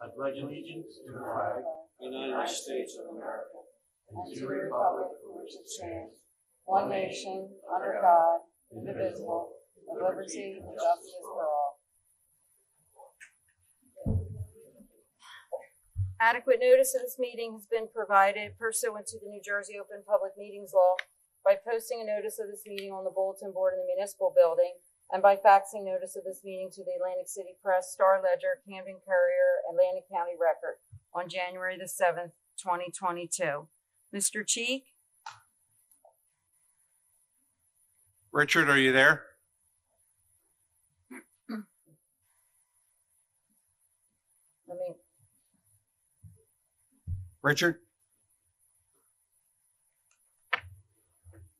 I pledge allegiance to the flag of the United States of America and to the republic for which it stands, one nation, under God, indivisible, with liberty and justice for all. Adequate notice of this meeting has been provided pursuant to the New Jersey Open Public Meetings Law by posting a notice of this meeting on the bulletin board in the Municipal building and by faxing notice of this meeting to the Atlantic City Press, Star Ledger, Camden Courier, Atlantic County Record on January the 7th, 2022. Mr. Cheek? Richard, are you there? Richard?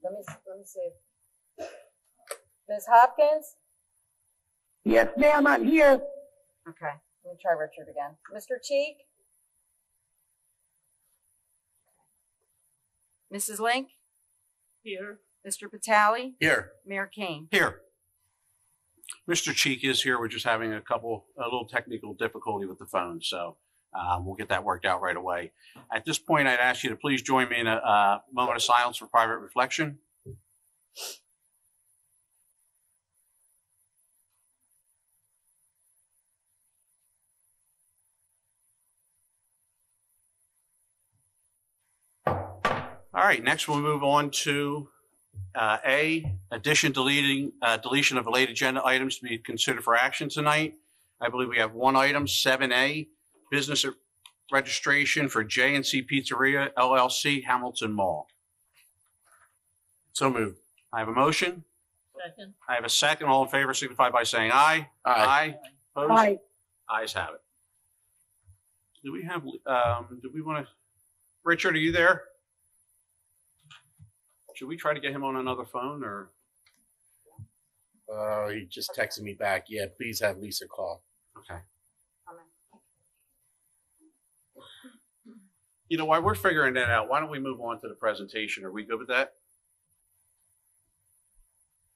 Let me see. Ms. Hopkins? Yes, ma'am, I'm here. Okay, let me try Richard again. Mr. Cheek? Mrs. Link? Here. Mr. Patali? Here. Mayor Kane? Here. Mr. Cheek is here. We're just having a little technical difficulty with the phone, so we'll get that worked out right away. At this point, I'd ask you to please join me in a moment of silence for private reflection. All right, next we'll move on to deletion of late agenda items to be considered for action tonight. I believe we have one item, 7A, business registration for J&C Pizzeria, LLC, Hamilton Mall. So moved. I have a motion. Second. I have a second. All in favor signify by saying aye. Aye. Opposed? Aye. Ayes have it. Do we have, do we want to, Richard, are you there? Should we try to get him on another phone or? He just texted me back. Yeah, please have Lisa call. Okay. You know, while we're figuring that out, why don't we move on to the presentation? Are we good with that?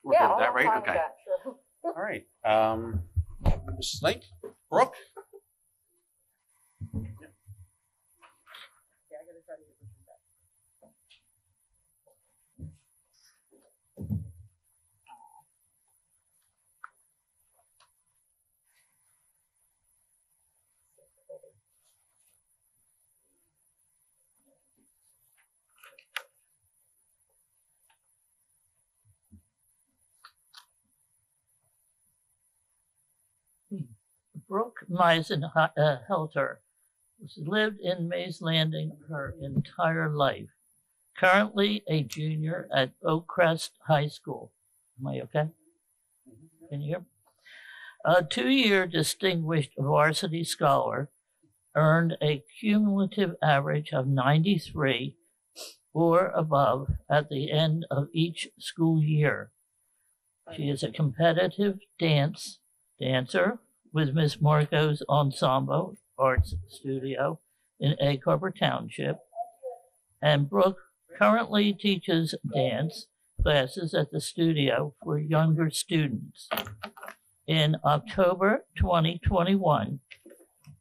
We're good with that, right? Okay. That, sure. All right. Mrs. Link, Brooke? Yeah, I gotta try to get Richard back. Brooke Meisenhelter lived in Mays Landing her entire life. Currently a junior at Oakcrest High School. Am I okay? Can you hear? A 2-year distinguished varsity scholar, earned a cumulative average of 93 or above at the end of each school year. She is a competitive dancer with Miss Marco's Ensemble Arts Studio in Egg Harbor Township. And Brooke currently teaches dance classes at the studio for younger students. In October 2021,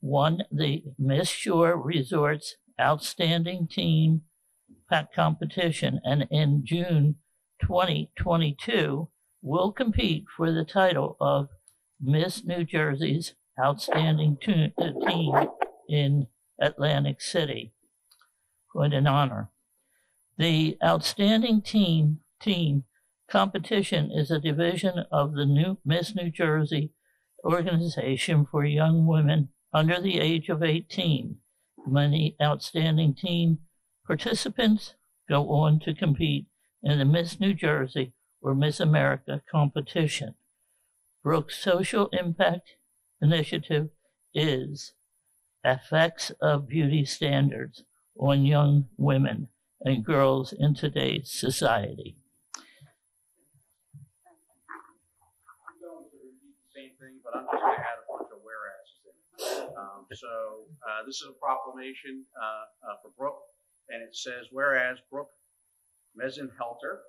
won the Miss Shore Resorts Outstanding Team competition, and in June 2022 will compete for the title of Miss New Jersey's Outstanding Team in Atlantic City. Quite an honor. The Outstanding Team competition is a division of the new Miss New Jersey organization for young women under the age of 18. Many Outstanding Team participants go on to compete in the Miss New Jersey or Miss America competition. Brooke's social impact initiative is effects of beauty standards on young women and girls in today's society. I'm going to repeat the same thing, but I'm just going to add a bunch of whereases in. This is a proclamation for Brooke, and it says, whereas Brooke Meisenhelter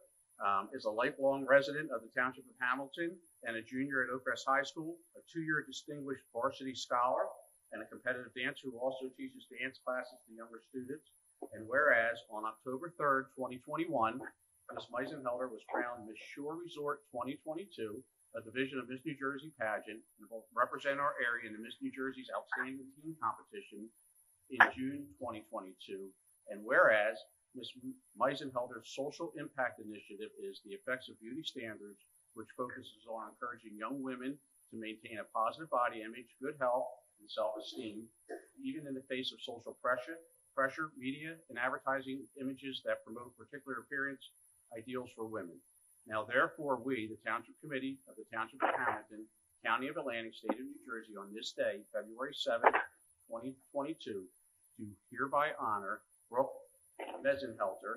is a lifelong resident of the Township of Hamilton and a junior at Oakcrest High School, a 2-year distinguished varsity scholar, and a competitive dancer who also teaches dance classes to younger students. And whereas on October 3rd, 2021, Ms. Meisenhelder was crowned Miss Shore Resort 2022, a division of Miss New Jersey pageant, and will represent our area in the Miss New Jersey's Outstanding Teen Competition in June 2022. And whereas Ms. Meisenhelder's social impact initiative is the Effects of Beauty Standards, which focuses on encouraging young women to maintain a positive body image, good health, and self-esteem, even in the face of social pressure, media, and advertising images that promote particular appearance ideals for women. Now, therefore, we, the Township Committee of the Township of Hamilton, County of Atlantic, State of New Jersey, on this day, February 7th, 2022, do hereby honor Brooke Meisenhelder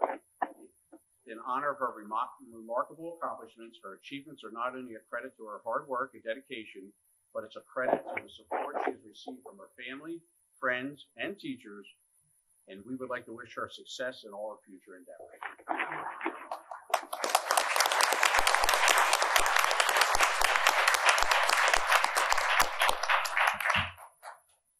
in honor of her remarkable accomplishments. Her achievements are not only a credit to her hard work and dedication, but it's a credit to the support she has received from her family, friends, and teachers, and we would like to wish her success in all her future endeavors.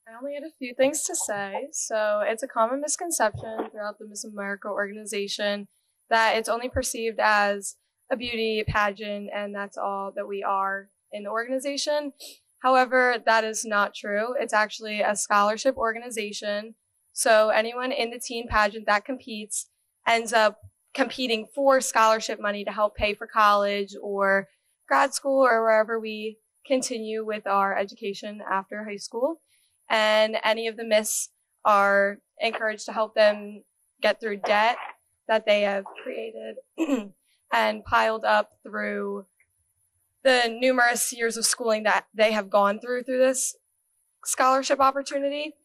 I only had a few things to say. So it's a common misconception throughout the Miss America organization that it's only perceived as a beauty pageant and that's all that we are in the organization. However, that is not true. It's actually a scholarship organization. So anyone in the teen pageant that competes ends up competing for scholarship money to help pay for college or grad school or wherever we continue with our education after high school. And any of the Miss are encouraged to help them get through debt that they have created and piled up through the numerous years of schooling that they have gone through this scholarship opportunity.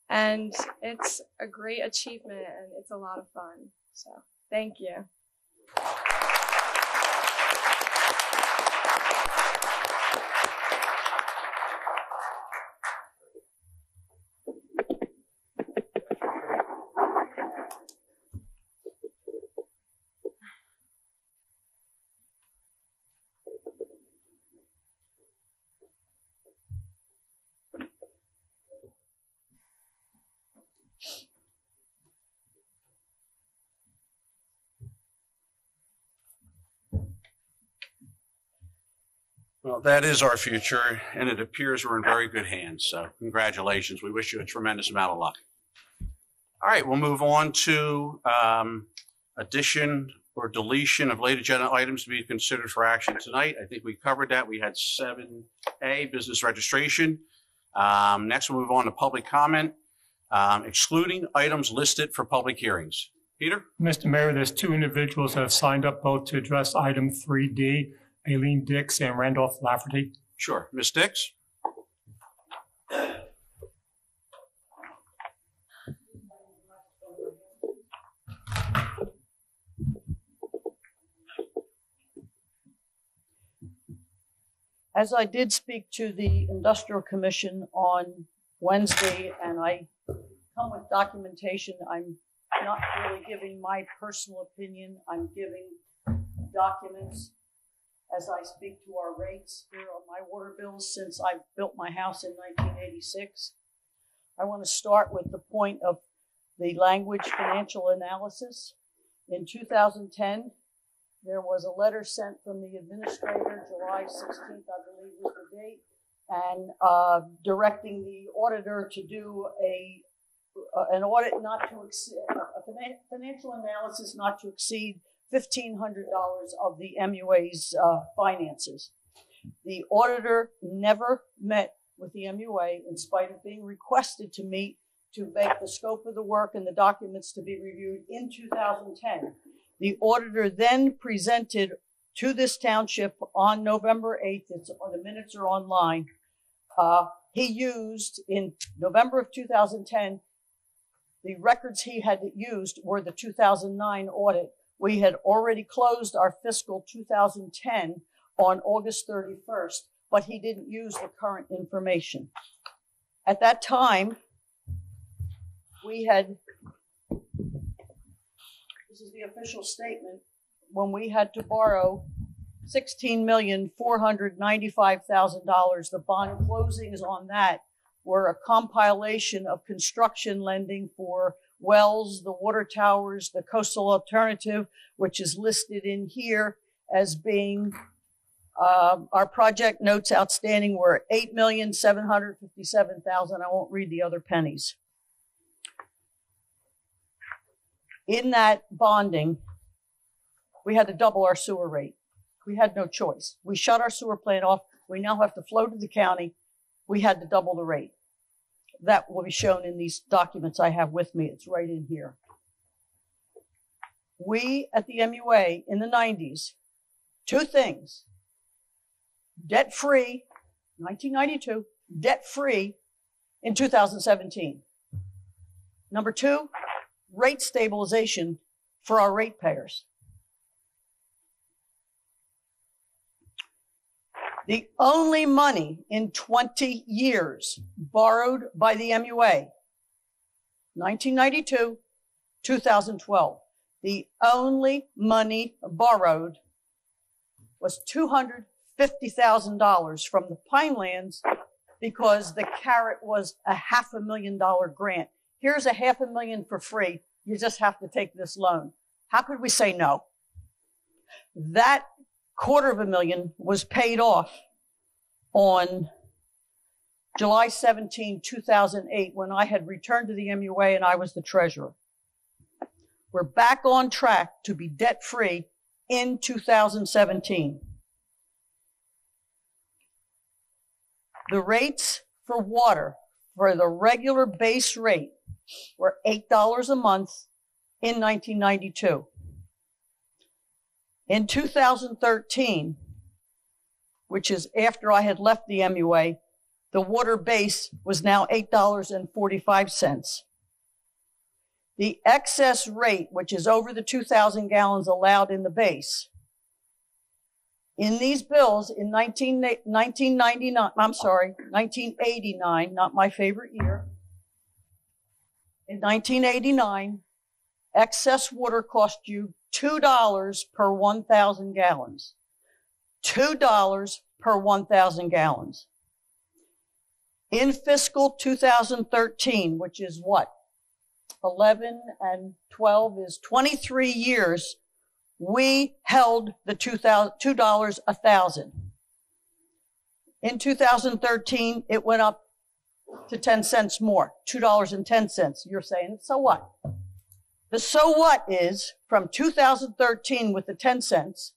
And it's a great achievement and it's a lot of fun. So thank you. Well, that is our future, and it appears we're in very good hands. So congratulations. We wish you a tremendous amount of luck. All right, we'll move on to addition or deletion of late agenda items to be considered for action tonight. I think we covered that. We had 7A, business registration. Next, we'll move on to public comment, excluding items listed for public hearings. Peter? Mr. Mayor, there's two individuals that have signed up both to address item 3D, Aileen Dix and Randolph Lafferty. Sure. Ms. Dix? As I did speak to the Industrial Commission on Wednesday, and I come with documentation, I'm not really giving my personal opinion. I'm giving documents as I speak to our rates here on my water bills since I built my house in 1986. I want to start with the point of the language financial analysis. In 2010, there was a letter sent from the administrator, July 16th, I believe was the date, and directing the auditor to do an audit not to exceed, a financial analysis not to exceed $1,500 of the MUA's finances. The auditor never met with the MUA in spite of being requested to meet to make the scope of the work and the documents to be reviewed in 2010. The auditor then presented to this township on November 8th, the minutes are online. He used in November of 2010, the records he had used were the 2009 audit. We had already closed our fiscal 2010 on August 31st, but he didn't use the current information. At that time, we had, this is the official statement, when we had to borrow $16,495,000. The bond closings on that were a compilation of construction lending for wells, the water towers, the coastal alternative, which is listed in here as being, our project notes outstanding were $8,757,000. I won't read the other pennies. In that bonding, we had to double our sewer rate. We had no choice. We shut our sewer plant off. We now have to flow to the county. We had to double the rate. That will be shown in these documents I have with me. It's right in here. We at the MUA in the 90s, two things: debt-free, 1992, debt-free in 2017. Number two, rate stabilization for our ratepayers. The only money in 20 years borrowed by the MUA, 1992, 2012, the only money borrowed was $250,000 from the Pinelands because the carrot was a $500,000 grant. Here's a $500,000 for free. You just have to take this loan. How could we say no? That $250,000 was paid off on July 17, 2008, when I had returned to the MUA and I was the treasurer. We're back on track to be debt-free in 2017. The rates for water for the regular base rate were $8 a month in 1992. In 2013, which is after I had left the MUA, the water base was now $8.45. The excess rate, which is over the 2,000 gallons allowed in the base, in these bills in 1989, not my favorite year. In 1989, excess water cost you $2 per 1,000 gallons. $2 per 1,000 gallons. In fiscal 2013, which is what? 11 and 12 is 23 years, we held the $2 a thousand. In 2013, it went up to 10 cents more, $2.10. You're saying, so what? The so what is from 2013 with the 10 cents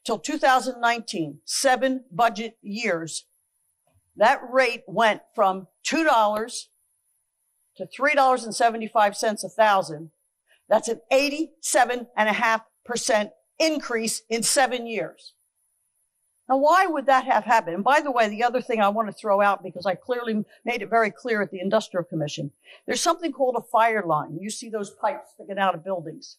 till 2019, 7 budget years, that rate went from $2 to $3.75 a thousand. That's an 87.5% increase in 7 years. Now, why would that have happened? And by the way, the other thing I want to throw out, because I clearly made it very clear at the Industrial Commission, there's something called a fire line. You see those pipes sticking out of buildings.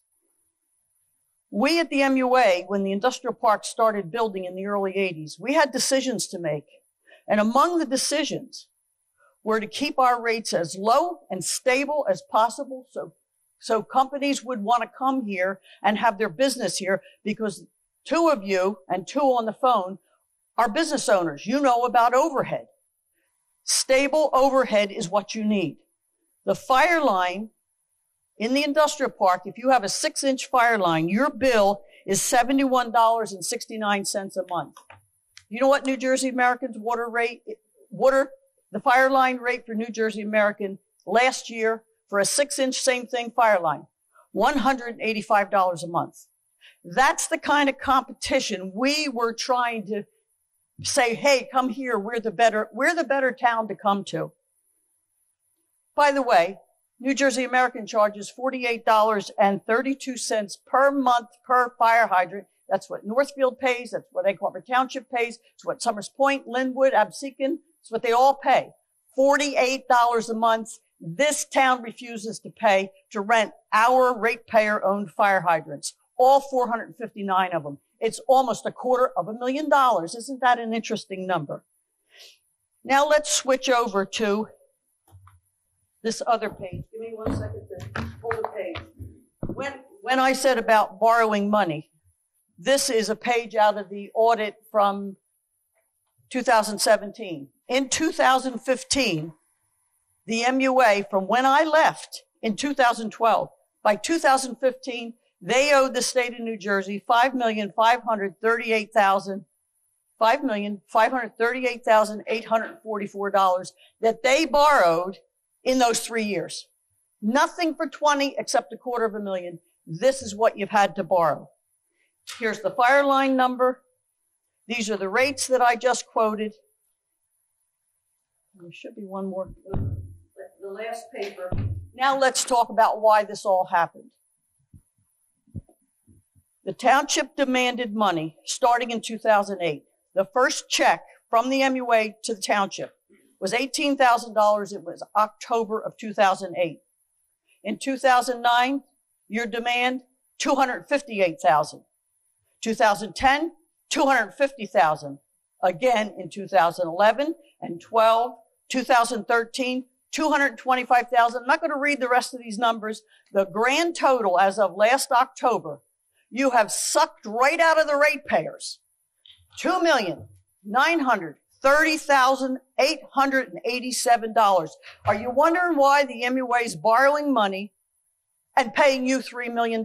We at the MUA, when the industrial park started building in the early 80s, we had decisions to make. And among the decisions were to keep our rates as low and stable as possible so companies would want to come here and have their business here, because 2 of you and 2 on the phone are business owners. You know about overhead. Stable overhead is what you need. The fire line in the industrial park, if you have a 6-inch fire line, your bill is $71.69 a month. You know what New Jersey American's the fire line rate for New Jersey American last year for a 6-inch same thing fire line, $185 a month. That's the kind of competition we were trying to say, hey, come here, we're the better town to come to. By the way, New Jersey American charges $48.32 per month per fire hydrant. That's what Northfield pays. That's what Egg Harbor Township pays. It's what Summers Point, Linwood, Absecon. It's what they all pay. $48 a month. This town refuses to pay to rent our ratepayer-owned fire hydrants. All 459 of them. It's almost $250,000. Isn't that an interesting number? Now let's switch over to this other page. Give me 1 second to pull the page. When I said about borrowing money, this is a page out of the audit from 2017. In 2015, the MUA from when I left in 2012. By 2015, they owed the state of New Jersey $5,538,844 that they borrowed in those 3 years. Nothing for 20 except $250,000. This is what you've had to borrow. Here's the fire line number. These are the rates that I just quoted. There should be one more. The last paper. Now let's talk about why this all happened. The township demanded money starting in 2008. The first check from the MUA to the township was $18,000. It was October of 2008. In 2009, your demand, $258,000. 2010, $250,000. Again in 2011 and 12, 2013, $225,000. I'm not going to read the rest of these numbers. The grand total as of last October, you have sucked right out of the ratepayers $2,930,887. Are you wondering why the MUA is borrowing money and paying you $3 million?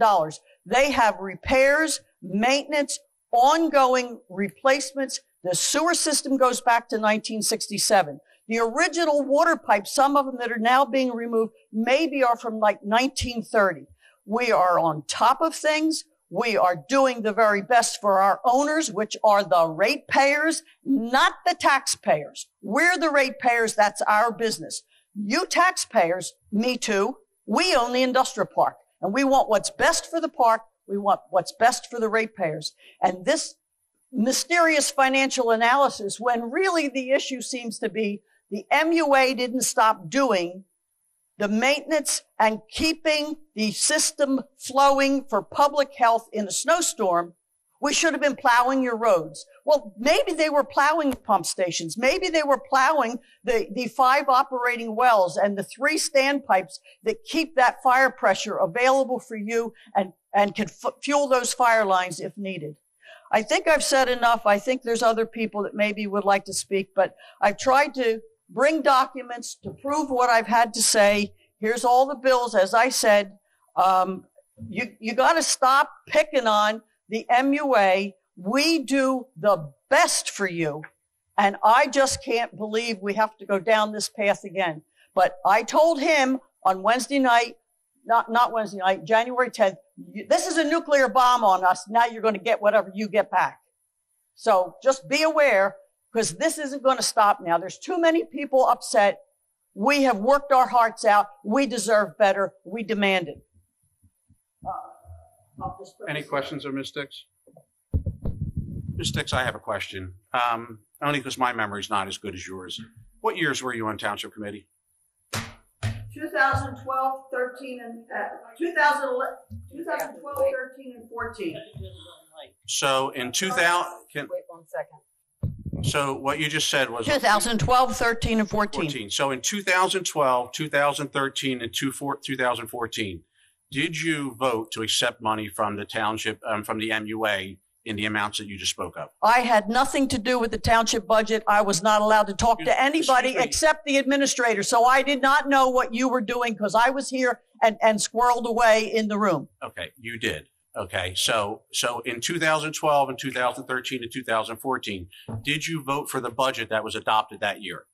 They have repairs, maintenance, ongoing replacements. The sewer system goes back to 1967. The original water pipes, some of them that are now being removed, maybe are from like 1930. We are on top of things. We are doing the very best for our owners, which are the ratepayers, not the taxpayers. We're the ratepayers. That's our business. You taxpayers, me too, we own the industrial park, and we want what's best for the park. We want what's best for the ratepayers. And this mysterious financial analysis, when really the issue seems to be the MUA didn't stop doing the maintenance and keeping the system flowing for public health in a snowstorm. We should have been plowing your roads. Well, maybe they were plowing the pump stations. Maybe they were plowing the 5 operating wells and the 3 standpipes that keep that fire pressure available for you and can fuel those fire lines if needed. I think I've said enough. I think there's other people that maybe would like to speak, but I've tried to bring documents to prove what I've had to say. Here's all the bills. As I said, you got to stop picking on the MUA. We do the best for you. And I just can't believe we have to go down this path again. But I told him on Wednesday night, not Wednesday night, January 10th, this is a nuclear bomb on us. Now you're going to get whatever you get back. So just be aware, because this isn't going to stop now. There's too many people upset. We have worked our hearts out. We deserve better. We demand it. Any questions of Ms. Dix? Ms. Dix, I have a question. Only because my memory's not as good as yours. What years were you on Township Committee? 2012, 13, and 2011, 2012, 13, and 14. So in 2000, Wait 1 second. so what you just said was 2012, 13, and 14. So in 2012, 2013, and 2014, did you vote to accept money from the township, from the MUA in the amounts that you just spoke of? I had nothing to do with the township budget. I was not allowed to talk to anybody except the administrator. So I did not know what you were doing because I was here and squirreled away in the room. Okay, you did. Okay, so in 2012 and 2013 and 2014, did you vote for the budget that was adopted that year?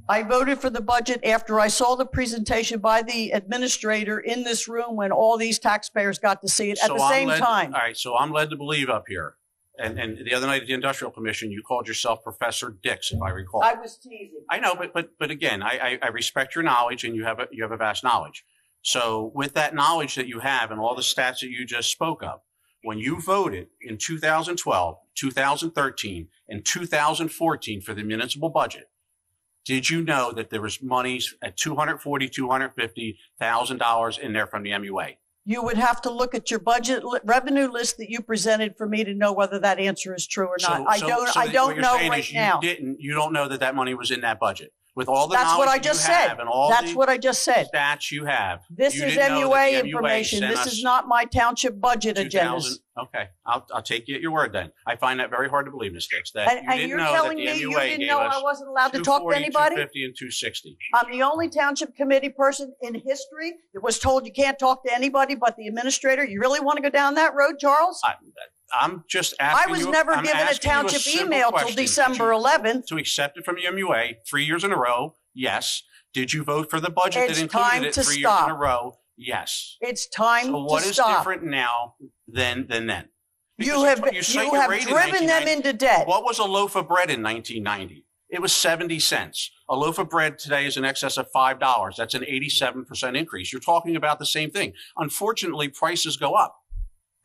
I voted for the budget after I saw the presentation by the administrator in this room when all these taxpayers got to see it at the same time. All right, so I'm led to believe up here, and the other night at the Industrial Commission, you called yourself Professor Dix, if I recall. I was teasing. I know, but again, I respect your knowledge, and you have a vast knowledge. So with that knowledge that you have and all the stats that you just spoke of, when you voted in 2012, 2013, and 2014 for the municipal budget, did you know that there was monies at $240,000, $250,000 in there from the MUA? You would have to look at your budget revenue list that you presented for me to know whether that answer is true or not. I don't know right now. You don't know that money was in that budget. With all the That's what knowledge I just you have said. and all That's the what I just said. stats you have. This you is didn't know that MUA the information. sent This us is not my township budget 2,000 agendas. Okay, I'll take you at your word then. I find that very hard to believe, Ms. Dix, that you And didn't you're know that telling the me you MUA didn't gave know us I wasn't allowed to talk to 240, anybody? 250, and 260. I'm the only township committee person in history that was told you can't talk to anybody but the administrator. You really want to go down that road, Charles? I'm just asking I was you, never I'm given a asking you township simple email till question. Did December you 11th. to accept it from the MUA 3 years in a row? Yes. Did you vote for the budget It's that time included it to 3 years stop. in a row? Yes. It's time So what to is stop. different now than then? You Because have you cite you your have rate in driven them 1990. into debt. What was a loaf of bread in 1990? It was 70 cents. A loaf of bread today is in excess of $5. That's an 87% increase. You're talking about the same thing. Unfortunately, prices go up.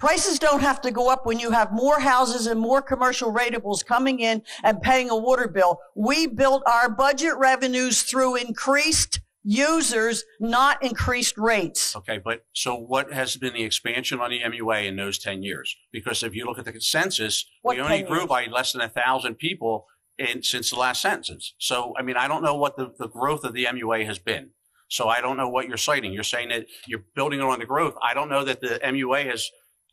Prices don't have to go up when you have more houses and more commercial ratables coming in and paying a water bill. We built our budget revenues through increased users, not increased rates. Okay, but so what has been the expansion on the MUA in those 10 years? Because if you look at the consensus, What we only 10 grew years? by less than 1,000 people since the last census. So, I mean, I don't know what the growth of the MUA has been. So I don't know what you're citing. You're saying that you're building it on the growth. I don't know that the MUA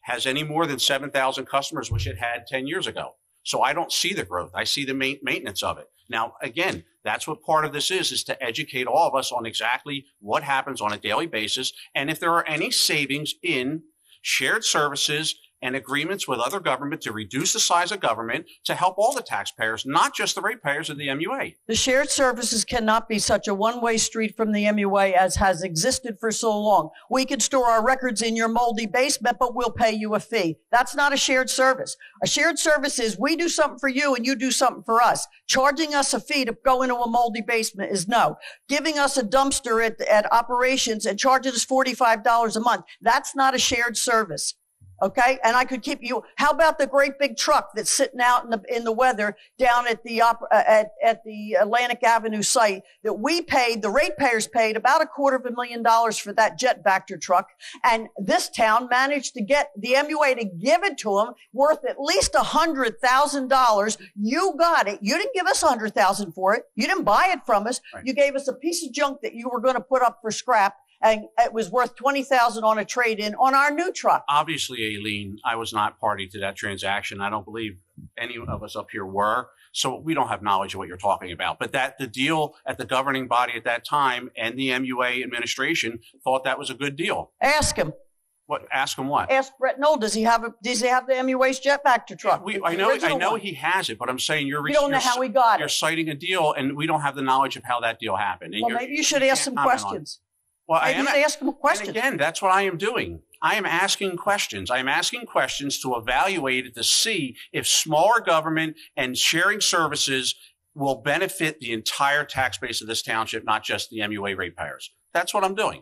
has any more than 7,000 customers, which it had 10 years ago. So I don't see the growth. I see the maintenance of it. Now, again, that's what part of this is to educate all of us on exactly what happens on a daily basis. And if there are any savings in shared services and agreements with other government to reduce the size of government to help all the taxpayers, not just the ratepayers of the MUA. The shared services cannot be such a one-way street from the MUA as has existed for so long. We can store our records in your moldy basement, but we'll pay you a fee. That's not a shared service. A shared service is we do something for you and you do something for us. Charging us a fee to go into a moldy basement is no. Giving us a dumpster at operations and charging us $45 a month, that's not a shared service. Okay. And I could keep you. How about the great big truck that's sitting out in the weather down at the Atlantic Avenue site that we paid, the ratepayers paid about $250,000 for that jet Vector truck. And this town managed to get the MUA to give it to them worth at least $100,000. You got it. You didn't give us $100,000 for it. You didn't buy it from us. Right. You gave us a piece of junk that you were going to put up for scrap. And it was worth $20,000 on a trade-in on our new truck. Obviously, Aileen, I was not party to that transaction. I don't believe any of us up here were. So we don't have knowledge of what you're talking about. But the deal at the governing body at that time and the MUA administration thought that was a good deal. Ask him. What? Ask him what? Ask Brett Knoll. Does he have the MUA's jet Vector truck? I know he has it, but I'm saying you don't know how we got You're it. citing a deal, and we don't have the knowledge of how that deal happened. And Well, maybe you should ask some questions. Well, Maybe you should ask him questions. And again, that's what I am doing. I am asking questions. I am asking questions to evaluate it to see if smaller government and sharing services will benefit the entire tax base of this township, not just the MUA ratepayers. That's what I'm doing.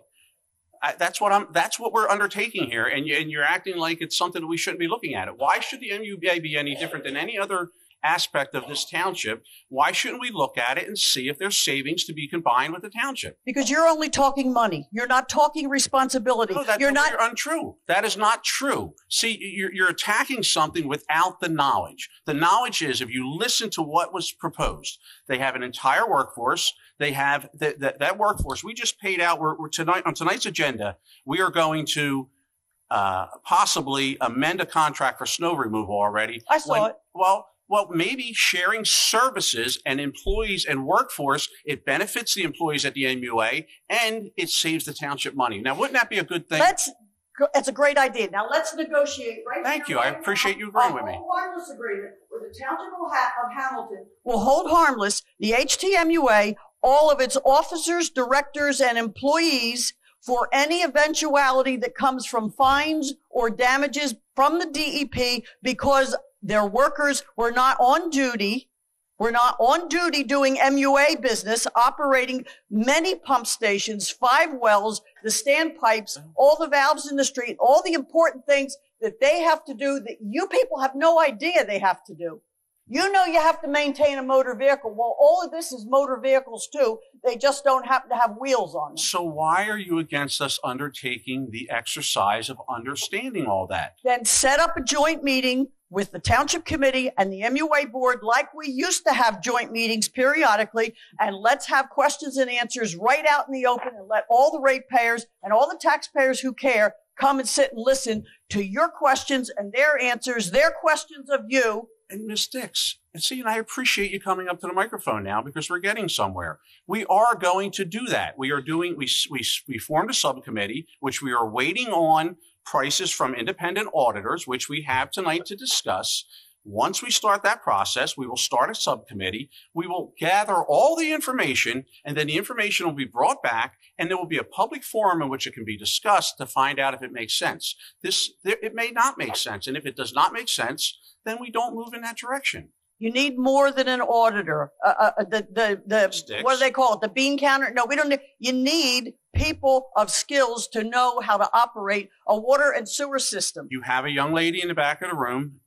That's what we're undertaking here. And you're acting like it's something that we shouldn't be looking at it. Why should the MUA be any different than any other aspect of this township? Why shouldn't we look at it and see if there's savings to be combined with the township? Because you're only talking money. You're not talking responsibility. No, you're untrue. That is not true. See, you're attacking something without the knowledge. The knowledge is if you listen to what was proposed, they have an entire workforce. They have that workforce. We just paid out. We're tonight on tonight's agenda. We are going to possibly amend a contract for snow removal already. I saw it. Well, maybe sharing services and employees and workforce, it benefits the employees at the MUA and it saves the township money. Now, wouldn't that be a good thing? It's a great idea. Now let's negotiate right Thank here, you. I right appreciate now, you agreeing with me. A harmless agreement where the Township of Hamilton will hold harmless the HTMUA, all of its officers, directors, and employees for any eventuality that comes from fines or damages from the DEP because their workers were not on duty. We're not on duty doing MUA business, operating many pump stations, 5 wells, the standpipes, all the valves in the street, all the important things that they have to do that you people have no idea they have to do. You know you have to maintain a motor vehicle. Well, all of this is motor vehicles too. They just don't happen to have wheels on them. So why are you against us undertaking the exercise of understanding all that? Then set up a joint meeting with the Township Committee and the MUA Board like we used to have joint meetings periodically, and let's have questions and answers right out in the open and let all the ratepayers and all the taxpayers who care come and sit and listen to your questions and their answers, their questions of you. And Ms. Dix, and see, and I appreciate you coming up to the microphone now because we're getting somewhere. We are going to do that. We formed a subcommittee, which we are waiting on prices from independent auditors, which we have tonight to discuss. Once we start that process, we will start a subcommittee. We will gather all the information, and then the information will be brought back, and there will be a public forum in which it can be discussed to find out if it makes sense. It may not make sense, and if it does not make sense, then we don't move in that direction. You need more than an auditor. What do they call it? The bean counter? No, we don't need, you need people of skills to know how to operate a water and sewer system. You have a young lady in the back of the room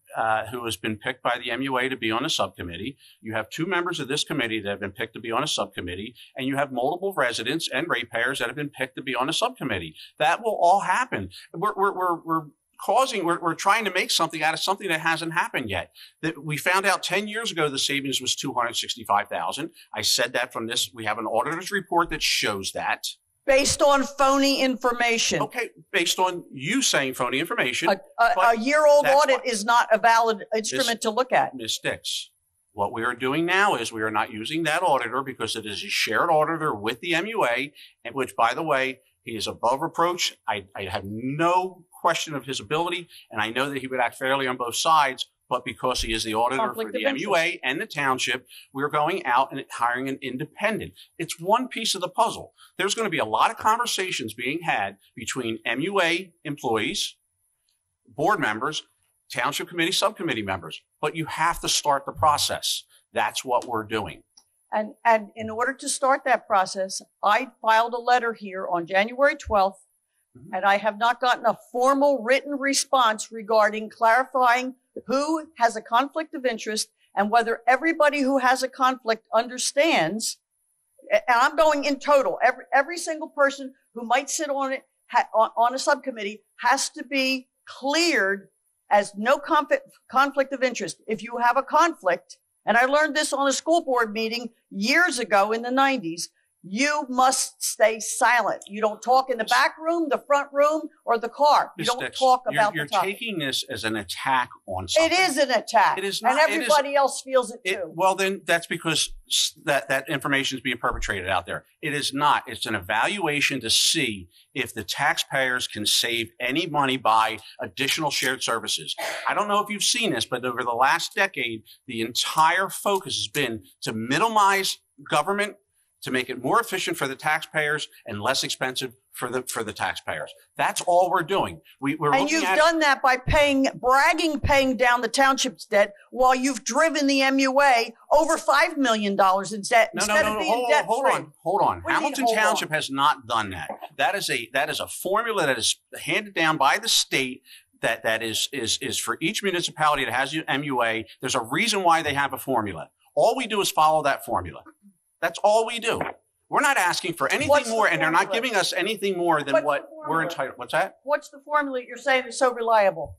who has been picked by the MUA to be on a subcommittee. You have 2 members of this committee that have been picked to be on a subcommittee, and you have multiple residents and ratepayers that have been picked to be on a subcommittee. That will all happen. We're trying to make something out of something that hasn't happened yet. That we found out 10 years ago the savings was $265,000. I said that from this. We have an auditor's report that shows that. Based on phony information. Okay, based on you saying phony information. A year-old audit is not a valid instrument to look at. Ms. Dix, what we are doing now is we are not using that auditor because it is a shared auditor with the MUA, which, by the way, he is above reproach. I have no question of his ability, and I know that he would act fairly on both sides, but because he is the auditor for the MUA and the township, we're going out and hiring an independent. It's one piece of the puzzle. There's going to be a lot of conversations being had between MUA employees, board members, township committee, subcommittee members, but you have to start the process. That's what we're doing. And in order to start that process, I filed a letter here on January 12th, and I have not gotten a formal written response regarding clarifying who has a conflict of interest and whether everybody who has a conflict understands. And I'm going in total. Every single person who might sit on it on a subcommittee has to be cleared as no conflict of interest. If you have a conflict, and I learned this on a school board meeting years ago in the 90s, you must stay silent. You don't talk in the back room, the front room, or the car. You don't talk about the topic. You're taking this as an attack on something. It is an attack. It is not. And everybody else feels it too. Well, then that's because that information is being perpetrated out there. It is not. It's an evaluation to see if the taxpayers can save any money by additional shared services. I don't know if you've seen this, but over the last decade, the entire focus has been to minimize government, to make it more efficient for the taxpayers and less expensive for the taxpayers. That's all we're doing. And you've done that by paying down the township's debt while you've driven the MUA over $5 million in debt instead of being debt free. Hold on. Hamilton Township has not done that. That is a formula that is handed down by the state that is for each municipality that has MUA. There's a reason why they have a formula. All we do is follow that formula. That's all we do. We're not asking for anything more, and they're not giving us anything more than what we're entitled. What's that? What's the formula you're saying is so reliable?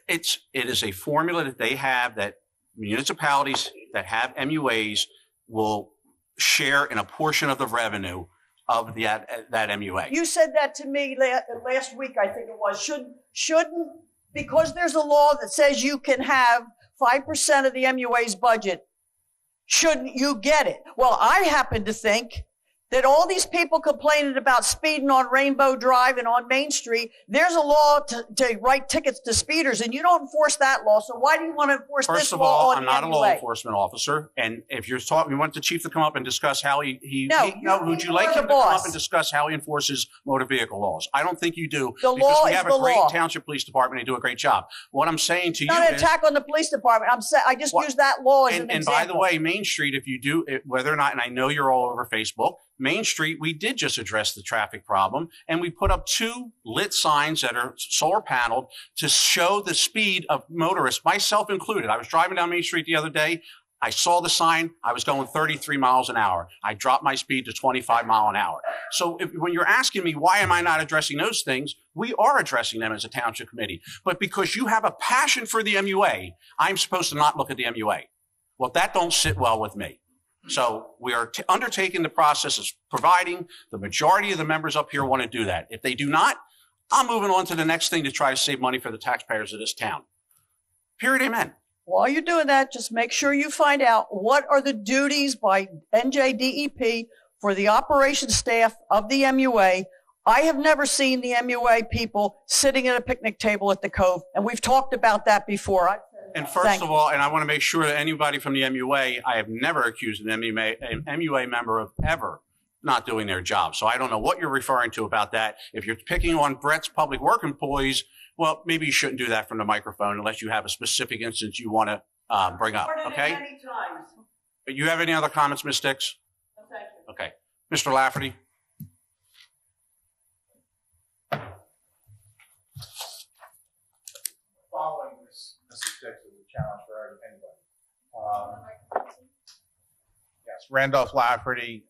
It is a formula that they have that municipalities that have MUAs will share in a portion of the revenue of that MUA. You said that to me last week, I think it was. Shouldn't, because there's a law that says you can have 5% of the MUA's budget, shouldn't you get it? Well, I happen to think that all these people complaining about speeding on Rainbow Drive and on Main Street, there's a law to write tickets to speeders, and you don't enforce that law. So why do you want to enforce this law on the MUA? First of all, I'm not a law enforcement officer, and if you're talking, we want the chief to come up and discuss how would you like him to come up and discuss how he enforces motor vehicle laws? I don't think you do, because we have a great township police department. They do a great job. What I'm saying to you is not an attack on the police department. I just use that law as an example. And by the way, Main Street, if you do, whether or not, and I know you're all over Facebook, Main Street, we did just address the traffic problem, and we put up 2 lit signs that are solar paneled to show the speed of motorists, myself included. I was driving down Main Street the other day. I saw the sign. I was going 33 miles an hour. I dropped my speed to 25 miles an hour. So when you're asking me, why am I not addressing those things? We are addressing them as a township committee. But because you have a passion for the MUA, I'm supposed to not look at the MUA. Well, that don't sit well with me. So we are undertaking the process of providing the majority of the members up here want to do that. If they do not, I'm moving on to the next thing to try to save money for the taxpayers of this town. Period. Amen. While you're doing that, just make sure you find out what are the duties by NJDEP for the operations staff of the MUA. I have never seen the MUA people sitting at a picnic table at the Cove, and we've talked about that before. And first of all, and I want to make sure that anybody from the MUA, I have never accused an MUA member of ever not doing their job. So I don't know what you're referring to about that. If you're picking on Brett's public work employees, well, maybe you shouldn't do that from the microphone unless you have a specific instance you want to bring up, okay? But you have any other comments, Ms. Dix? No, thank you. Okay. Mr. Lafferty? Following Mrs. Dix is a challenge for anybody. Yes, Randolph Lafferty,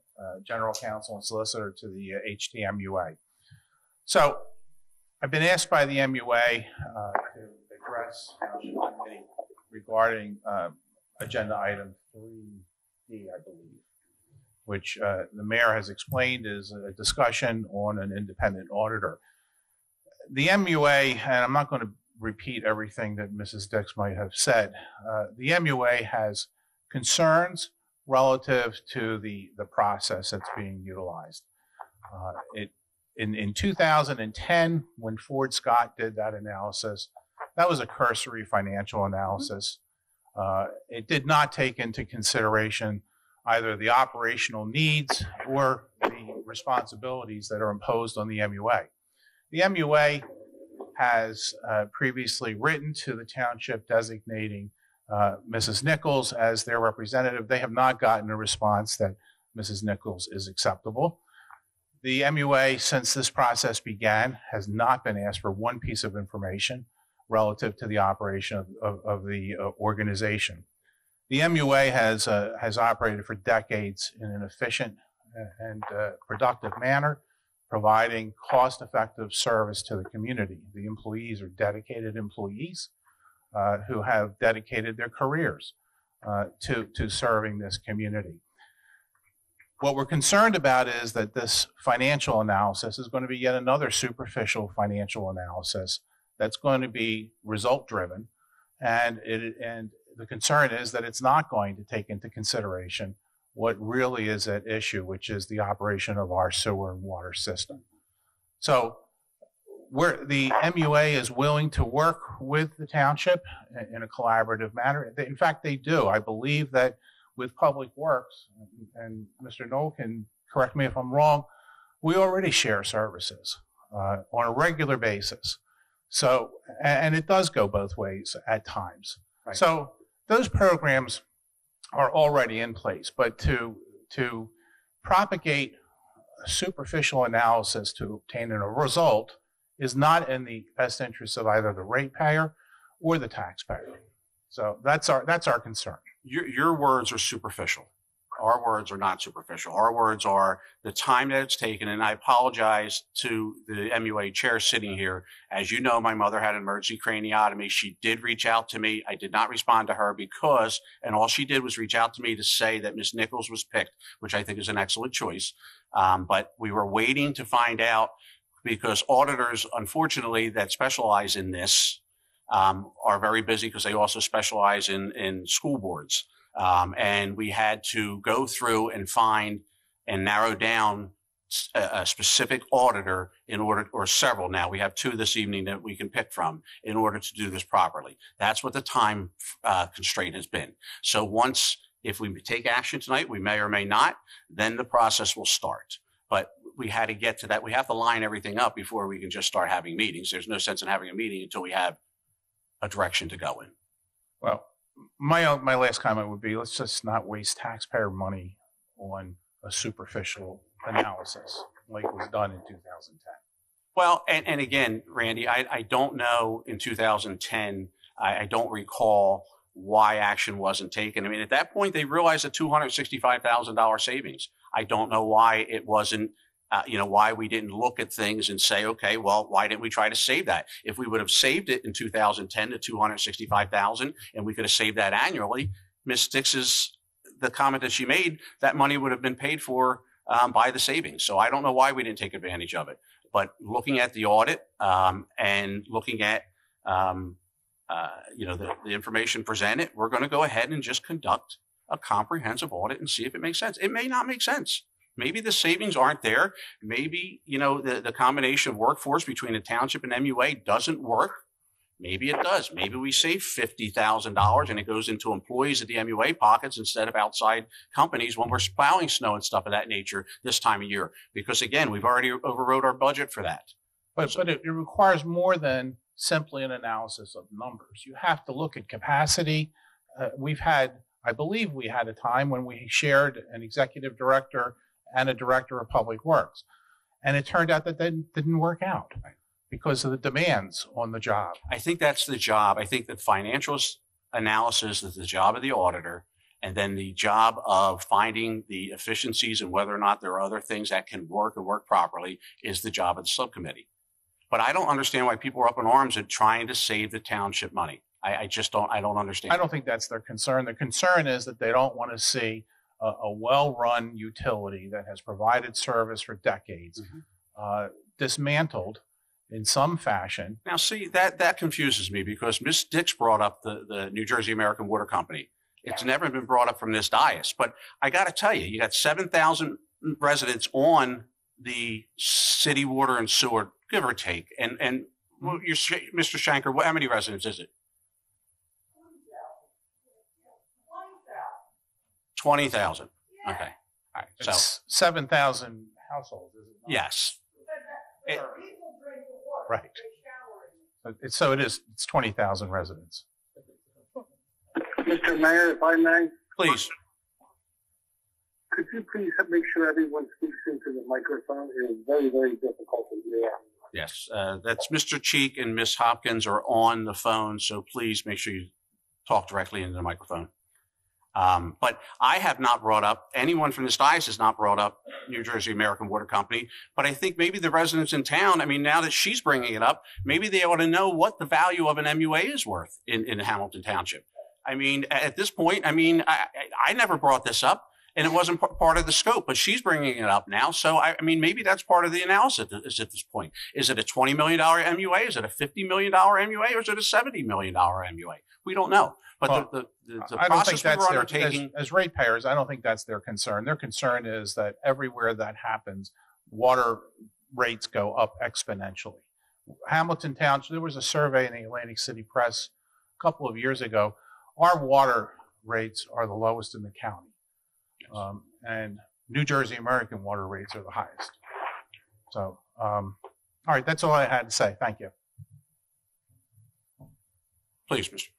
General Counsel and Solicitor to the HTMUA. So I've been asked by the MUA to address Township Committee regarding agenda item 3D, I believe, which the mayor has explained is a discussion on an independent auditor. The MUA, and I'm not going to repeat everything that Mrs. Dix might have said, the MUA has concerns relative to the process that's being utilized. In 2010, when Ford Scott did that analysis, that was a cursory financial analysis. It did not take into consideration either the operational needs or the responsibilities that are imposed on the MUA. The MUA has previously written to the township designating Mrs. Nichols as their representative. They have not gotten a response that Mrs. Nichols is acceptable. The MUA, since this process began, has not been asked for one piece of information relative to the operation of the organization. The MUA has operated for decades in an efficient and productive manner, providing cost-effective service to the community. The employees are dedicated employees who have dedicated their careers to serving this community. What we're concerned about is that this financial analysis is going to be yet another superficial financial analysis that's going to be result-driven, and the concern is that it's not going to take into consideration what really is at issue, which is the operation of our sewer and water system. So the MUA is willing to work with the township in a collaborative manner. In fact, they do. I believe that with Public Works, and Mr. Knoll can correct me if I'm wrong, we already share services on a regular basis. So, and it does go both ways at times. Right. So those programs are already in place, but to propagate a superficial analysis to obtain a result is not in the best interest of either the ratepayer or the taxpayer. So that's our concern. Your words are superficial. Our words are not superficial. Our words are the time that it's taken, and I apologize to the MUA chair sitting here. As you know, my mother had an emergency craniotomy. She did reach out to me. I did not respond to her because, and all she did was reach out to me to say that Ms. Nichols was picked, which I think is an excellent choice. But we were waiting to find out because auditors, unfortunately, that specialize in this are very busy because they also specialize in school boards. And we had to go through and find and narrow down a specific auditor in order, or several now. We have 2 this evening that we can pick from in order to do this properly. That's what the time constraint has been. So once, if we take action tonight, we may or may not, then the process will start. But we had to get to that. We have to line everything up before we can just start having meetings. There's no sense in having a meeting until we have a direction to go in. Well, my last comment would be, let's just not waste taxpayer money on a superficial analysis like was done in 2010. Well, and again, Randy, I don't know in 2010, I don't recall why action wasn't taken. I mean, at that point, they realized a $265,000 savings. I don't know why it wasn't, why we didn't look at things and say, okay, well, why didn't we try to save that? If we would have saved it in 2010 to $265,000 and we could have saved that annually, Ms. Dix's, the comment that she made, that money would have been paid for by the savings. So I don't know why we didn't take advantage of it. But looking at the audit and looking at, the information presented, we're going to go ahead and just conduct a comprehensive audit and see if it makes sense. It may not make sense. Maybe the savings aren't there. Maybe, the combination of workforce between the township and MUA doesn't work. Maybe it does. Maybe we save $50,000 and it goes into employees at the MUA pockets instead of outside companies when we're plowing snow and stuff of that nature this time of year. Because again, we've already overrode our budget for that. But it requires more than simply an analysis of numbers. You have to look at capacity. I believe we had a time when we shared an executive director and a director of public works. And it turned out that didn't work out because of the demands on the job. I think that's the job. I think that financial analysis is the job of the auditor, and then the job of finding the efficiencies and whether or not there are other things that can work and work properly is the job of the subcommittee. But I don't understand why people are up in arms at trying to save the township money. I just don't understand. I don't think that's their concern. The concern is that they don't want to see a well-run utility that has provided service for decades dismantled in some fashion. Now, see, that confuses me because Ms. Dix brought up the New Jersey American Water Company. It's never been brought up from this dais. But I got to tell you, you got 7,000 residents on the city water and sewer, give or take. And Mr. Shanker, how many residents is it? 20,000. Okay. All right. So it's 7,000 households, is it not? Yes. Right. So it is. It's 20,000 residents. Mr. Mayor, if I may, Please. could you please make sure everyone speaks into the microphone? It is very, very difficult to hear. Yes. That's Mr. Cheek and Ms. Hopkins are on the phone, so please make sure you talk directly into the microphone. But I have not brought up, anyone from this diocese has not brought up New Jersey American Water Company, but I think maybe the residents in town, I mean, now that she's bringing it up, maybe they ought to know what the value of an MUA is worth in Hamilton Township. I mean, at this point, I never brought this up and it wasn't part of the scope, but she's bringing it up now. So, I mean, maybe that's part of the analysis at this point. Is it a $20 million MUA? Is it a $50 million MUA? Or is it a $70 million MUA? We don't know. But the I don't think process that's we're undertaking, as ratepayers, I don't think that's their concern. Their concern is that everywhere that happens, water rates go up exponentially. Hamilton Township, there was a survey in the Atlantic City Press a couple of years ago. Our water rates are the lowest in the county. And New Jersey American water rates are the highest. So, all right, that's all I had to say. Thank you. please, Mr.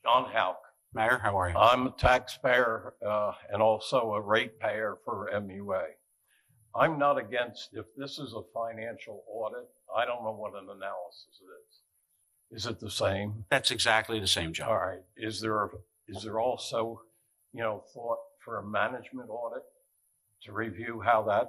John Houck. Mayor, how are you? I'm a taxpayer and also a ratepayer for MUA. I'm not against, if this is a financial audit, I don't know what an analysis is. Is it the same? That's exactly the same job. All right. Is there also, thought for a management audit to review how that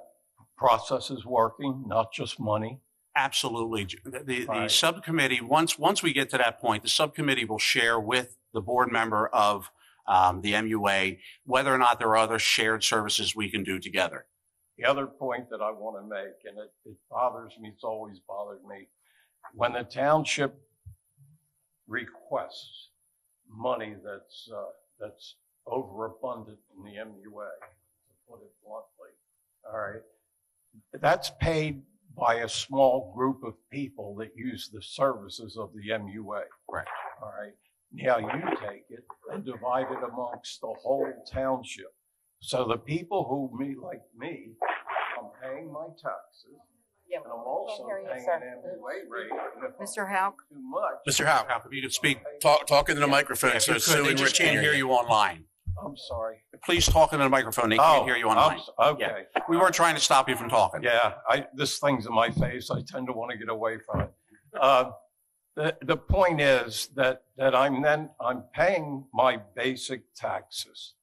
process is working, not just money? Absolutely. The subcommittee, once we get to that point, the subcommittee will share with the board member of the MUA whether or not there are other shared services we can do together. The other point that I want to make, and it bothers me, it's always bothered me, when the township requests money that's overabundant in the MUA, to put it bluntly, all right, that's paid by a small group of people that use the services of the MUA. Right. All right. Now you take it and divide it amongst the whole township. So the people who, like me, I'm paying my taxes, Yeah, and I'm also hear you, paying sir. an MUA rate. And if Mr. I'm Houck? too much. Mr. Houck, If you could speak. talk into the microphone so They Sue and just Rich can't hear you online. I'm sorry. Please talk into the microphone. They can't hear you online. Okay. Yeah. We weren't trying to stop you from talking. Yeah, this thing's in my face. I tend to want to get away from it. The point is that I'm paying my basic taxes.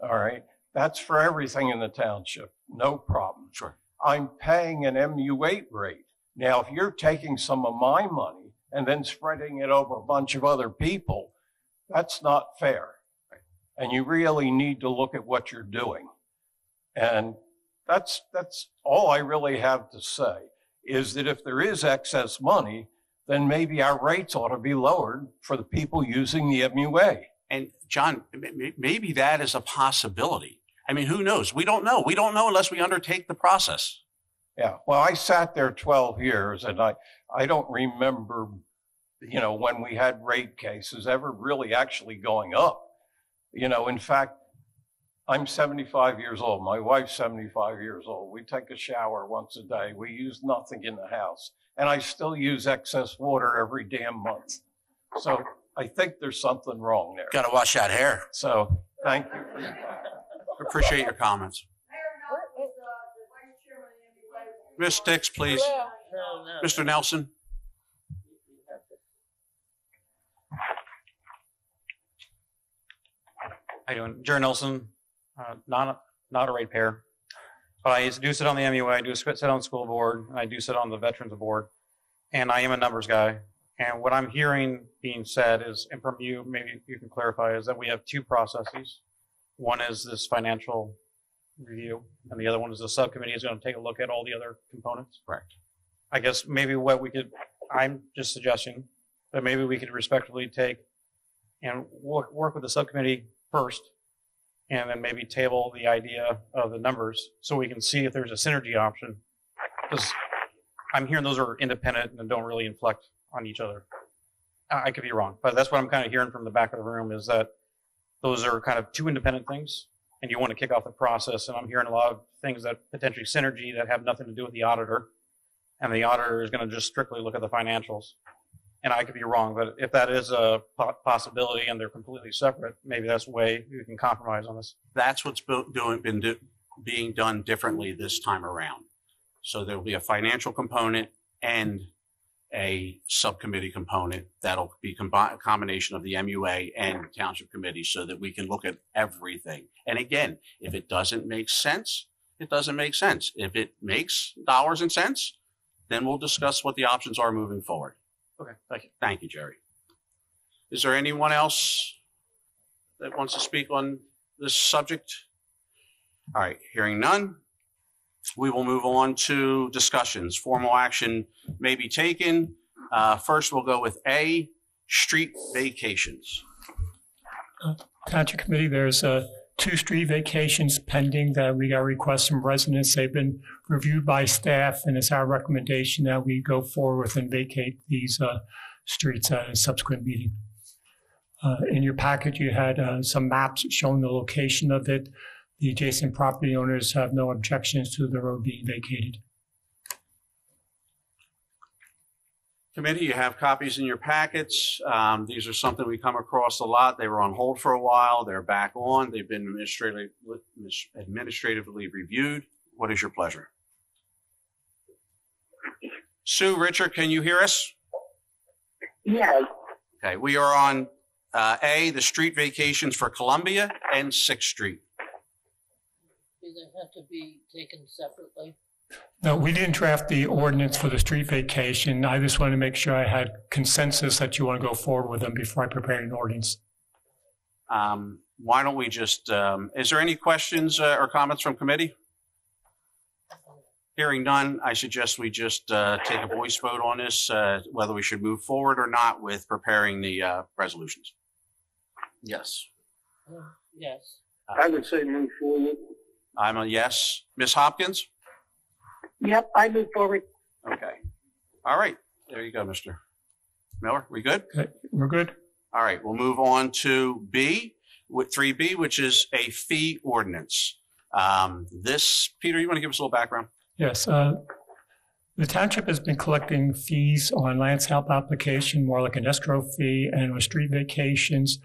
All right. That's for everything in the township. No problem. Sure. I'm paying an MU8 rate. Now, if you're taking some of my money and then spreading it over a bunch of other people, that's not fair. And you really need to look at what you're doing. And that's all I really have to say, is that if there is excess money, then maybe our rates ought to be lowered for the people using the MUA. And John, maybe that is a possibility. I mean, who knows? We don't know. We don't know unless we undertake the process. Yeah. Well, I sat there 12 years and I don't remember, when we had rate cases ever really actually going up. In fact, I'm 75 years old. My wife's 75 years old. We take a shower once a day. We use nothing in the house. And I still use excess water every damn month. So I think there's something wrong there. Got to wash that hair. So thank you for your time. Appreciate your comments. Ms. Dix, please. Mr. Nelson. How you doing? Jerry Nelson, not a ratepayer, but I do sit on the MUA, I do sit on the school board, and I do sit on the Veterans Board, and I am a numbers guy. And what I'm hearing being said is, and from you, maybe you can clarify, is that we have two processes. One is this financial review, and the other one is the subcommittee is going to take a look at all the other components. Correct. I guess maybe I'm just suggesting that maybe we could respectfully take and work with the subcommittee first, and then maybe table the idea of the numbers so we can see if there's a synergy option. Because I'm hearing those are independent and don't really inflect on each other. I could be wrong, but that's what I'm kind of hearing from the back of the room, is that those are kind of two independent things, and you want to kick off the process. And I'm hearing a lot of things that potentially synergy that have nothing to do with the auditor, and the auditor is going to just strictly look at the financials. And I could be wrong, but if that is a possibility and they're completely separate, maybe that's a way you can compromise on this. That's what's being done differently this time around. So there'll be a financial component and a subcommittee component that'll be a combination of the MUA and Township Committee, so that we can look at everything. And again, if it doesn't make sense, it doesn't make sense. If it makes dollars and cents, then we'll discuss what the options are moving forward. Okay, thank you. Thank you, Jerry. Is there anyone else that wants to speak on this subject? All right, hearing none, we will move on to discussions. Formal action may be taken. First, we'll go with A, street vacations. Township Committee, there's 2 street vacations pending that we got requests from residents. They've been reviewed by staff, and it's our recommendation that we go forward and vacate these streets at a subsequent meeting. In your package, you had some maps showing the location of it. The adjacent property owners have no objections to the road being vacated. Committee, you have copies in your packets. These are something we come across a lot. They were on hold for a while. They're back on. They've been administratively reviewed. What is your pleasure? Sue, Richard, can you hear us? Yes. Okay, we are on A, the street vacations for Columbia and 6th Street. Do they have to be taken separately? No, we didn't draft the ordinance for the street vacation. I just wanted to make sure I had consensus that you want to go forward with them before I prepare an ordinance. Why don't we just, is there any questions or comments from committee? Hearing none, I suggest we just take a voice vote on this, whether we should move forward or not with preparing the resolutions. Yes. Yes. I would say move forward. I'm a yes. Ms. Hopkins? Yep, I move forward. Okay. All right. There you go, Mr. Miller. We good? Okay, we're good. All right. We'll move on to B, with 3B, which is a fee ordinance. Peter, you want to give us a little background? Yes. The township has been collecting fees on land help application, more like an escrow fee, and on street vacations,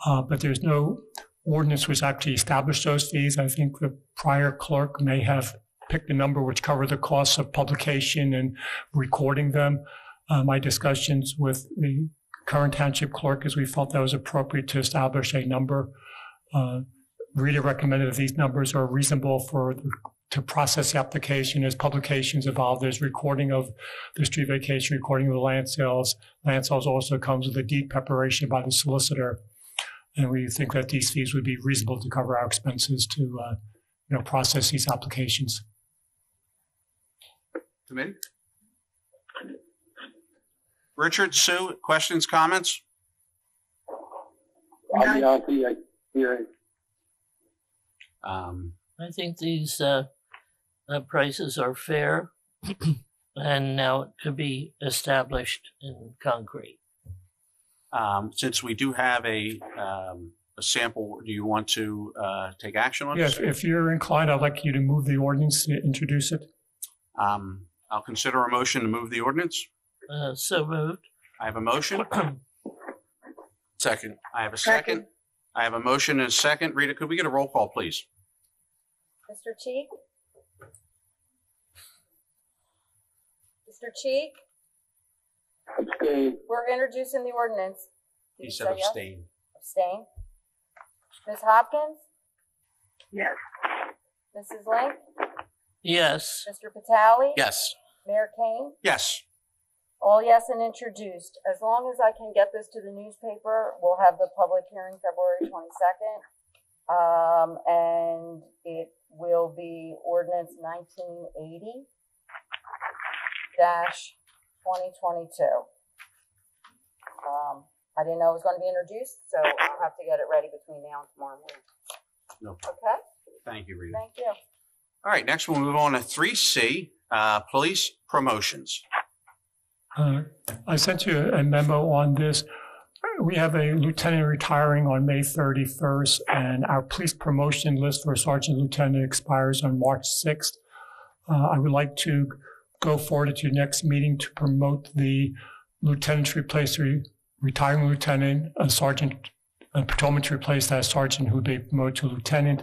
but there's no ordinance which actually established those fees. I think the prior clerk may have picked a number which covered the costs of publication and recording them. My discussions with the current township clerk is we felt that was appropriate to establish a number. Rita recommended that these numbers are reasonable to process the application as publications evolve. There's recording of the street vacation, recording of the land sales. Land sales also comes with a deed preparation by the solicitor. And we think that these fees would be reasonable to cover our expenses to process these applications. Committee? Richard, Sue, questions, comments? I think these prices are fair, and now it could be established in concrete. Since we do have a sample, do you want to take action on this? Yes, if you're inclined, I'd like you to move the ordinance to introduce it. I'll consider a motion to move the ordinance. So moved. I have a motion. Second. I have a second. I have a motion and a second. Rita, could we get a roll call, please? Mr. Cheek? Mr. Cheek? Abstain. We're introducing the ordinance. Did He you said say yes? abstain. Abstain. Ms. Hopkins? Yes. Mrs. Link? Yes. Mr. Patali? Yes. Mayor Kane? Yes. All yes and introduced. As long as I can get this to the newspaper, we'll have the public hearing February 22nd. And it will be ordinance 1980-2022. I didn't know it was going to be introduced, so I'll have to get it ready between now and tomorrow morning. No. Okay? Thank you, Rita. Thank you. All right, next we'll move on to 3C, police promotions. I sent you a memo on this. We have a lieutenant retiring on May 31st, and our police promotion list for sergeant lieutenant expires on March 6th. I would like to go forward at your next meeting to promote the lieutenant to replace the retiring lieutenant, a sergeant, a patrolman to replace that sergeant who they promote to lieutenant,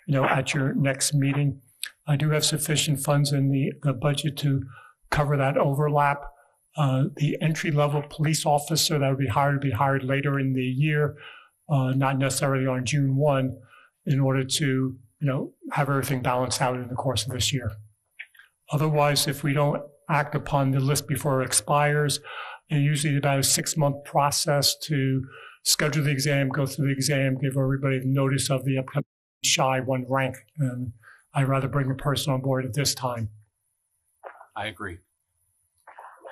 at your next meeting. I do have sufficient funds in the budget to cover that overlap. The entry-level police officer that would be hired later in the year, not necessarily on June 1, in order to, have everything balanced out in the course of this year. Otherwise, if we don't act upon the list before it expires, it's usually about a 6-month process to schedule the exam, go through the exam, give everybody the notice of the upcoming shy one rank. And I'd rather bring a person on board at this time. I agree.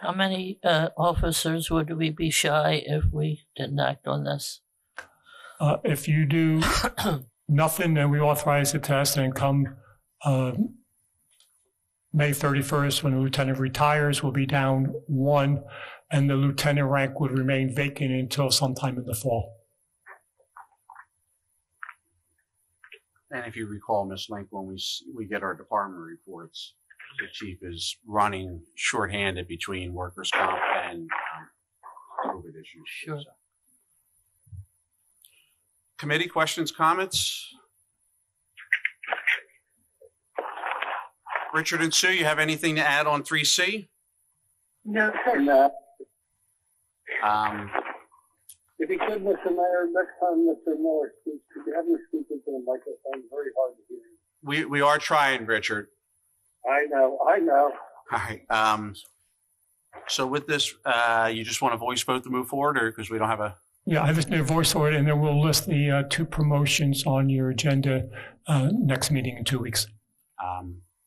How many officers would we be shy if we didn't act on this? If you do nothing and we authorize the test and come May 31st, when the lieutenant retires, we'll be down 1, and the lieutenant rank would remain vacant until sometime in the fall. And if you recall, Ms. Link, when we get our department reports, the chief is running shorthanded between workers' comp and COVID issues. Sure. So. Committee questions, comments? Richard and Sue, you have anything to add on 3C? No, sir. No. If you could, Mr. Mayor, next time Mr. Miller speaks, could you have him speak into the microphone? Very hard to hear. We are trying, Richard. I know. All right. So with this, you just want a voice vote to move forward, or because we don't have a... Yeah, I just need a voice vote, and then we'll list the 2 promotions on your agenda next meeting in 2 weeks.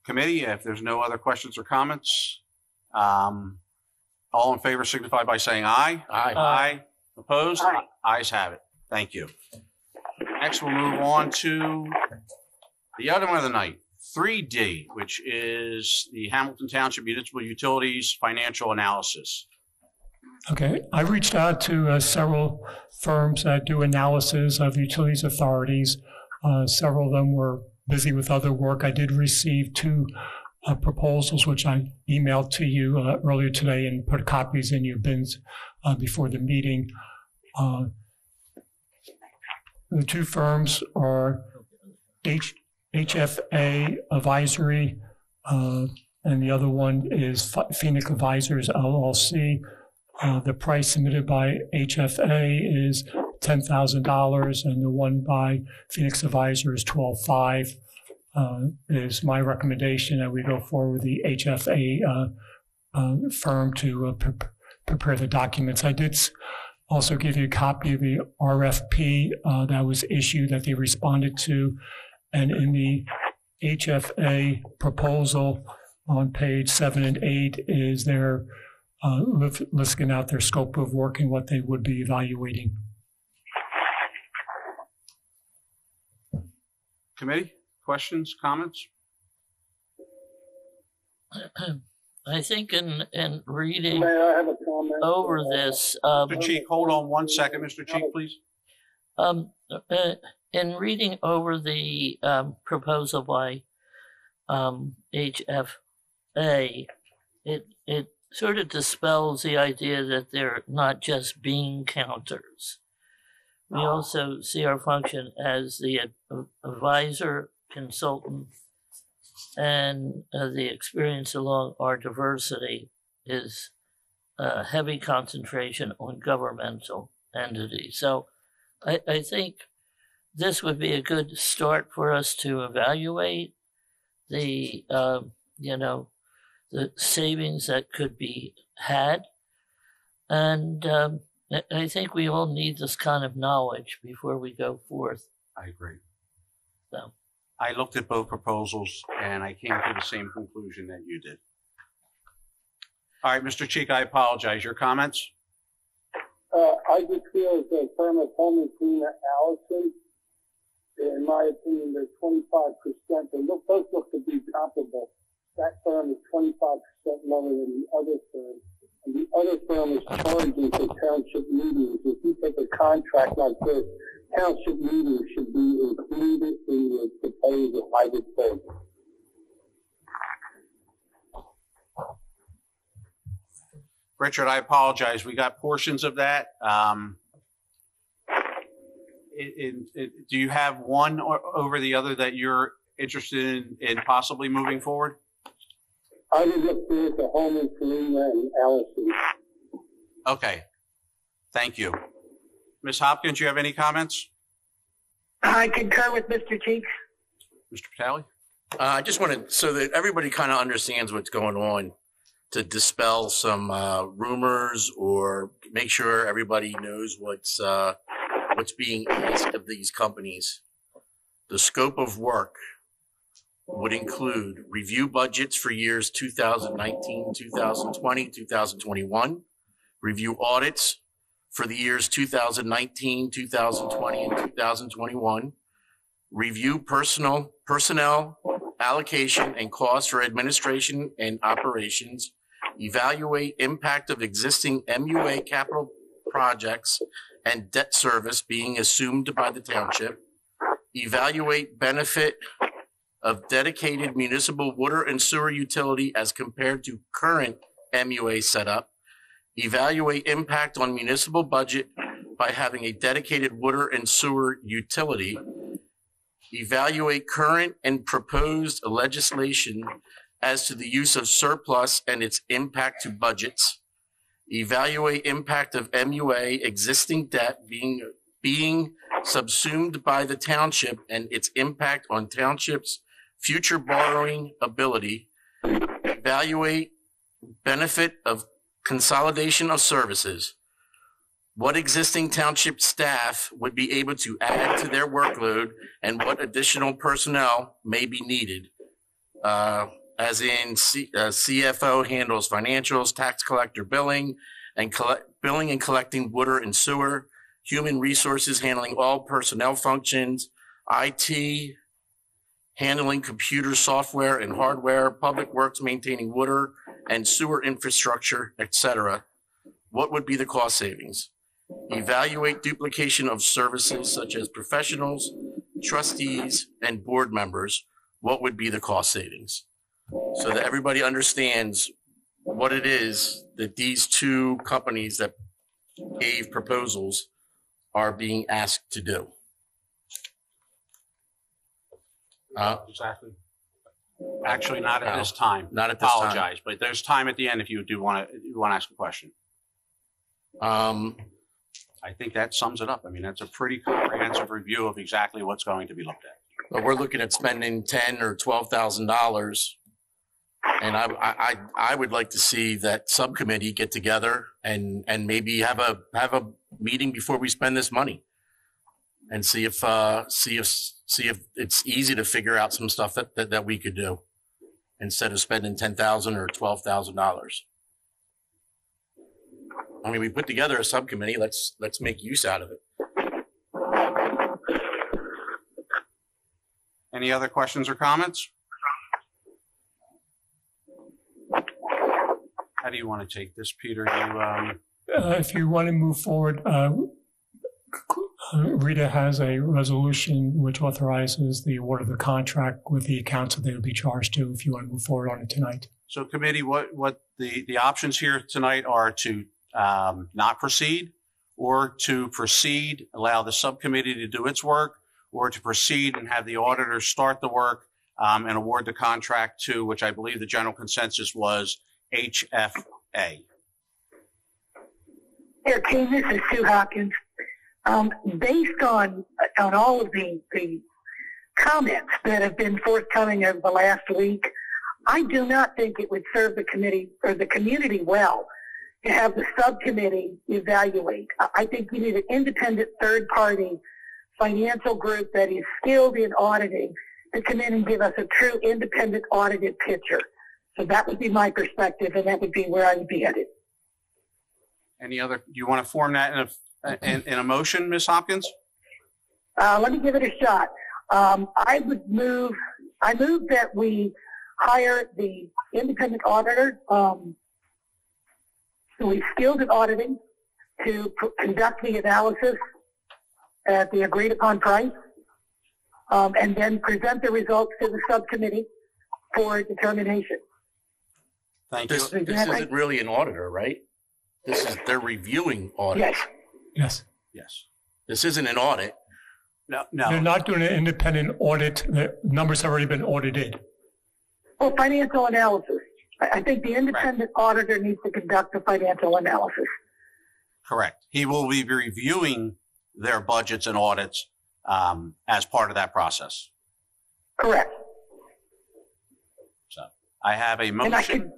Committee, if there's no other questions or comments, all in favor signify by saying aye. Aye. Opposed? Aye. Ayes have it. Thank you. Next, we'll move on to the item of the night, 3D, which is the Hamilton Township Municipal Utilities Financial Analysis. Okay, I reached out to several firms that do analysis of utilities authorities. Several of them were busy with other work. I did receive 2 proposals, which I emailed to you earlier today and put copies in your bins before the meeting. The two firms are HFA Advisory, and the other one is Phoenix Advisors LLC. The price submitted by HFA is $10,000, and the one by Phoenix Advisor is $12,500. Is my recommendation that we go forward with the HFA firm to prepare the documents. I did also give you a copy of the RFP that was issued that they responded to, and in the HFA proposal on page 7 and 8 is their listing out their scope of work and what they would be evaluating. Committee, questions, comments? I think in reading May I have a comment? over this, Mr. Cheek, hold on 1 second, Mr. Cheek, please. in reading over the proposal by HFA, it sort of dispels the idea that they're not just bean counters. We also see our function as the advisor, consultant, and the experience along our diversity is a heavy concentration on governmental entities. So I think this would be a good start for us to evaluate the, the savings that could be had. And I think we all need this kind of knowledge before we go forth. I agree. So I looked at both proposals and I came to the same conclusion that you did. All right, Mr. Cheek, I apologize. Your comments? I just feel as a firm of Home Clean Allison, in my opinion, they're 25%. They both look to be comparable. That firm is 25% lower than the other firm. And the other firm is charging for township meetings. If you take a contract like this, township meetings should be included in your proposal, I would say. Richard, I apologize. We got portions of that. Do you have one over the other that you're interested in possibly moving forward? I would look forward to Holman, Selena, and Allison. Okay. Thank you. Ms. Hopkins, you have any comments? I concur with Mr. Cheeks. Mr. Patali? I just wanted, so that everybody kind of understands what's going on, to dispel some rumors or make sure everybody knows what's being asked of these companies. The scope of work would include review budgets for years 2019, 2020, 2021, review audits for the years 2019, 2020, and 2021, review personnel allocation and costs for administration and operations, evaluate impact of existing MUA capital projects and debt service being assumed by the township, evaluate benefit of dedicated municipal water and sewer utility as compared to current MUA setup, evaluate impact on municipal budget by having a dedicated water and sewer utility, evaluate current and proposed legislation as to the use of surplus and its impact to budgets, evaluate impact of MUA existing debt being subsumed by the township and its impact on township's future borrowing ability, evaluate benefit of consolidation of services, what existing township staff would be able to add to their workload and what additional personnel may be needed, as in CFO handles financials, tax collector billing, and billing and collecting water and sewer, human resources handling all personnel functions, IT handling computer software and hardware, public works maintaining water and sewer infrastructure, etc. What would be the cost savings? Evaluate duplication of services such as professionals, trustees, and board members. What would be the cost savings? So that everybody understands what it is that these two companies that gave proposals are being asked to do. Exactly. Actually, not at this time. Not at this time. Apologize, but there's time at the end if you do want to ask a question. I think that sums it up. I mean, that's a pretty comprehensive review of exactly what's going to be looked at. But we're looking at spending $10,000 or $12,000, and I would like to see that subcommittee get together and maybe have a meeting before we spend this money, and see if it's easy to figure out some stuff that we could do instead of spending $10,000 or $12,000. I mean, we put together a subcommittee. Let's make use out of it. Any other questions or comments? How do you want to take this, Peter? If you want to move forward, Rita has a resolution which authorizes the award of the contract with the accounts that they will be charged to if you want to move forward on it tonight. So committee, what the options here tonight are to not proceed, or to proceed, allow the subcommittee to do its work, or to proceed and have the auditor start the work and award the contract to, which I believe the general consensus was, HFA. Here, team, this is Sue Hopkins. Based on all of the comments that have been forthcoming over the last week, I do not think it would serve the committee or the community well to have the subcommittee evaluate. I think you need an independent third-party financial group that is skilled in auditing to come in and give us a true independent audited picture. So that would be my perspective, and that would be where I would be headed. Any other? Do you want to form that in a motion, Ms. Hopkins? Let me give it a shot. I move that we hire the independent auditor who is skilled in auditing to conduct the analysis at the agreed upon price, and then present the results to the subcommittee for determination. Thank you. This isn't really an auditor, right? They're reviewing audit. Yes. Yes. Yes. This isn't an audit. No. They're not doing an independent audit. The numbers have already been audited. Well, financial analysis. I think the independent auditor needs to conduct the financial analysis. Correct. He will be reviewing their budgets and audits as part of that process. Correct. So I have a motion.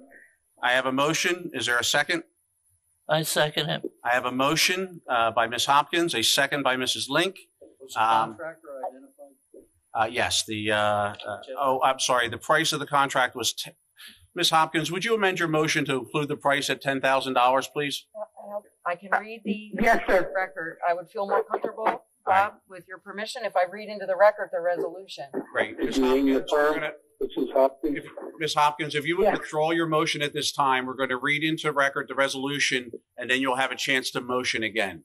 I have a motion. Is there a second? I second it. I have a motion by Ms. Hopkins, a second by Mrs. Link. Was the contractor identified? Yes. I'm sorry. The price of the contract was. Ms. Hopkins, would you amend your motion to include the price at $10,000, please? I can read the record. I would feel more comfortable, Bob, with your permission, if I read into the record the resolution. Great. Ms. Hopkins, if you would withdraw your motion at this time, we're going to read into record the resolution, and then you'll have a chance to motion again.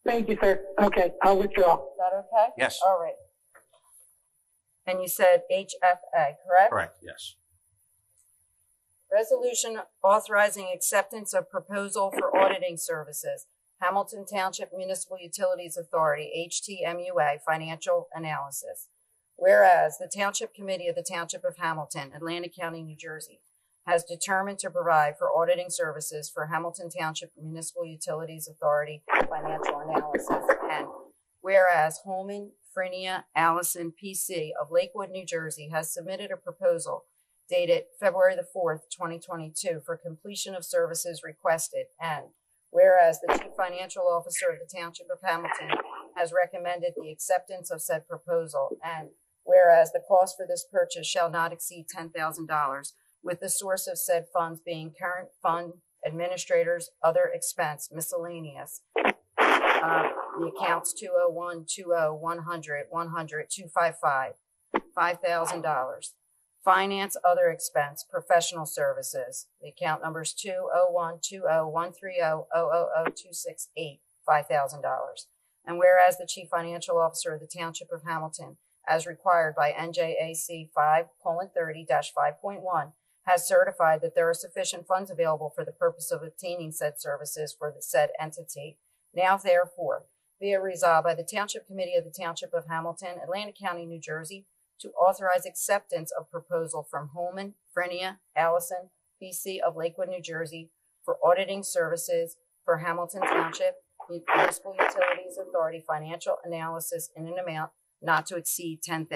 Thank you, sir. Okay, I'll withdraw. Is that okay? Yes. All right. And you said HFA, correct? Correct, yes. Resolution authorizing acceptance of proposal for auditing services. Hamilton Township Municipal Utilities Authority, HTMUA, financial analysis. Whereas the Township Committee of the Township of Hamilton, Atlantic County, New Jersey, has determined to provide for auditing services for Hamilton Township Municipal Utilities Authority financial analysis. And whereas Holman, Frinia, Allison, PC of Lakewood, New Jersey, has submitted a proposal dated February the 4th, 2022 for completion of services requested. And whereas the Chief Financial Officer of the Township of Hamilton has recommended the acceptance of said proposal. And whereas the cost for this purchase shall not exceed $10,000, with the source of said funds being current fund administrators, other expense, miscellaneous. The accounts 201-20-100-100-255, $5,000. Finance, other expense, professional services. The account numbers 201-20-130-000-268, $5,000. And whereas the Chief Financial Officer of the Township of Hamilton, as required by NJAC 5:30-5.1, has certified that there are sufficient funds available for the purpose of obtaining said services for the said entity. Now, therefore, be it resolved by the Township Committee of the Township of Hamilton, Atlantic County, New Jersey, to authorize acceptance of proposal from Holman, Frenia, Allison, PC of Lakewood, New Jersey for auditing services for Hamilton Township Municipal Utilities Authority financial analysis in an amount not to exceed $10,000.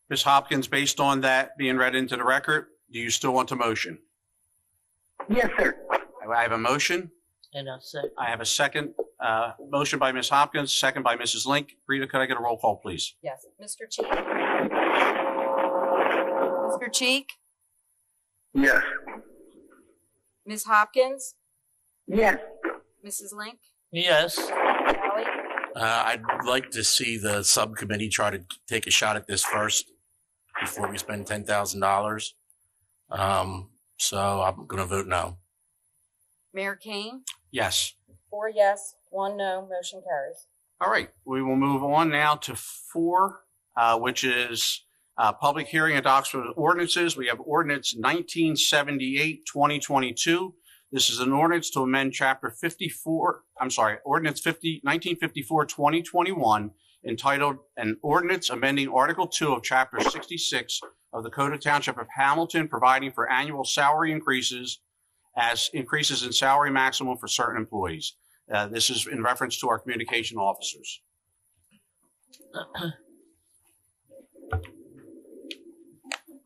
Ms. Hopkins, based on that being read into the record, do you still want to motion? Yes, sir. I have a motion. And a second. I have a second. Motion by Ms. Hopkins, second by Mrs. Link. Rita, could I get a roll call, please? Yes. Mr. Cheek? Mr. Cheek? Yes. Ms. Hopkins? Yes. Mrs. Link? Yes. Kelly? I'd like to see the subcommittee try to take a shot at this first before we spend $10,000. So I'm going to vote no. Mayor Kane? Yes. 4 yes, 1 no, motion carries. All right. We will move on now to 4, which is public hearing adoption of ordinances. We have ordinance 1978-2022. This is an ordinance to amend chapter 54, ordinance 1954-2021, entitled an ordinance amending article 2 of chapter 66 of the Code of Township of Hamilton, providing for annual salary increases as increases in salary maximum for certain employees. This is in reference to our communication officers.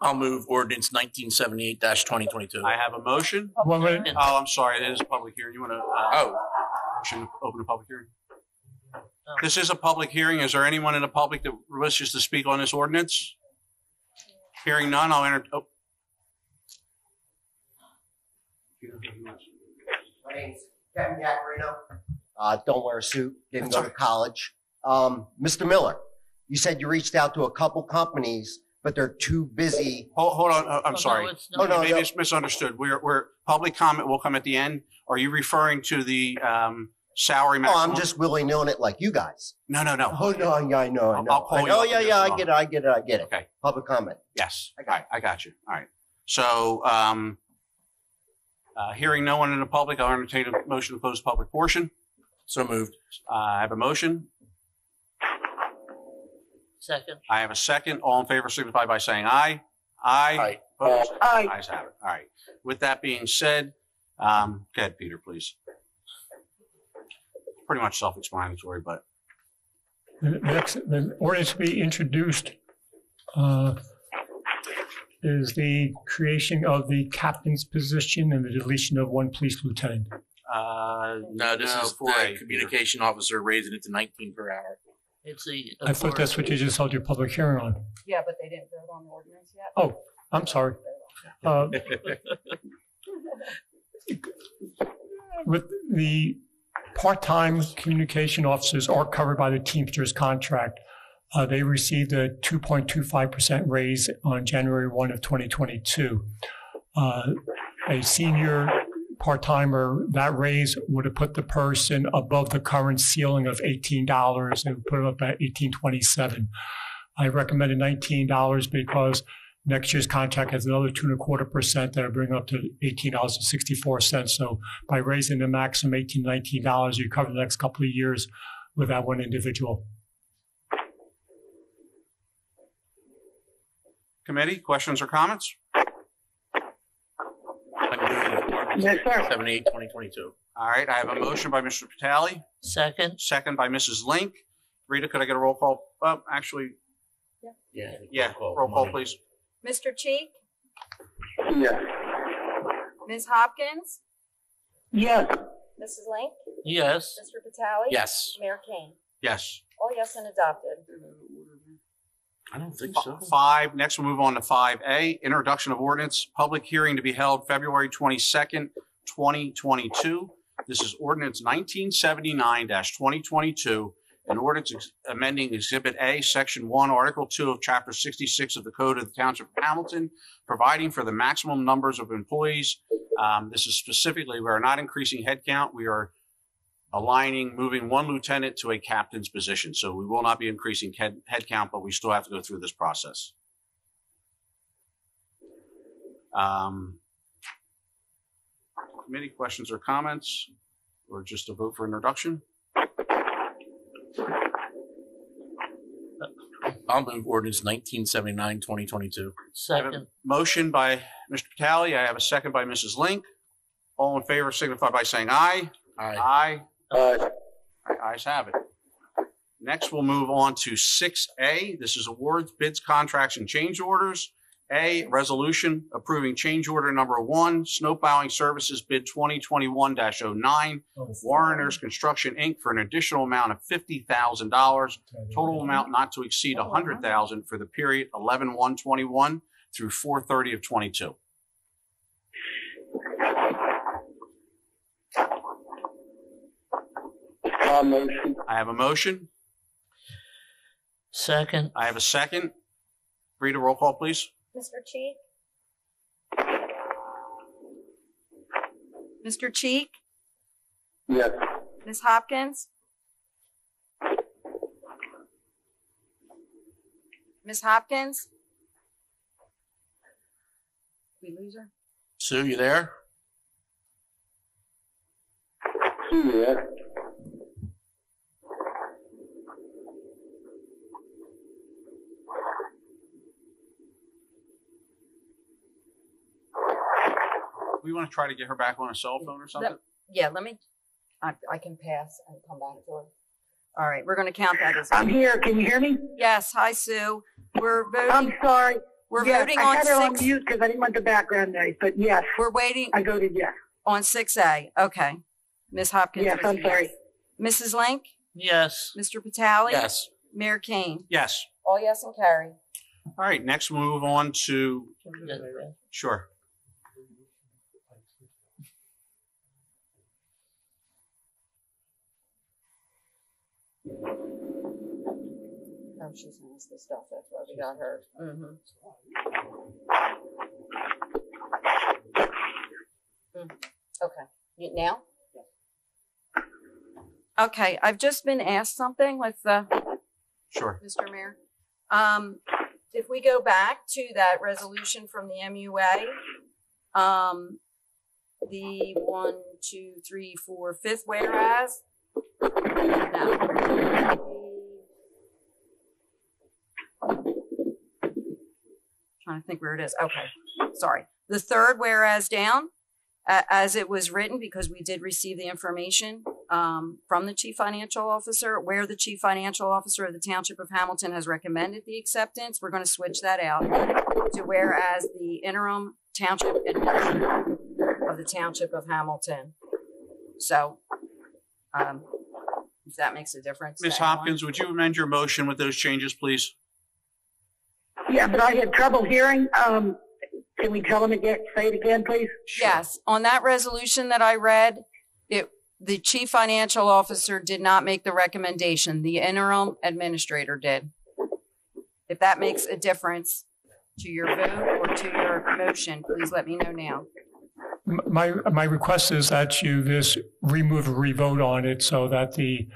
I'll move ordinance 1978-2022. I have a motion. 1 minute. Oh, I'm sorry. It is a public hearing. You want to motion to open a public hearing? This is a public hearing. Is there anyone in the public that wishes to speak on this ordinance? Hearing none, I'll enter. Oh. My name's Kevin Yacarino. Don't wear a suit. Didn't go to college. Mr. Miller, you said you reached out to a couple companies, but they're too busy. Hold on. I'm sorry. No, Maybe it's misunderstood. We're public comment will come at the end. Are you referring to the salary maximum? Oh, I'm just willy-nilling it like you guys. No. Oh, no, yeah, I know. I'll call you Oh, up yeah, in yeah, just a I get it. Okay. Public comment. Yes. I got you. All right. So, hearing no one in the public, I'll entertain a motion to close the public portion. So moved. I have a motion. Second. I have a second. All in favor signify by saying aye. Aye. Opposed? Aye. Ayes have it. All right. With that being said, go ahead, Peter, please. Pretty much self-explanatory, but. The ordinance to be introduced is the creation of the captain's position and the deletion of 1 police lieutenant. No, this is the communication officer raising it to 19 per hour. It's the. I thought that's what you just held your public hearing on. Yeah, but they didn't vote on the ordinance yet. Oh, I'm sorry. With the part-time communication officers are covered by the Teamsters contract. They received a 2.25% raise on January 1 of 2022. A senior part-timer, that raise would have put the person above the current ceiling of $18 and put it up at $18.27. I recommended $19 because next year's contract has another 2.25% that will bring up to $18.64. So by raising the maximum $18, $19, you cover the next couple of years with that one individual. Committee, questions or comments? Yes, sir. 78-2022. All right, I have a motion by Mr. Patali. Second. Second by Mrs. Link. Rita, could I get a roll call? Actually. Yeah. Roll call, please. Mr. Cheek? Yes. Ms. Hopkins? Yes. Mrs. Link? Yes. Mr. Patali? Yes. Mayor Kane? Yes. All yes and adopted. I don't think so. 5. Next, we'll move on to 5A, introduction of ordinance, public hearing to be held February 22nd, 2022. This is ordinance 1979-2022, an ordinance amending Exhibit A, Section 1, Article 2 of Chapter 66 of the Code of the Township of Hamilton, providing for the maximum numbers of employees. This is specifically, we are not increasing headcount. We are moving 1 lieutenant to a captain's position. So we will not be increasing headcount, but we still have to go through this process. Committee questions or comments, or just a vote for introduction? I'll move ordinance 1979, 2022. I have a Second. motion by Mr. Vitale. I have a second by Mrs. Link. All in favor signify by saying aye. Aye. Aye. Ayes have it. Next, we'll move on to 6A. This is awards, bids, contracts, and change orders. A, resolution approving change order number 1, snow plowing services bid 2021-09, Warreners Construction, Inc. for an additional amount of $50,000, total amount not to exceed $100,000 for the period 11/1/21 through 4/30 of 22. Motion. I have a motion. Second. I have a second. Rita, roll call, please. Mr. Cheek? Mr. Cheek? Yes. Ms. Hopkins? Ms. Hopkins? We lose her? Sue, you there? Yeah. We want to try to get her back on a cell phone or something? Let me, I can pass and come back to her. All right, we're going to count that as. I'm here. Can you hear me? Yes, hi, Sue. We're voting. I'm sorry. We're Yes, voting I on had it on 6. mute because I didn't want the background noise, but yes, We're waiting I voted yes. on 6A. Okay. Ms. Hopkins. Yes, was a I'm sorry. yes. Mrs. Link? Yes. Mr. Vitale? Yes. Mayor Kane? Yes. All yes and carry. All right, next we'll move on to, sure. Oh, she sent us the stuff. That's why we got her. Okay. Now? Okay, I've just been asked something with Sure. Mr. Mayor. If we go back to that resolution from the MUA, the 1, 2, 3, 4, 5th whereas. Trying to think where it is. Okay, sorry. The 3rd whereas down, as it was written, because we did receive the information from the Chief Financial Officer, where the Chief Financial Officer of the Township of Hamilton has recommended the acceptance, we're going to switch that out to whereas the interim Township Administrator of the Township of Hamilton. So, if that makes a difference. Ms. Hopkins, would you amend your motion with those changes, please? Yeah, but I had trouble hearing. Can we tell them again, say it again, please? Yes, on that resolution that I read, the Chief Financial Officer did not make the recommendation. The interim administrator did. If that makes a difference to your vote or to your motion, please let me know now. My request is that you just remove or revote on it so that the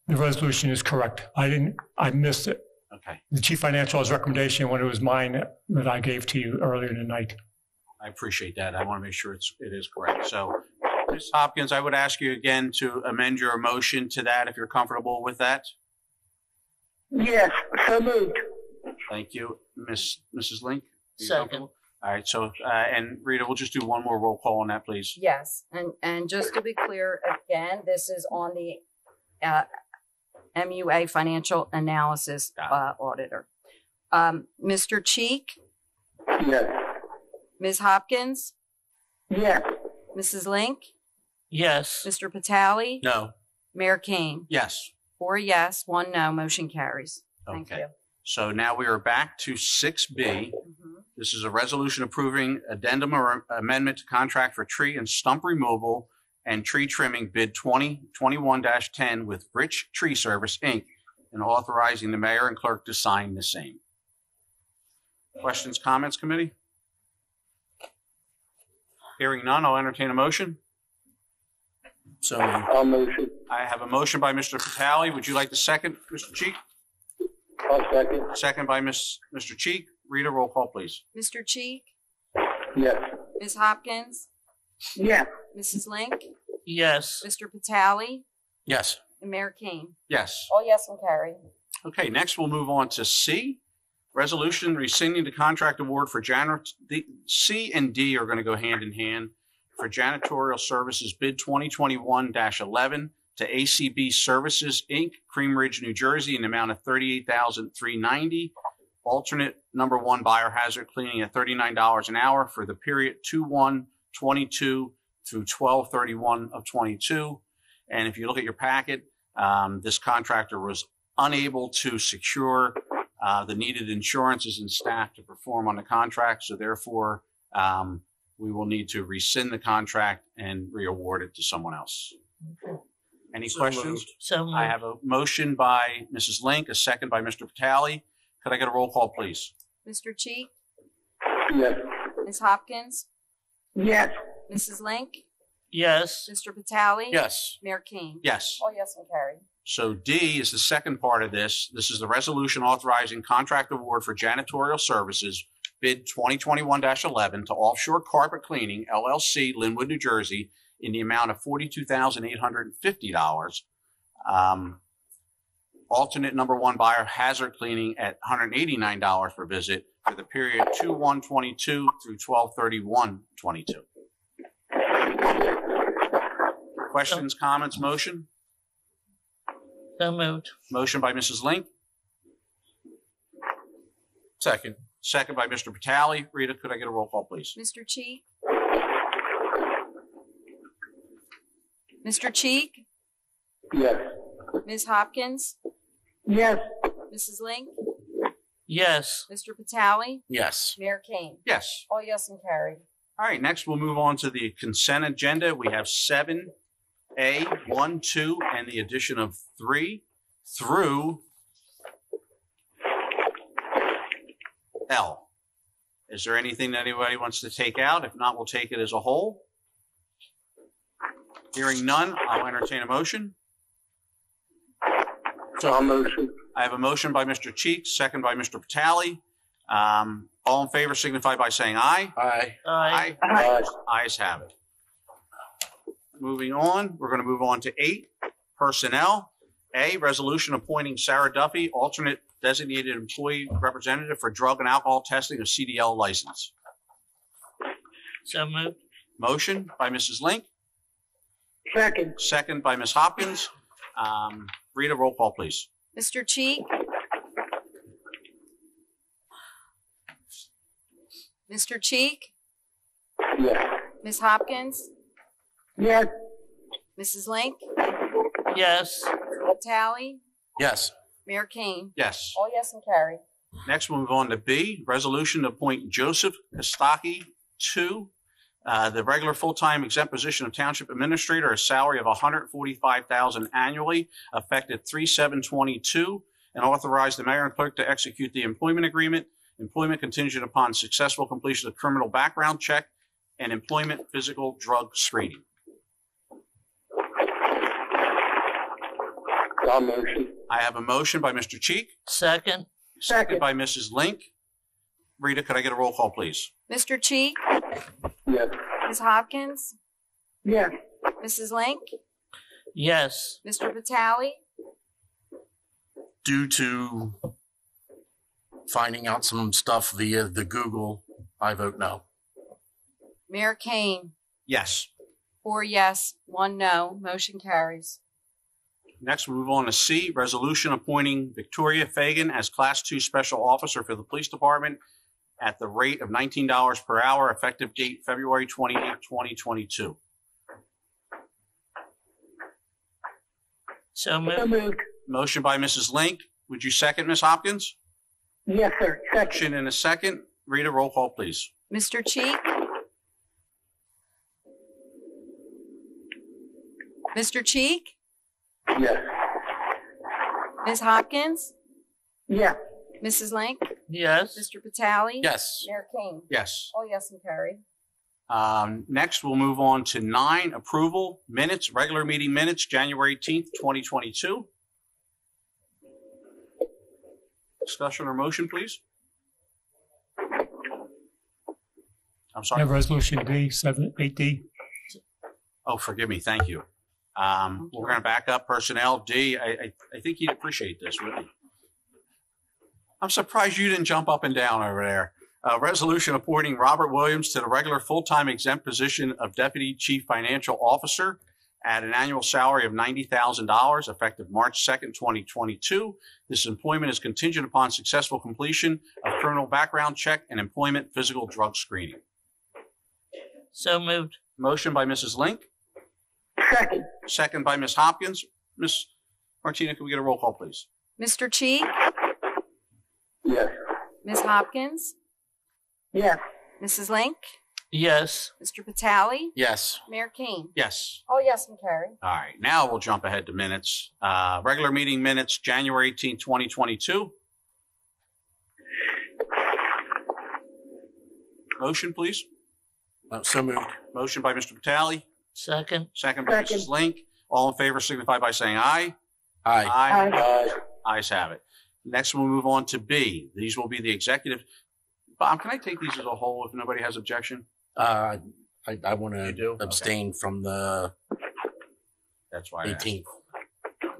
resolution is correct. I missed it. Okay. The Chief Financial's recommendation when it was mine that I gave to you earlier tonight. I appreciate that. I want to make sure it is correct. So, Ms. Hopkins, I would ask you again to amend your motion to that if you're comfortable with that. Yes, so moved. Thank you. Mrs. Link? Second. All right, so, and Rita, we'll just do one more roll call on that, please. Yes, and just to be clear, again, this is on the MUA Financial Analysis Auditor. Mr. Cheek? Yes. Ms. Hopkins? Yes. Mrs. Link? Yes. Mr. Vitale? No. Mayor Kane? Yes. 4 yes, 1 no, motion carries. Thank Okay. you. So now we are back to 6B. This is a resolution approving addendum or amendment to contract for tree and stump removal and tree trimming bid 2021-10 with Rich Tree Service, Inc., and authorizing the mayor and clerk to sign the same. Questions, comments, committee? Hearing none, I'll entertain a motion. So I'll motion. I have a motion by Mr. Vitale. Would you like the second, Mr. Cheek? I'll second. Second by Mr. Cheek. Rita, roll call, please. Mr. Cheek? Yes. Ms. Hopkins? Yes. Mrs. Link? Yes. Mr. Vitale? yes. And Mayor Kane? Yes. All yes and carry. Okay, next we'll move on to C. Resolution rescinding the contract award for C and D are going to go hand in hand for janitorial services bid 2021-11 to ACB Services, Inc., Cream Ridge, New Jersey, in the amount of $38,390. Alternate number one biohazard cleaning at $39 an hour for the period 2/1/22 through 12/31 of 22. And if you look at your packet, this contractor was unable to secure the needed insurances and staff to perform on the contract. So therefore, we will need to rescind the contract and re-award it to someone else. Any questions? So moved. I have a motion by Mrs. Link, a second by Mr. Vitale. Could I get a roll call, please? Mr. Cheek, Yes. Ms. Hopkins, Yes. Mrs. Link, Yes. Mr. Vitale. Yes. Mayor King. Yes. All yes and carried. So D is the second part of this. This is the resolution authorizing contract award for janitorial services, bid 2021-11 to Offshore Carpet Cleaning, LLC, Linwood, New Jersey, in the amount of $42,850. Alternate number one biohazard cleaning at $189 per visit for the period 2/1/22 through 12/31/22. Questions, comments, motion? So moved. Motion by Mrs. Link, Second. second by Mr. Vitale. Rita, could I get a roll call, please? Mr. Cheek, Mr. Cheek, Yes. Ms. Hopkins, Yes. Mrs. Link, Yes. Mr. Vitale, Yes. Mayor King. Yes. All yes and carried. All right, next we'll move on to the consent agenda. We have 7A, 1, 2, and the addition of 3 through L. Is there anything that anybody wants to take out? If not, we'll take it as a whole. Hearing none, I'll entertain a motion. I'll motion. I have a motion by Mr. Cheek, second by Mr. Vitale. All in favor signify by saying aye. Aye. Aye. Aye. Ayes have it. Moving on, we're going to move on to 8, personnel. A, resolution appointing Sarah Duffy, alternate designated employee representative for drug and alcohol testing of CDL license. So moved. Motion by Mrs. Link, Second. second by Ms. Hopkins. Rita, roll call, please. Mr. Cheek, Mr. Cheek, Yes. Ms. Hopkins, Yes. Mrs. Link, Yes. Vitale, Yes. Mayor King. Yes. All yes and carried. Next, we'll move on to B, resolution to appoint Joseph Kostaki to the regular full-time exempt position of Township Administrator, a salary of $145,000 annually, effective 3/7/22, and authorize the mayor and clerk to execute the employment agreement, employment contingent upon successful completion of criminal background check and employment physical drug screening. I'll motion. I have a motion by Mr. Cheek, Second. second by Mrs. Link. Rita, could I get a roll call, please? Mr. Cheek, Yes. Ms. Hopkins, Yes. Mrs. Link, Yes. Mr. Vitale, Due to finding out some stuff via the Google, I vote no. Mayor Kane. Yes. 4 yes, 1 no. Motion carries. Next, we'll move on to C, resolution appointing Victoria Fagan as Class 2 Special Officer for the Police Department at the rate of $19 per hour, effective date February 28, 2022. So So moved. moved. Motion by Mrs. Link. Would you second, Ms. Hopkins? Yes, sir. Second. Motion in a second. Rita, roll call, please. Mr. Cheek, Mr. Cheek, Yes. Ms. Hopkins, Yes. Mrs. Link, Yes. Mr. Vitale. Yes. Mayor King. Yes. All yes and carried. Next, we'll move on to 9, approval minutes, regular meeting minutes, January 18th, 2022. Discussion or motion, please? I'm I sorry. have resolution D, 8D. Oh, forgive me. Thank you. We're going to back up personnel. D, I think you'd appreciate this, wouldn't you? I'm surprised you didn't jump up and down over there. Resolution appointing Robert Williams to the regular full-time exempt position of Deputy Chief Financial Officer at an annual salary of $90,000 effective March 2nd, 2022. This employment is contingent upon successful completion of criminal background check and employment physical drug screening. So moved. Motion by Mrs. Link. Second. Second by Ms. Hopkins. Ms. Martina, can we get a roll call, please? Mr. Cheek, Yes. Ms. Hopkins, Yes. Mrs. Link, Yes. Mr. Patali, Yes. Mayor Kane. Yes. All yes and carry. All right. Now we'll jump ahead to minutes. Regular meeting minutes, January 18th, 2022. Motion, please. So moved. Motion by Mr. Patali. Second. Second by Mrs. Link. All in favor signify by saying aye. Aye. Aye. Ayes have it. Next, we'll move on to B. These will be the executive. Bob, can I take these as a whole if nobody has objection? I want to abstain from the That's why 18th.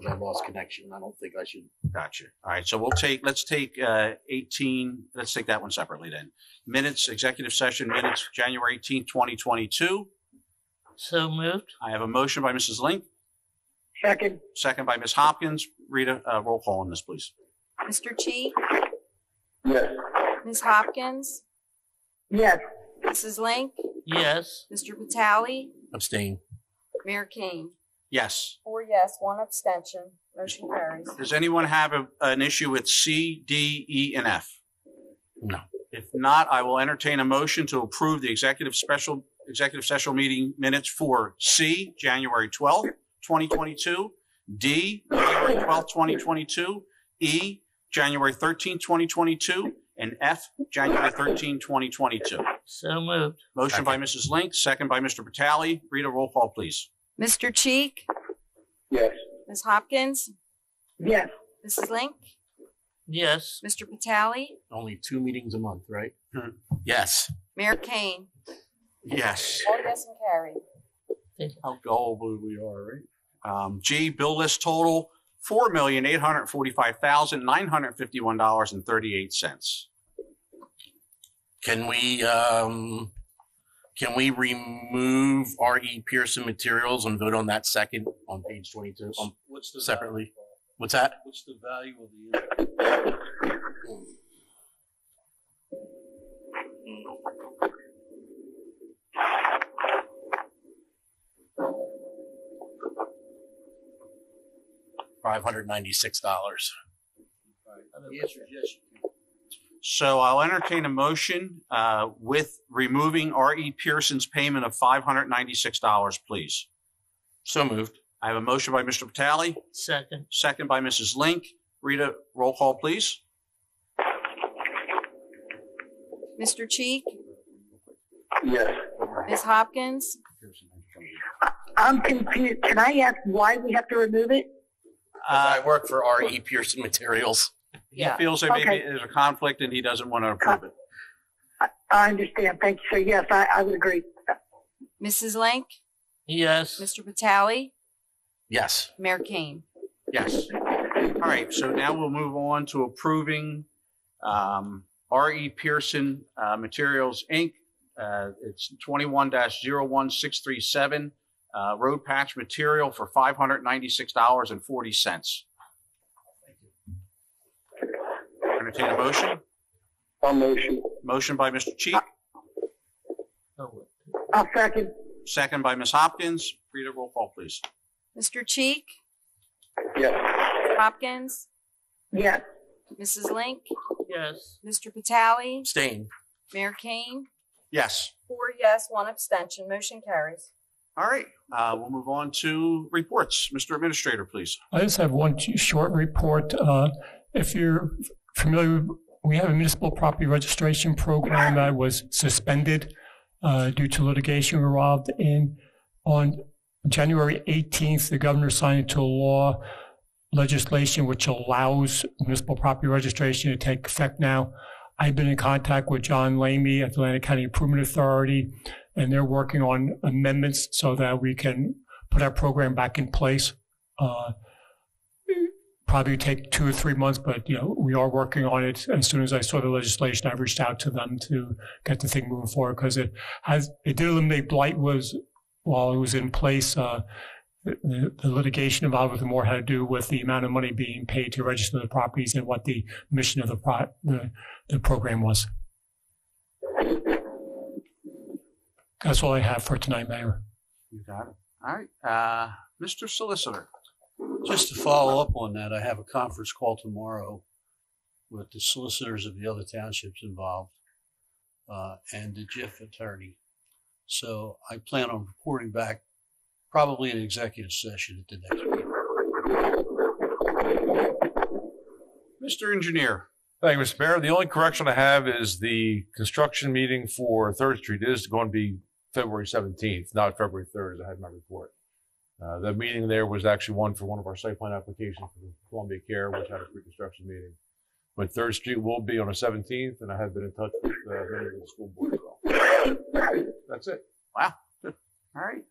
I lost connection. I don't think I should. Gotcha. All right. So let's take 18. Let's take that one separately then. Minutes, executive session minutes, January 18th, 2022. So moved. I have a motion by Mrs. Link. Second. Second by Ms. Hopkins. Rita, roll call on this, please. Mr. Cheek, Yes. Ms. Hopkins, Yes. Mrs. Link, Yes. Mr. Patali, Abstain. Mayor Kane. Yes. 4 yes, 1 abstention. Motion carries. Does anyone have an issue with C, D, E, and F? No. If not, I will entertain a motion to approve the executive session meeting minutes for C, January 12th, 2022, D, January 12th, 2022, E, January 13th, 2022, and F, January 13th, 2022. So moved. Motion by Mrs. Link, second by Mr. Patali. Rita, roll call, please. Mr. Cheek, Yes. Ms. Hopkins, Yes. Mrs. Link, Yes. Mr. Patali, Only 2 meetings a month, right? Yes. Mayor Kane. Yes. All yes and carry. How gullible we are, right? G, bill list total, $4,845,951.38. Can we remove R.E. Pearson materials and vote on that second on page 22 What's the separately? value? What's that? What's the value of the $596. The answer is yes. So I'll entertain a motion with removing R.E. Pearson's payment of $596, please. So moved. I have a motion by Mr. Patali. Second. Second by Mrs. Link. Rita, roll call, please. Mr. Cheek, Yes. Ms. Hopkins, I'm confused. Can I ask why we have to remove it? I work for R.E. Pearson Materials. He feels that maybe there's a conflict and he doesn't want to approve it. I understand. Thank you. So yes, I would agree. Mrs. Link, Yes. Mr. Patali, Yes. Mayor Kane. Yes. All right. So now we'll move on to approving R.E. Pearson Materials, Inc. It's 21-01637, road patch material for $596.40. Entertain a motion. I'll motion. Motion by Mr. Cheek, I'll second. second by Ms. Hopkins. Rita, roll call, please. Mr. Cheek, Yes. Hopkins, Yes. Mrs. Link, Yes. Mr. Patali, Abstain. Mayor Kane. Yes. 4 yes, 1 abstention. Motion carries. All right. We'll move on to reports. Mr. Administrator, please. I just have one short report. If you're familiar, we have a municipal property registration program that was suspended due to litigation involved in. On January 18th, the governor signed into law legislation which allows municipal property registration to take effect now. I've been in contact with John Lamy at the Atlantic County Improvement Authority, and they're working on amendments so that we can put our program back in place. probably take 2 or 3 months, but we are working on it. As soon as I saw the legislation, I reached out to them to get the thing moving forward because it did eliminate blight while it was in place. The litigation involved with it more had to do with the amount of money being paid to register the properties and what the mission of the program was. That's all I have for tonight, Mayor. You got it. All right. Mr. Solicitor. Just to follow up on that, I have a conference call tomorrow with the solicitors of the other townships involved and the JIF attorney. So I plan on reporting back probably an executive session at the next meeting. Mr. Engineer. Thank you, Mr. Mayor. The only correction I have is the construction meeting for 3rd Street is going to be February 17th, not February 3rd, as I had in my report. The meeting there was actually one for one of our site plan applications for the Columbia Care, which had a pre-construction meeting. But 3rd Street will be on the 17th, and I have been in touch with members of the school board as well. That's it. Wow. Good. All right.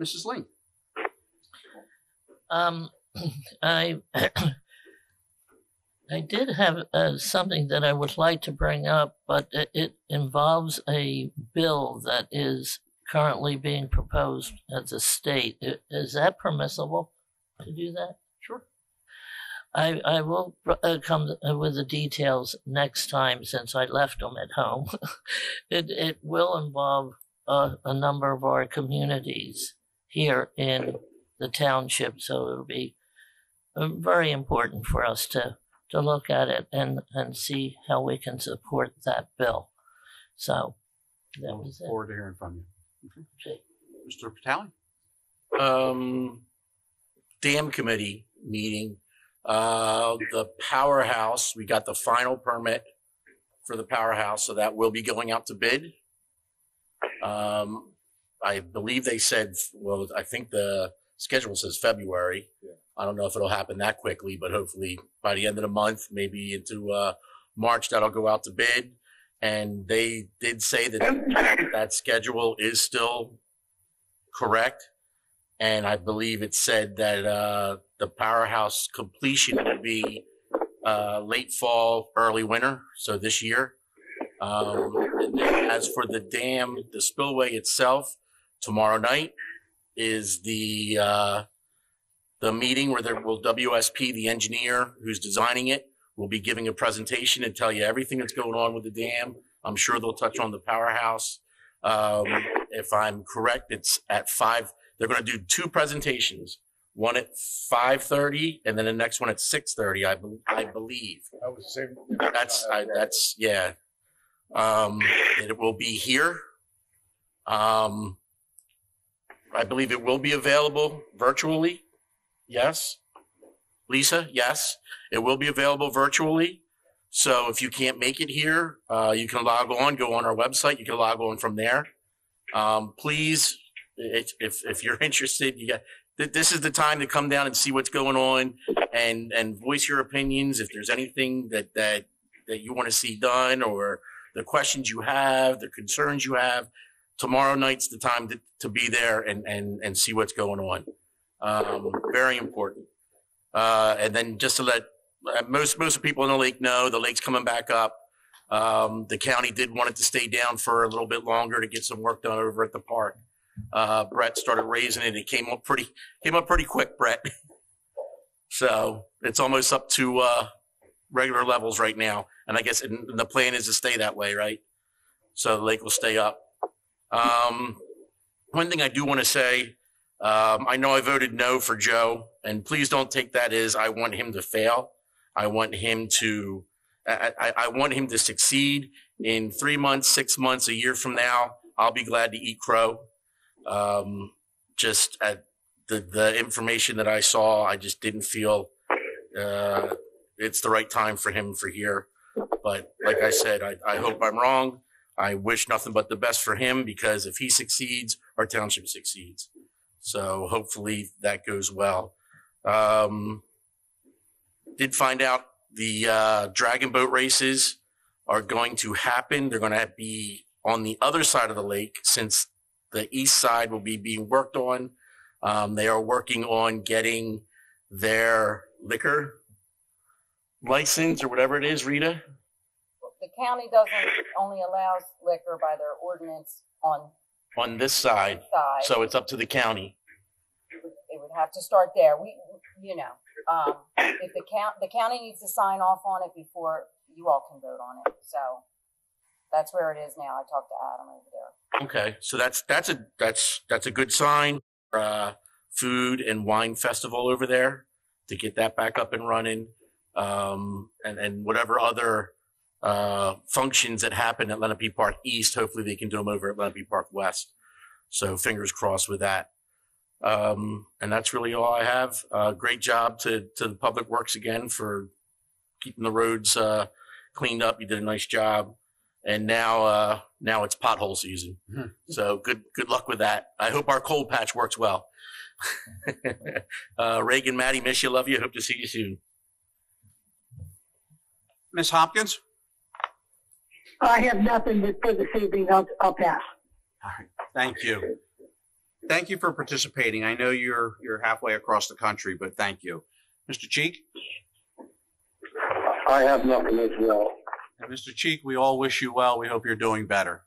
Mrs. Lee. I did have something that I would like to bring up, but it involves a bill that is currently being proposed at the state. Is that permissible to do that? Sure. I will come with the details next time since I left them at home. It will involve a number of our communities here in the township, so it'll be very important for us to look at it and see how we can support that bill. So that was it. Forward to hearing from you. Okay. Mr. Patali? Dam committee meeting. The Powerhouse, we got the final permit for the Powerhouse, so that will be going out to bid. I believe they said, well, I think the schedule says February. Yeah. I don't know if it'll happen that quickly, but hopefully by the end of the month, maybe into March, that'll go out to bid. And they did say that schedule is still correct. And I believe it said that the Powerhouse completion will be late fall, early winter, so this year. And then as for the dam, the spillway itself, tomorrow night is the meeting where there will WSP, the engineer who's designing it, will be giving a presentation and tell you everything that's going on with the dam. I'm sure they'll touch on the Powerhouse. If I'm correct, it's at 5. They're going to do 2 presentations, one at 5:30 and then the next one at 6:30, I believe. That was the same. That's yeah. It will be here. I believe it will be available virtually. Yes. Lisa, yes. It will be available virtually. So if you can't make it here, you can log on, go on our website. You can log on from there. Please, if you're interested, this is the time to come down and see what's going on and voice your opinions. If there's anything that you want to see done or the questions you have, the concerns you have, tomorrow night's the time to be there and see what's going on. Very important. And then just to let most of the people in the lake know, the lake's coming back up. The county did want it to stay down for a little bit longer to get some work done over at the park. Brett started raising it. It came up pretty quick, Brett. So it's almost up to regular levels right now. And I guess the plan is to stay that way, right? So the lake will stay up. One thing I do want to say, I know I voted no for Joe, and please don't take that as I want him to fail. I want him to succeed. In 3 months, 6 months, a year from now, I'll be glad to eat crow. Just at the information that I saw, I just didn't feel it's the right time for him for here. But like I said, I hope I'm wrong. I wish nothing but the best for him, because if he succeeds, our township succeeds. So hopefully that goes well. Did find out the dragon boat races are going to happen. They're going to be on the other side of the lake, since the east side will be being worked on. They are working on getting their liquor license or whatever it is, Rita? The county only allows liquor by their ordinance On this side. So it's up to the county. It would have to start there. If the county needs to sign off on it before you all can vote on it. So that's where it is now. I talked to Adam over there. Okay, so that's a good sign. Food and wine festival over there to get that back up and running, and whatever other functions that happen at Lenape Park East. Hopefully, they can do them over at Lenape Park West. So fingers crossed with that. And that's really all I have. Great job to the Public Works again for keeping the roads cleaned up. You did a nice job. And now it's pothole season. Mm-hmm. So good luck with that. I hope our cold patch works well. Reagan, Maddie, miss you, love you. Hope to see you soon. Ms. Hopkins? I have nothing for this evening. I'll pass. All right. Thank you. Thank you for participating. I know you're halfway across the country, but thank you. Mr. Cheek? I have nothing as well. And Mr. Cheek, we all wish you well. We hope you're doing better.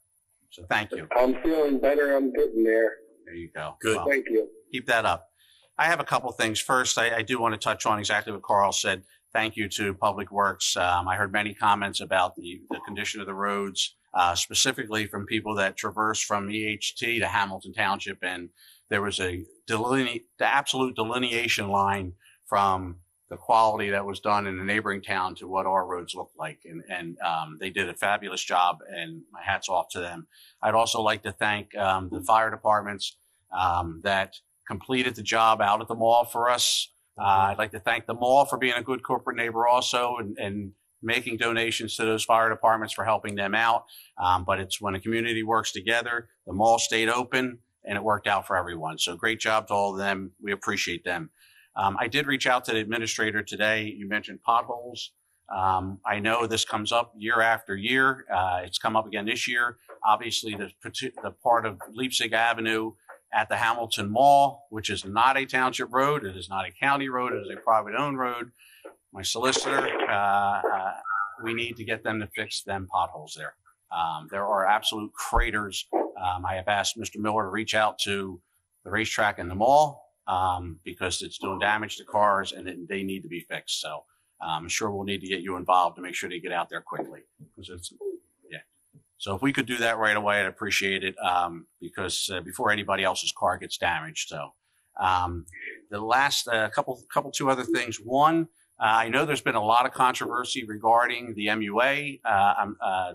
So thank you. I'm feeling better. I'm getting there. There you go. Good. Well, thank you. Keep that up. I have a couple things. First, I do want to touch on exactly what Carl said. Thank you to Public Works. I heard many comments about the condition of the roads, specifically from people that traverse from EHT to Hamilton Township. And there was the absolute delineation line from the quality that was done in the neighboring town to what our roads look like. And they did a fabulous job, and my hat's off to them. I'd also like to thank the fire departments that completed the job out at the mall for us. I'd like to thank the mall for being a good corporate neighbor also and making donations to those fire departments for helping them out. But it's when a community works together, the mall stayed open and it worked out for everyone. So great job to all of them. We appreciate them. I did reach out to the administrator today. You mentioned potholes. I know this comes up year after year. It's come up again this year. Obviously, the part of Leipzig Avenue at the Hamilton Mall, which is not a township road. It is not a county road. It is a private owned road. My solicitor, we need to get them to fix them potholes there. There are absolute craters. I have asked Mr. Miller to reach out to the racetrack and the mall because it's doing damage to cars and they need to be fixed. So I'm sure we'll need to get you involved to make sure they get out there quickly. So if we could do that right away, I'd appreciate it because before anybody else's car gets damaged. So the last two other things. One, I know there's been a lot of controversy regarding the MUA,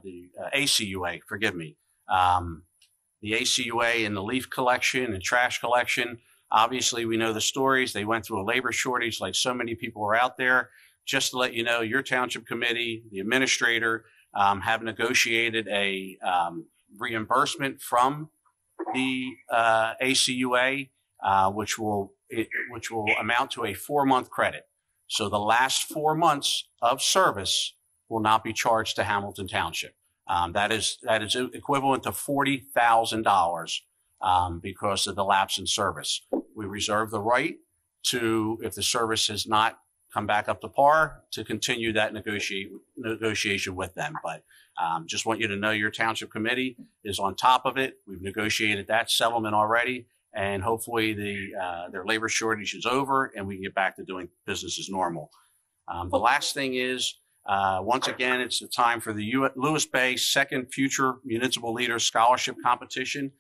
the ACUA, forgive me. The ACUA and the leaf collection and trash collection. Obviously, we know the stories. They went through a labor shortage like so many people are out there. Just to let you know, your township committee, the administrator, have negotiated a reimbursement from the ACUA, which will amount to a 4-month credit. So the last 4 months of service will not be charged to Hamilton Township. That is equivalent to $40,000 because of the lapse in service. We reserve the right to, if the service has not come back up to par, to continue that negotiation with them. But just want you to know your township committee is on top of it. We've negotiated that settlement already, and hopefully their labor shortage is over and we can get back to doing business as normal. The last thing is, once again, it's the time for the Lewis Bay Second Future Municipal Leaders Scholarship Competition.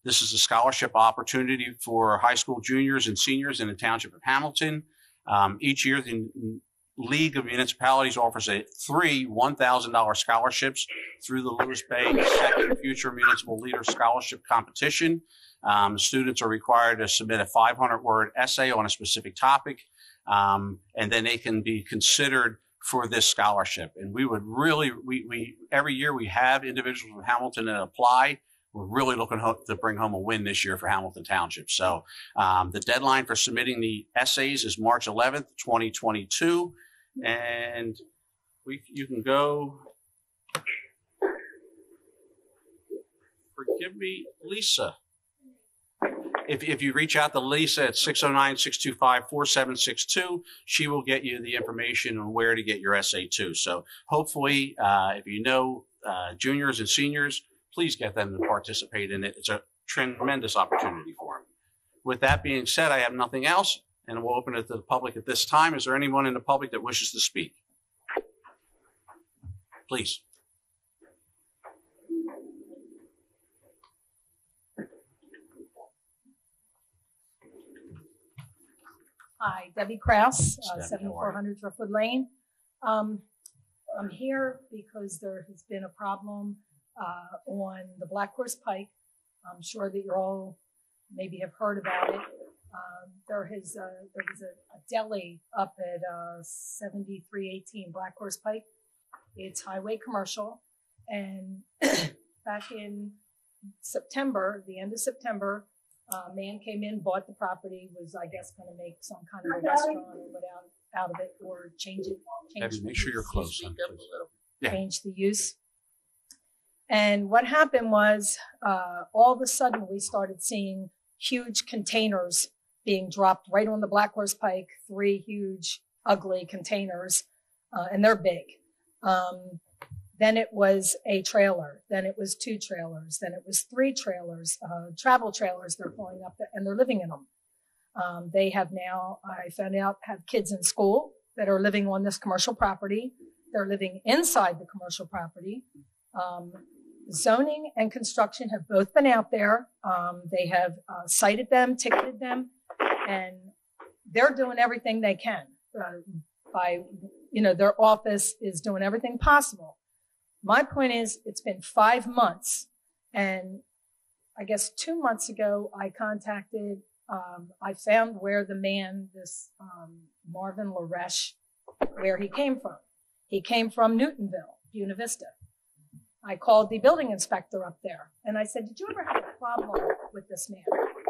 This is a scholarship opportunity for high school juniors and seniors in the township of Hamilton. Each year, the League of Municipalities offers 3 $1,000 scholarships through the Lewis Bay Second Future Municipal Leader Scholarship Competition. Students are required to submit a 500-word essay on a specific topic, and then they can be considered for this scholarship. And we would really, every year we have individuals from Hamilton that apply. We're really looking to bring home a win this year for Hamilton Township. So the deadline for submitting the essays is March 11th, 2022. And you can go, forgive me, Lisa. if you reach out to Lisa at 609-625-4762, she will get you the information on where to get your SA2. So hopefully, if you know juniors and seniors, please get them to participate in it. It's a tremendous opportunity for them. With that being said, I have nothing else, and we'll open it to the public at this time. Is there anyone in the public that wishes to speak? Please. Hi, Debbie Kraus, Debbie, 7400 Driftwood Lane. I'm here because there has been a problem on the Black Horse Pike. I'm sure that you all maybe have heard about it. There was a deli up at 7318 Black Horse Pike. It's highway commercial, and back in September, the end of September, a man came in, bought the property, was, I guess, going to make some kind of a restaurant or whatever out of it, or change it. Make sure you're close. Yeah. Change the use. And what happened was, all of a sudden, we started seeing huge containers being dropped right on the Black Horse Pike, 3 huge, ugly containers, and they're big. Then it was a trailer. Then it was 2 trailers. Then it was 3 trailers, travel trailers they're pulling up and they're living in them. They have now, I found out, have kids in school that are living on this commercial property. They're living inside the commercial property. Zoning and construction have both been out there. They have cited them, ticketed them, and they're doing everything they can their office is doing everything possible. My point is, it's been 5 months, and I guess 2 months ago, I contacted, I found where the man, this Marvin Laresh, where he came from. He came from Newtonville, Buena Vista. I called the building inspector up there, and I said, did you ever have a problem with this man?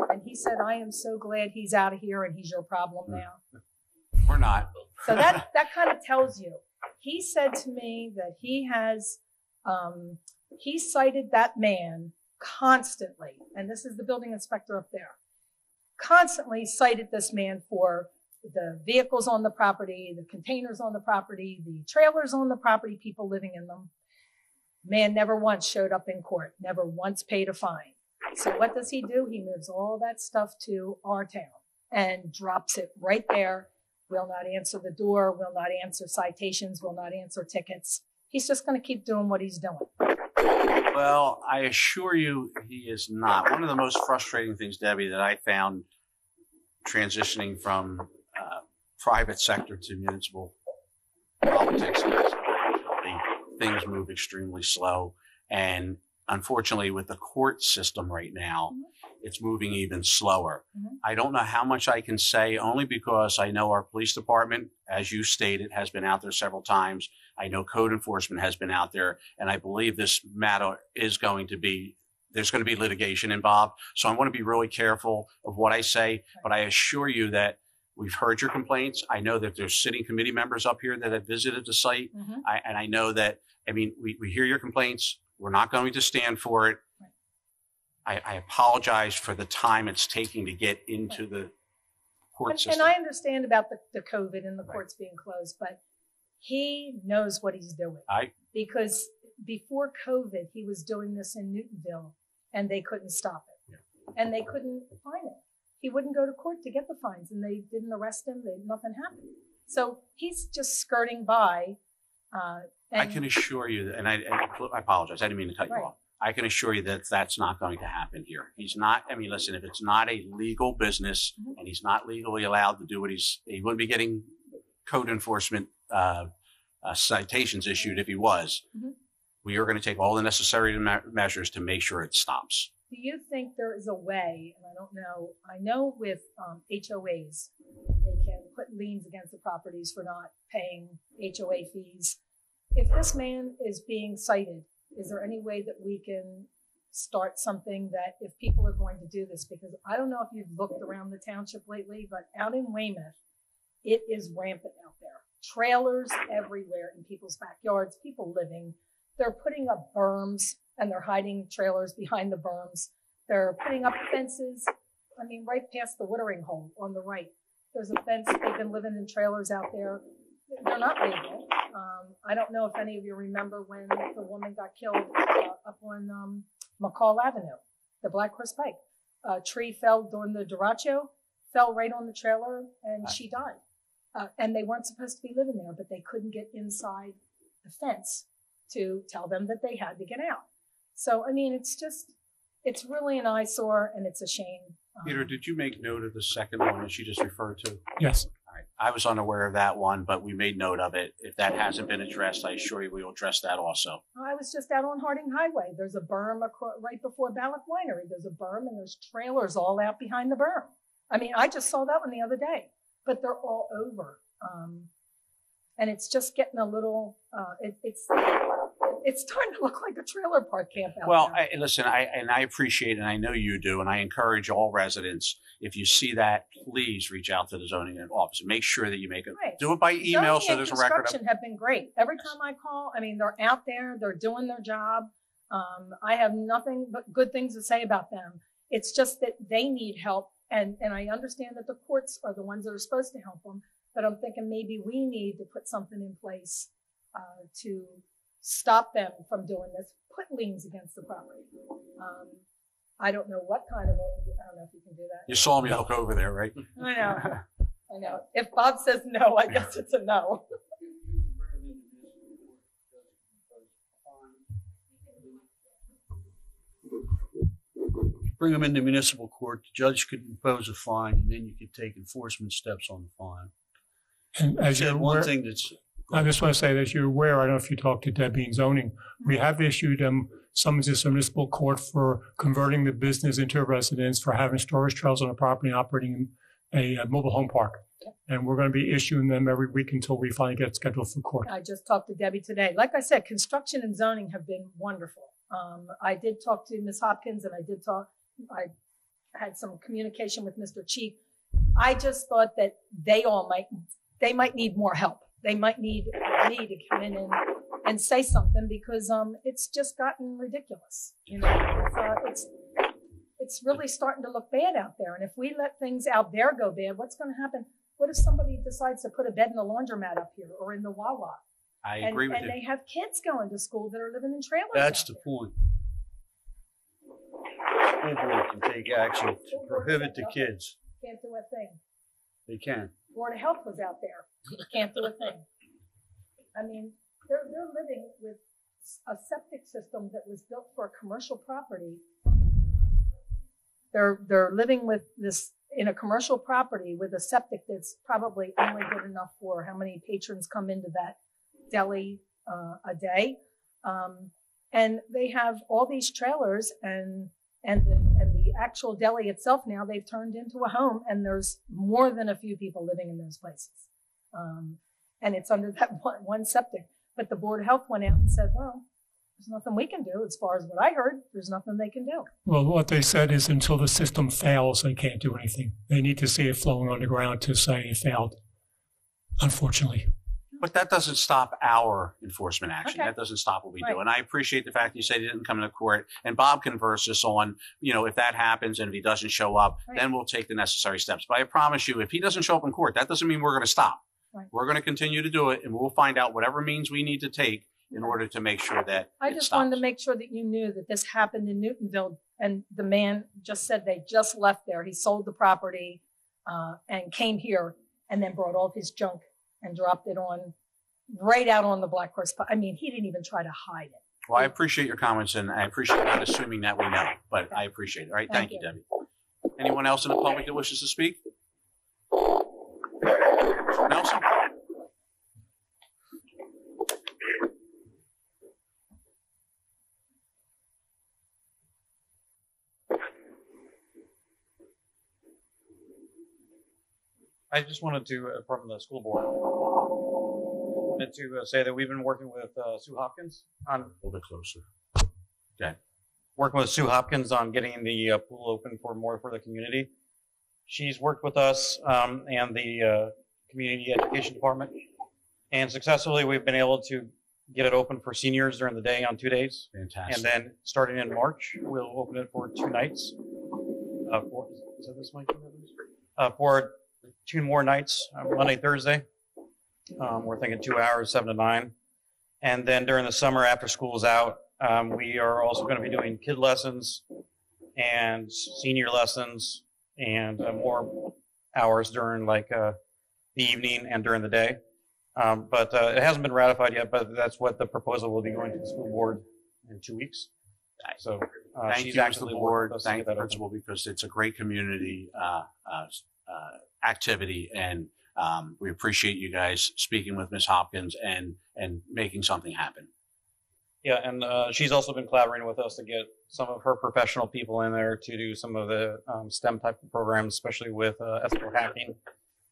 And he said, I am so glad he's out of here and he's your problem now. We're not. So that kind of tells you. He said to me that he has, he cited that man constantly, and this is the building inspector up there, constantly cited this man for the vehicles on the property, the containers on the property, the trailers on the property, people living in them. Man never once showed up in court, never once paid a fine. So what does he do? He moves all that stuff to our town and drops it right there. Will not answer the door, will not answer citations, will not answer tickets. He's just going to keep doing what he's doing. Well, I assure you he is not. One of the most frustrating things, Debbie, that I found transitioning from private sector to municipal politics is things move extremely slow. And unfortunately, with the court system right now, it's moving even slower. I don't know how much I can say, only because I know our police department, as you stated, has been out there several times. I know code enforcement has been out there, and I believe this matter is going to be, there's going to be litigation involved. So I want to be really careful of what I say, but I assure you that we've heard your complaints. I know that there's sitting committee members up here that have visited the site. And I know that, we hear your complaints. We're not going to stand for it. I apologize for the time it's taking to get into the court system. And I understand about the COVID and the courts being closed, but he knows what he's doing. Because before COVID, he was doing this in Newtonville, and they couldn't stop it. And they couldn't fine him. He wouldn't go to court to get the fines, and they didn't arrest him. Nothing happened. So he's just skirting by. I can assure you, and I apologize, I didn't mean to cut you off. I can assure you that that's not going to happen here. He's not, listen, if it's not a legal business and he's not legally allowed to do what he wouldn't be getting code enforcement citations issued if he was. We are going to take all the necessary measures to make sure it stops. Do you think there is a way, and I don't know, I know with HOAs, they can put liens against the properties for not paying HOA fees. If this man is being cited, is there any way that we can start something that if people are going to do this, because I don't know if you've looked around the township lately, but out in Weymouth, it is rampant out there. Trailers everywhere in people's backyards, people living. They're putting up berms and they're hiding trailers behind the berms. They're putting up fences I mean, right past the watering hole on the right. There's a fence. They've been living in trailers out there. They're not legal. I don't know if any of you remember when the woman got killed up on McCall Avenue, the Black Horse Pike. A tree fell during the derecho, fell right on the trailer, and she died. And they weren't supposed to be living there, but they couldn't get inside the fence to tell them that they had to get out. So, I mean, it's really an eyesore, and it's a shame. Peter, did you make note of the second one that you just referred to? Yes. All right. I was unaware of that one, but we made note of it. If that hasn't been addressed, I assure you we will address that also. I was just out on Harding Highway. There's a berm right before Ballack Winery. There's a berm, and there's trailers all out behind the berm. I mean, I just saw that one the other day, but they're all over. And it's just getting a little, it's starting to look like a trailer park camp out there. Listen, I appreciate, and I know you do, and I encourage all residents, if you see that, please reach out to the zoning office. Make sure that you make it. Right. Do it by email so there's a record of. Construction have been great. Every time I call, I mean, they're out there, they're doing their job. I have nothing but good things to say about them. It's just that they need help, and I understand that the courts are the ones that are supposed to help them, but I'm thinking maybe we need to put something in place to stop them from doing this, put liens against the property. I don't know what kind of, I don't know if you can do that. You saw me look over there, right? I know. If Bob says no, I guess it's a no. Bring them into municipal court. The judge could impose a fine, and then you could take enforcement steps on the fine. And as you're one aware, thing that's, I just want to say that as you're aware, I don't know if you talked to Debbie in zoning, we have issued summonses to municipal court for converting the business into a residence, for having storage trails on the property and operating a mobile home park. And we're going to be issuing them every week until we finally get scheduled for court. I just talked to Debbie today. Like I said, construction and zoning have been wonderful. I did talk to Ms. Hopkins, and I had some communication with Mr. Chief. I just thought that they might need more help. They might need me to come in and say something, because it's just gotten ridiculous. You know, it's really starting to look bad out there. And if we let things out there go bad, what's going to happen? What if somebody decides to put a bed in the laundromat up here or in the Wawa? I agree with you. And they have kids going to school that are living in trailers. that's the point. School board can take action to prohibit the kids. Can't do a thing. They can. Board of Health was out there. Can't do a thing. I mean, they're living with a septic system that was built for a commercial property. They're living with this in a commercial property with a septic that's probably only good enough for how many patrons come into that deli a day. And they have all these trailers and the actual deli itself now they've turned into a home, and there's more than a few people living in those places. And it's under that one septic. But the Board of Health went out and said, well, there's nothing we can do. As far as what I heard, there's nothing they can do. Well, what they said is until the system fails, they can't do anything. They need to see it flowing on the ground to say it failed, unfortunately. But that doesn't stop our enforcement action. Okay. That doesn't stop what we Right. do. And I appreciate the fact you said he didn't come into court. And Bob can verse us on, if that happens and if he doesn't show up, Right. then we'll take the necessary steps. But I promise you, if he doesn't show up in court, that doesn't mean we're going to stop. Right. We're going to continue to do it, and we'll find out whatever means we need to take in order to make sure that I it just stops. wanted to make sure that you knew that this happened in Newtonville, and the man just said they just left there. He sold the property and came here and then brought all his junk and dropped it on right out on the Black Horse. I mean, he didn't even try to hide it. Well, I appreciate your comments, and I appreciate not assuming that we know, but I appreciate it. All right, thank you, Debbie. Anyone else in the public that wishes to speak? Nelson? I just wanted to, from the school board, wanted to say that we've been working with Sue Hopkins on. A little bit closer. Okay. Working with Sue Hopkins on getting the pool open for the community. She's worked with us and the community education department, and successfully we've been able to get it open for seniors during the day on 2 days. Fantastic. And then starting in March, we'll open it for 2 nights Is that this mic? For 2 more nights, Monday, Thursday. We're thinking 2 hours, 7 to 9. And then during the summer after school's out, we are also going to be doing kid lessons and senior lessons and more hours during like the evening and during the day. But it hasn't been ratified yet, but that's what the proposal will be going to the school board in 2 weeks. So Thank she's you, Mr. actively working Board. with us to Thank get the that open. principal, because it's a great community activity, and we appreciate you guys speaking with Ms. Hopkins and making something happen. Yeah, and she's also been collaborating with us to get some of her professional people in there to do some of the STEM type of programs, especially with ethical hacking,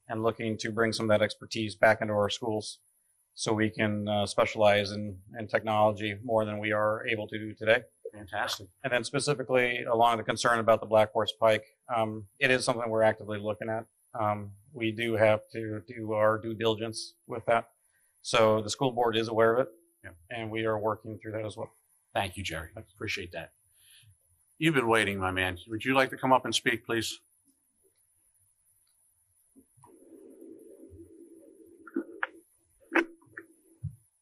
and looking to bring some of that expertise back into our schools so we can specialize in technology more than we are able to do today. Fantastic. And then specifically along the concern about the Black Horse Pike, it is something we're actively looking at. We do have to do our due diligence with that. So the school board is aware of it, and we are working through that as well. Thank you, Jerry. I appreciate that. You've been waiting, my man. Would you like to come up and speak, please?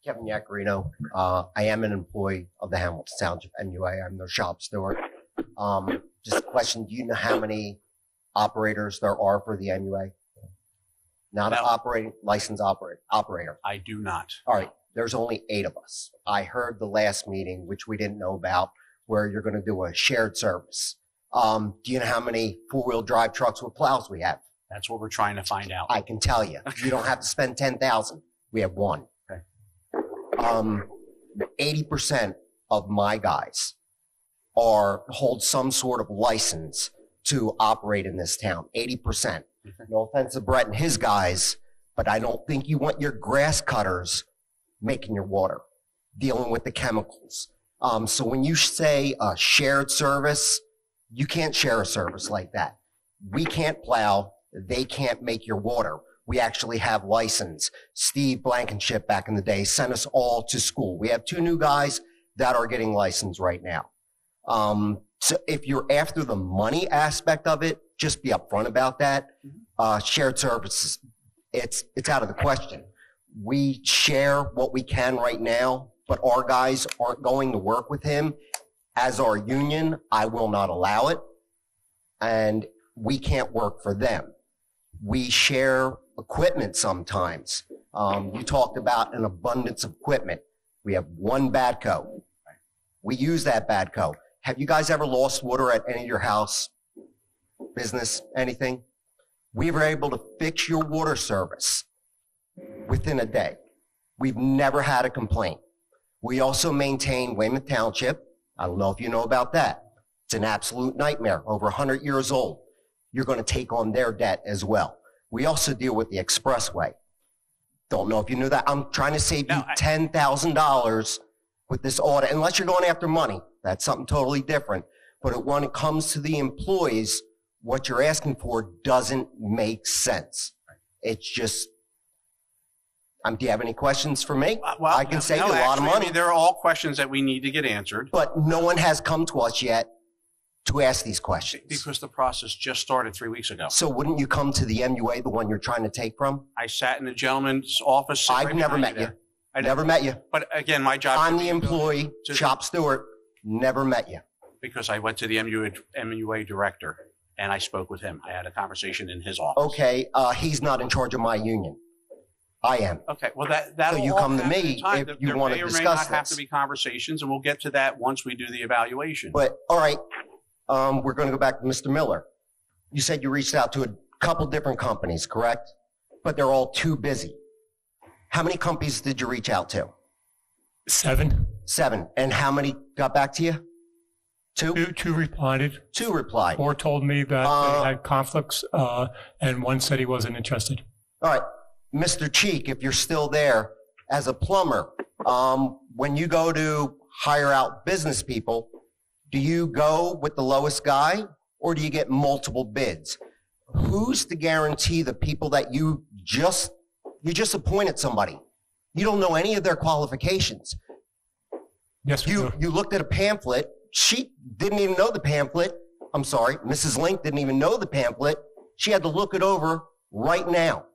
Kevin Yacarino. I am an employee of the Hamilton Township MUA. I'm their shop steward. Just a question, do you know how many operators there are for the MUA? Not an operating licensed operator. I do not. All right. There's only 8 of us. I heard the last meeting, which we didn't know about, where you're going to do a shared service. Do you know how many 4-wheel drive trucks with plows we have? That's what we're trying to find out. I can tell you. You don't have to spend $10,000. We have 1. Okay. 80% of my guys hold some sort of license to operate in this town. 80%. No offense to Brett and his guys, but I don't think you want your grass cutters making your water, dealing with the chemicals. So when you say a shared service, you can't share a service like that. We can't plow. They can't make your water. We actually have license. Steve Blankenship back in the day sent us all to school. We have 2 new guys that are getting licensed right now. So if you're after the money aspect of it, just be upfront about that. Shared services, it's out of the question. We share what we can right now, but our guys aren't going to work with him. As our union, I will not allow it, and we can't work for them. We share equipment sometimes. You talked about an abundance of equipment. We have 1 backhoe. We use that backhoe. Have you guys ever lost water at any of your house, business, anything? We were able to fix your water service within a day. We've never had a complaint. We also maintain Weymouth Township. I don't know if you know about that. It's an absolute nightmare. Over 100 years old. You're going to take on their debt as well. We also deal with the expressway. Don't know if you knew that. I'm trying to save you $10,000 with this audit, unless you're going after money. That's something totally different. But when it comes to the employees, what you're asking for doesn't make sense. It's just, do you have any questions for me? Well, I can save you a lot of actually, money. I mean, they're all questions that we need to get answered. But no one has come to us yet to ask these questions. Because the process just started 3 weeks ago. So wouldn't you come to the MUA, the one you're trying to take from? I sat in the gentleman's office. I've never met you. I never met you. But again, my job. I'm the employee, shop steward, never met you. Because I went to the MUA director and I spoke with him. I had a conversation in his office. Okay, he's not in charge of my union. I am. Okay, well that So you come to me if you want to There may discuss not have to this. be conversations, and we'll get to that once we do the evaluation. But, all right, we're going to go back to Mr. Miller. You said you reached out to a couple different companies, correct? But they're all too busy. How many companies did you reach out to? 7. 7. And how many got back to you? 2? 2 responded. 2 replied. 4 told me that they had conflicts, and 1 said he wasn't interested. All right, Mr. Cheek, if you're still there, as a plumber, when you go to hire out business people, do you go with the lowest guy or do you get multiple bids? Who's to guarantee the people that you just appointed somebody? You don't know any of their qualifications. Yes, you looked at a pamphlet. She didn't even know the pamphlet. I'm sorry, Mrs. Link didn't even know the pamphlet. She had to look it over right now.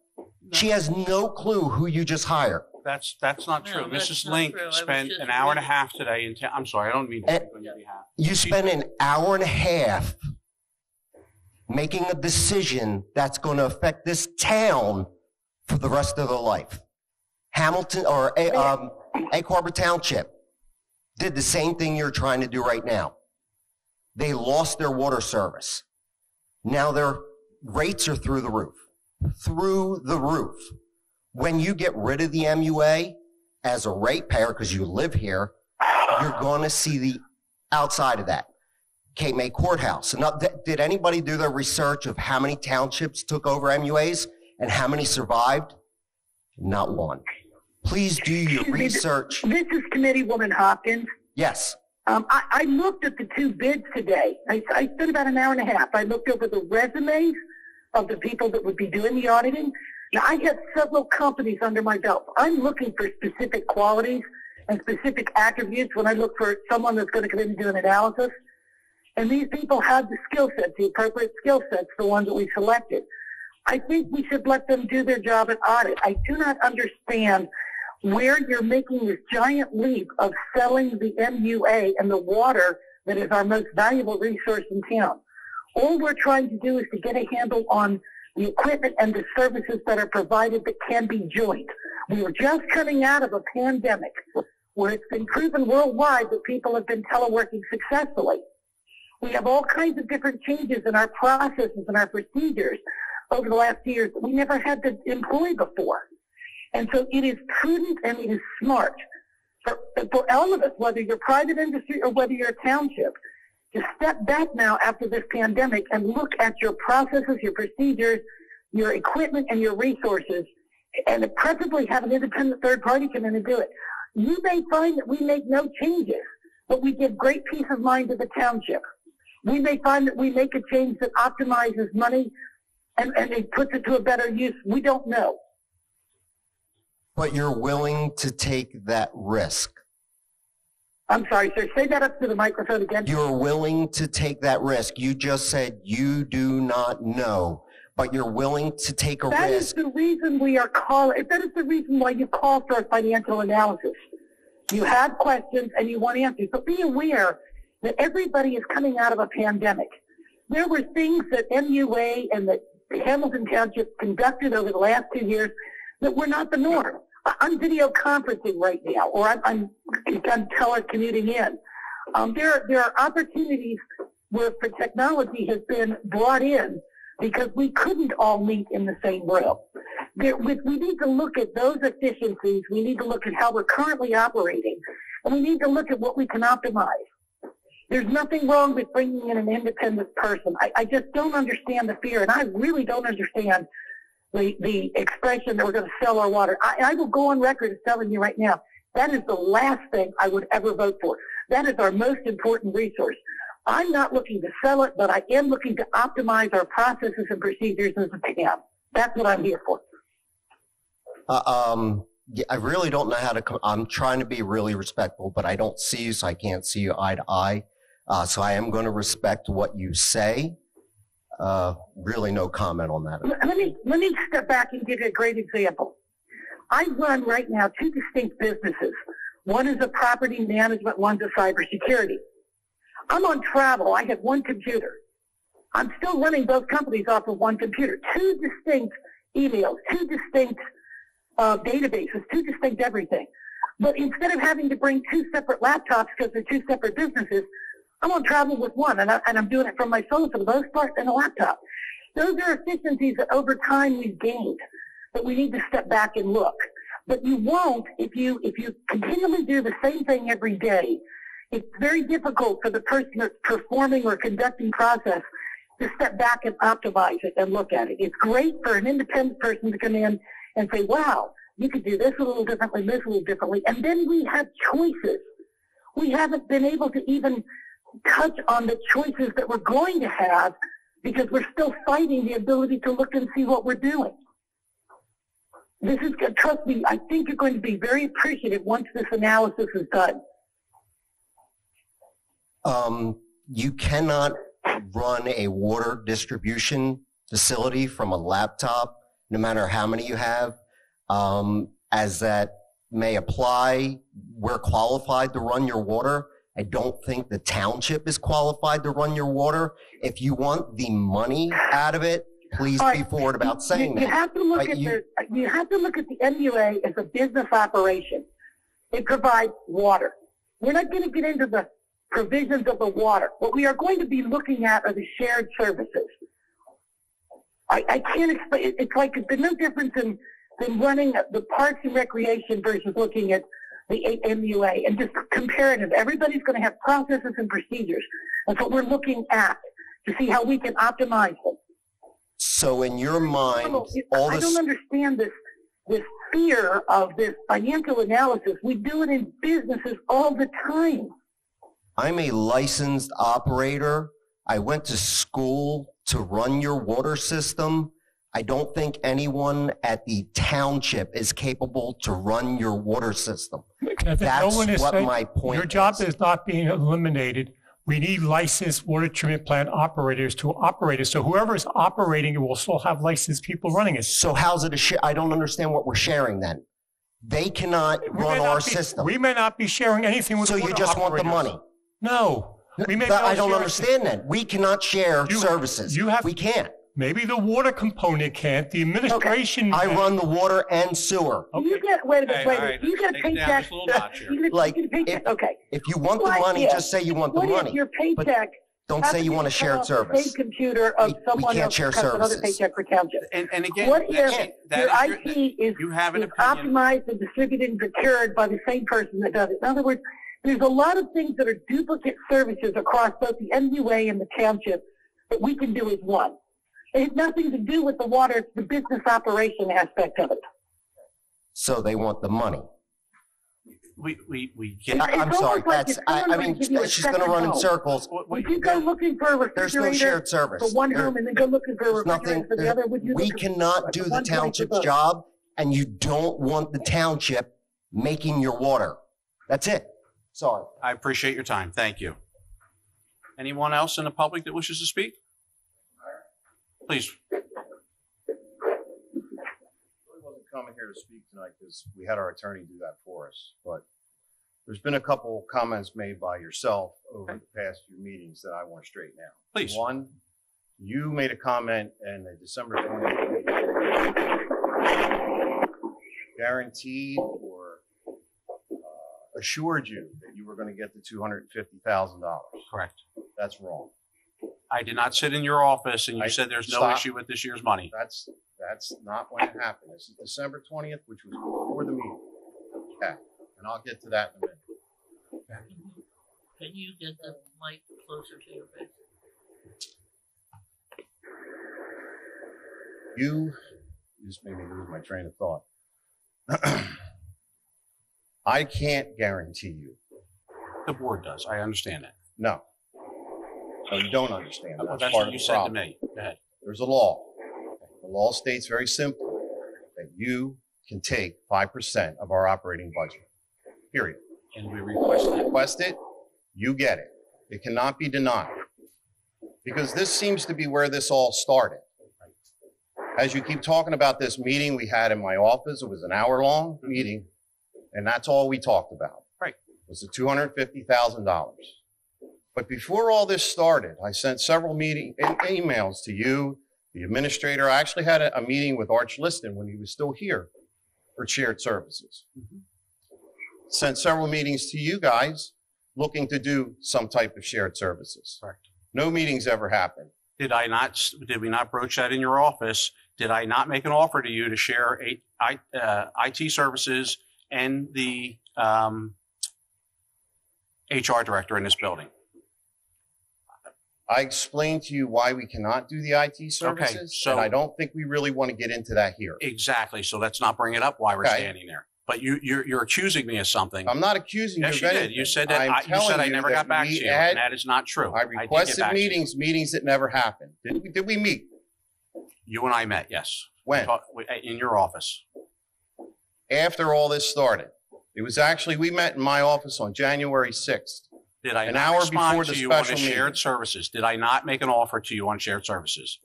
She has no clue who you just hired. That's not true. No, that's Mrs. not Link true. I was spent just an hour and a reading. half today in town. I'm sorry, I don't mean to speak on your behalf. You spent an hour and a half making a decision that's going to affect this town for the rest of their life. Hamilton or Egg Harbor Township did the same thing you're trying to do right now. They lost their water service. Now their rates are through the roof. Through the roof. When you get rid of the MUA as a ratepayer, because you live here, you're going to see the outside of that. Cape May Courthouse. And did anybody do their research of how many townships took over MUAs and how many survived? Not one. Please do your research. This is Committeewoman Hopkins. Yes. I looked at the two bids today. I spent about an hour and a half. I looked over the resumes of the people that would be doing the auditing. Now, I have several companies under my belt. I'm looking for specific qualities and specific attributes when I look for someone that's going to come in and do an analysis. And these people have the skill sets, the appropriate skill sets, the ones that we selected. I think we should let them do their job and audit. I do not understand where you're making this giant leap of selling the MUA and the water that is our most valuable resource in town. All we're trying to do is to get a handle on the equipment and the services that are provided that can be joined. We are just coming out of a pandemic where it's been proven worldwide that people have been teleworking successfully. We have all kinds of different changes in our processes and our procedures over the last years that we never had to employ before. And so it is prudent and it is smart for all of us, whether you're private industry or whether you're a township, to step back now after this pandemic and look at your processes, your procedures, your equipment, and your resources, and preferably have an independent third party come in and do it. You may find that we make no changes, but we give great peace of mind to the township. We may find that we make a change that optimizes money and it puts it to a better use. We don't know. But you're willing to take that risk. I'm sorry, sir. Say that up to the microphone again. You're willing to take that risk. You just said you do not know, but you're willing to take a risk. That is the reason we are calling. That is the reason why you call for a financial analysis. You have questions and you want answers, but be aware that everybody is coming out of a pandemic. There were things that MUA and that Hamilton Township conducted over the last 2 years that were not the norm. I'm video conferencing right now, or I'm telecommuting in. There are opportunities where technology has been brought in because we couldn't all meet in the same room. We need to look at those efficiencies. We need to look at how we're currently operating, and we need to look at what we can optimize. There's nothing wrong with bringing in an independent person. I just don't understand the fear, and I really don't understand the expression that we're going to sell our water. I will go on record as telling you right now, that is the last thing I would ever vote for. That is our most important resource. I'm not looking to sell it, but I am looking to optimize our processes and procedures as a town. That's what I'm here for. I really don't know how to I'm trying to be really respectful, but I don't see you, so I can't see you eye to eye. So I am going to respect what you say. Really no comment on that. Let me step back and give you a great example. I run right now 2 distinct businesses. One is a property management, one's a cybersecurity. I'm on travel. I have 1 computer. I'm still running both companies off of 1 computer. 2 distinct emails, 2 distinct databases, 2 distinct everything. But instead of having to bring 2 separate laptops because they're 2 separate businesses, I'm on travel with one, and I'm doing it from my phone for the most part and a laptop. Those are efficiencies that over time we've gained, but we need to step back and look. But you won't if you continually do the same thing every day. It's very difficult for the person that's performing or conducting process to step back and optimize it and look at it. It's great for an independent person to come in and say, wow, you could do this a little differently, this a little differently. And then we have choices. We haven't been able to even touch on the choices that we're going to have because we're still fighting the ability to look and see what we're doing. This is, trust me, I think you're going to be very appreciative once this analysis is done. You cannot run a water distribution facility from a laptop, no matter how many you have, as that may apply. We're qualified to run your water. I don't think the township is qualified to run your water. If you want the money out of it, please be forward about saying that. You have to look at the MUA as a business operation. It provides water. We're not going to get into the provisions of the water. What we are going to be looking at are the shared services. I can't explain. It's like there's no difference in running the Parks and Recreation versus looking at the MUA and just comparative. Everybody's going to have processes and procedures. That's what we're looking at to see how we can optimize them. So in your mind, I don't understand this fear of this financial analysis. We do it in businesses all the time. I'm a licensed operator. I went to school to run your water system. I don't think anyone at the township is capable to run your water system. That's what my point is. Your job is not being eliminated. We need licensed water treatment plant operators to operate it. So whoever is operating it will still have licensed people running it. So how's it a share? I don't understand what we're sharing then. They cannot run our system. We may not be sharing anything with the water operators. So you just want the money? No. I don't understand that. We cannot share services. We can't. Maybe the water component can't. The administration. I run the water and sewer. You get, wait a minute. You get a paycheck. If you want the money, just say you want the money. What if your paycheck? Don't say you want a shared service. Same computer of someone else has another paycheck for township. And again, what if your IT is optimized and distributed and procured by the same person that does it? In other words, there's a lot of things that are duplicate services across both the MUA and the township that we can do as one. It has nothing to do with the water. It's the business operation aspect of it. So they want the money. We get. I'm sorry. I mean, she's going to run in circles. Would you go looking for a refrigerator? There's no shared service for one home and then go looking for a refrigerator for the other? We cannot do the township's job, and you don't want the township making your water. That's it. Sorry. I appreciate your time. Thank you. Anyone else in the public that wishes to speak? Please. I really wasn't coming here to speak tonight because we had our attorney do that for us. But there's been a couple comments made by yourself over the past few meetings that I want to straighten out. Please. One, you made a comment in the December 20th meeting, guaranteed or assured you that you were going to get the $250,000. Correct. That's wrong. I did not sit in your office and you said there's no issue with this year's money. That's not when it happened. This is December 20th, which was before the meeting. Okay. And I'll get to that in a minute. Can you get the mic closer to your face? You just made me lose my train of thought. I can't guarantee you. The board does. I understand that. No. No, you don't understand. That's what you said to me. Go ahead. There's a law. The law states very simply that you can take 5% of our operating budget. Period. And we request it. You get it. It cannot be denied. Because this seems to be where this all started. As you keep talking about this meeting we had in my office, it was an hour-long meeting, and that's all we talked about. Right. It was the $250,000. But before all this started, I sent several emails to you, the administrator. I actually had a meeting with Arch Liston when he was still here for shared services. Sent several meetings to you guys looking to do some type of shared services. Correct. No meetings ever happened. Did we not broach that in your office? Did I not make an offer to you to share IT services and the HR director in this building? I explained to you why we cannot do the IT services, okay, so, and I don't think we really want to get into that here. Exactly. So let's not bring it up while we're standing there. But you're accusing me of something. I'm not accusing you of anything. Yes, you did. You said that I never got back to you, and that is not true. I requested meetings that never happened. Did we meet? You and I met, yes. When? In your office. After all this started. It was actually, we met in my office on January 6th Did I An not hour respond before to the you on special the shared meeting. services? Did I not make an offer to you on shared services?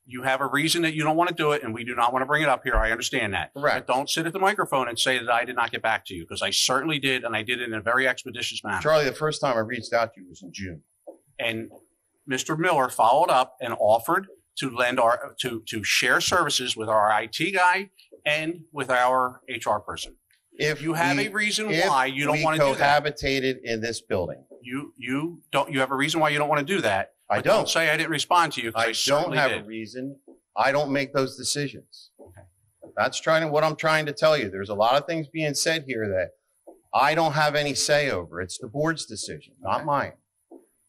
You have a reason that you don't want to do it, and we do not want to bring it up here. I understand that. Correct. But don't sit at the microphone and say that I did not get back to you, because I certainly did, and I did it in a very expeditious manner. Charlie, the first time I reached out to you was in June. And Mr. Miller followed up and offered to lend to share services with our IT guy and with our HR person. If you have we- a reason if why you don't we want to do that, cohabitated in this building. you have a reason why you don't want to do that. I but don't. say I didn't respond to you. 'Cause I don't certainly have did. a reason. I don't make those decisions. That's what I'm trying to tell you. There's a lot of things being said here that I don't have any say over. It's the board's decision, not mine.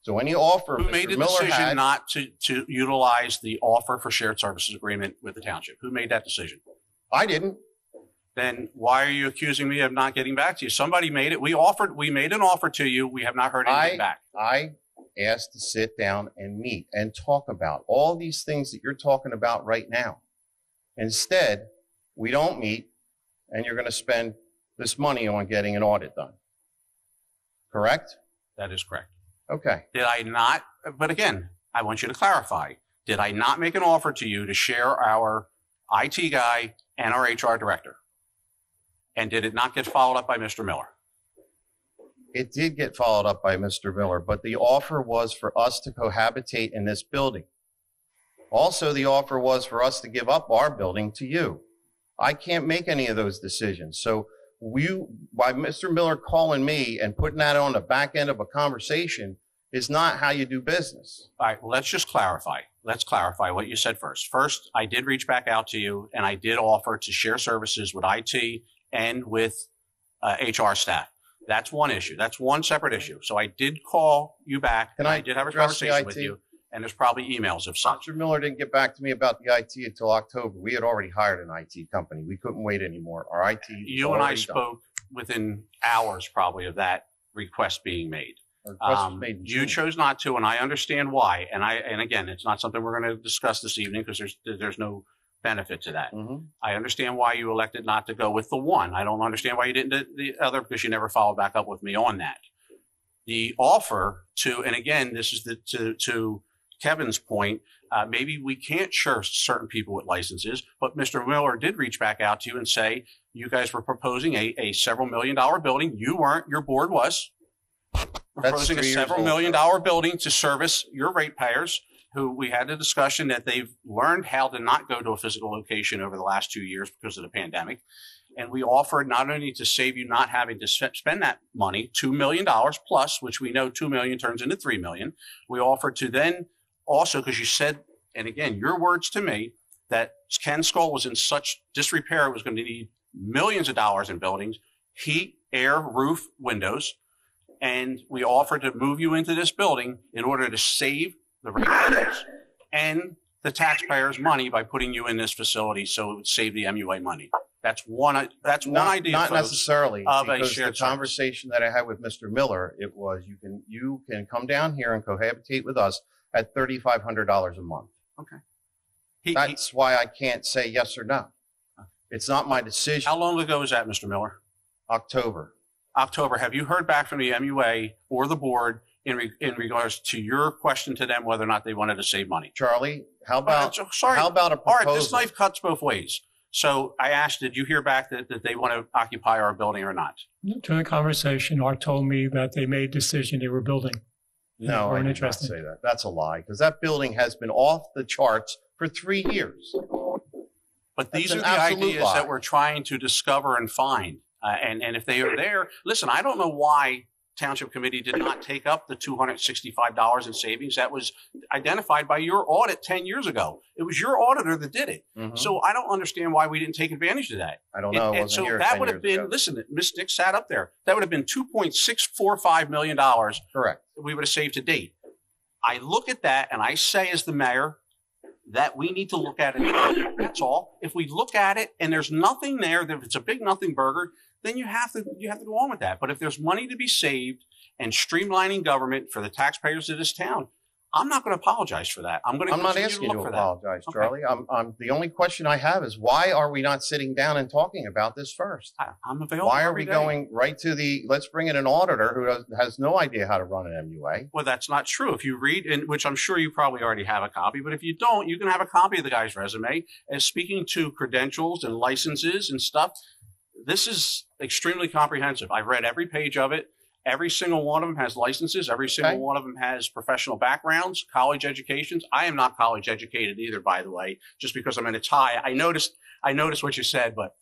So any offer Who Mr. made the Miller decision had, not to utilize the offer for shared services agreement with the township? Who made that decision? I didn't. Then why are you accusing me of not getting back to you? Somebody made it. We made an offer to you. We have not heard anything back. I asked to sit down and meet and talk about all these things that you're talking about right now. Instead, we don't meet, and you're going to spend this money on getting an audit done. Correct? That is correct. Okay. Did I not? But again, I want you to clarify. Did I not make an offer to you to share our IT guy and our HR director? And did it not get followed up by Mr. Miller? It did get followed up by Mr. Miller, but the offer was for us to cohabitate in this building. Also, the offer was for us to give up our building to you. I can't make any of those decisions. So by Mr. Miller calling me and putting that on the back end of a conversation is not how you do business. All right, let's just clarify. Let's clarify what you said first. First, I did reach back out to you, and I did offer to share services with IT and with HR staff. That's one issue. That's one separate issue. So I did call you back, and I did have a address the conversation with IT? you, and there's probably emails of such. Mr. Miller didn't get back to me about the IT until October. We had already hired an IT company. We couldn't wait anymore. Our IT was You and I already done. spoke within hours probably of that request being made. Our request was made in You June. chose not to, and I understand why. And again, it's not something we're going to discuss this evening because there's no benefit to that. Mm-hmm. I understand why you elected not to go with the one. I don't understand why you didn't do the other because you never followed back up with me on that. The offer to, and again, this is to Kevin's point, maybe we can't share certain people with licenses, but Mr. Miller did reach back out to you and say, you guys were proposing a several $1 million building. You weren't, your board was. Proposing a 3 years several old, $1 million sir. building to service your ratepayers, who we had a discussion that they've learned how to not go to a physical location over the last 2 years because of the pandemic. And we offered not only to save you not having to spend that money, $2 million plus, which we know 2 million turns into 3 million. We offered to then also, because you said, and again, your words to me, that Ken Skull was in such disrepair, it was going to need millions of dollars in buildings, heat, air, roof, windows. And we offered to move you into this building in order to save the ratepayers and the taxpayers' money by putting you in this facility, so it would save the MUA money. That's one idea. Not folks, necessarily, of a because the shared service. conversation that I had with Mr. Miller, it was you can come down here and cohabitate with us at $3,500 a month. Okay. That's why I can't say yes or no. It's not my decision. How long ago was that, Mr. Miller? October. October. Have you heard back from the MUA or the board in regards to your question to them whether or not they wanted to save money? How about sorry? how about a All right, this proposal? knife cuts both ways. So I asked, did you hear back that they want to occupy our building or not? During the conversation, Art told me that they made a decision they were building. No, I weren't did not interested. say that. That's a lie, because that building has been off the charts for 3 years. But these That's are an the absolute ideas lie. that we're trying to discover and find. And if they are there, listen, I don't know why Township Committee did not take up the $265 in savings that was identified by your audit 10 years ago. It was your auditor that did it. Mhm. So I don't understand why we didn't take advantage of that. I don't know. I And wasn't so here that 10 would have years been, ago. listen, Ms. Dick sat up there. That would have been $2.645 million. Correct. We would have saved to date. I look at that and I say as the mayor that we need to look at it. That's all. If we look at it and there's nothing there, if it's a big nothing burger, then you have to go on with that. But if there's money to be saved and streamlining government for the taxpayers of this town, I'm not going to apologize for that. I'm not asking you to apologize, Charlie. I'm the only question I have is why are we not sitting down and talking about this first? I'm available. Why are we going right to let's bring in an auditor who has no idea how to run an MUA? Well, that's not true. If you read, which I'm sure you probably already have a copy, but if you don't, you can have a copy of the guy's resume as speaking to credentials and licenses and stuff. This is extremely comprehensive. I've read every page of it. Every single one of them has licenses. Every single one of them has professional backgrounds, college educations. I am not college educated either, by the way, just because I'm in a tie. I noticed what you said, but.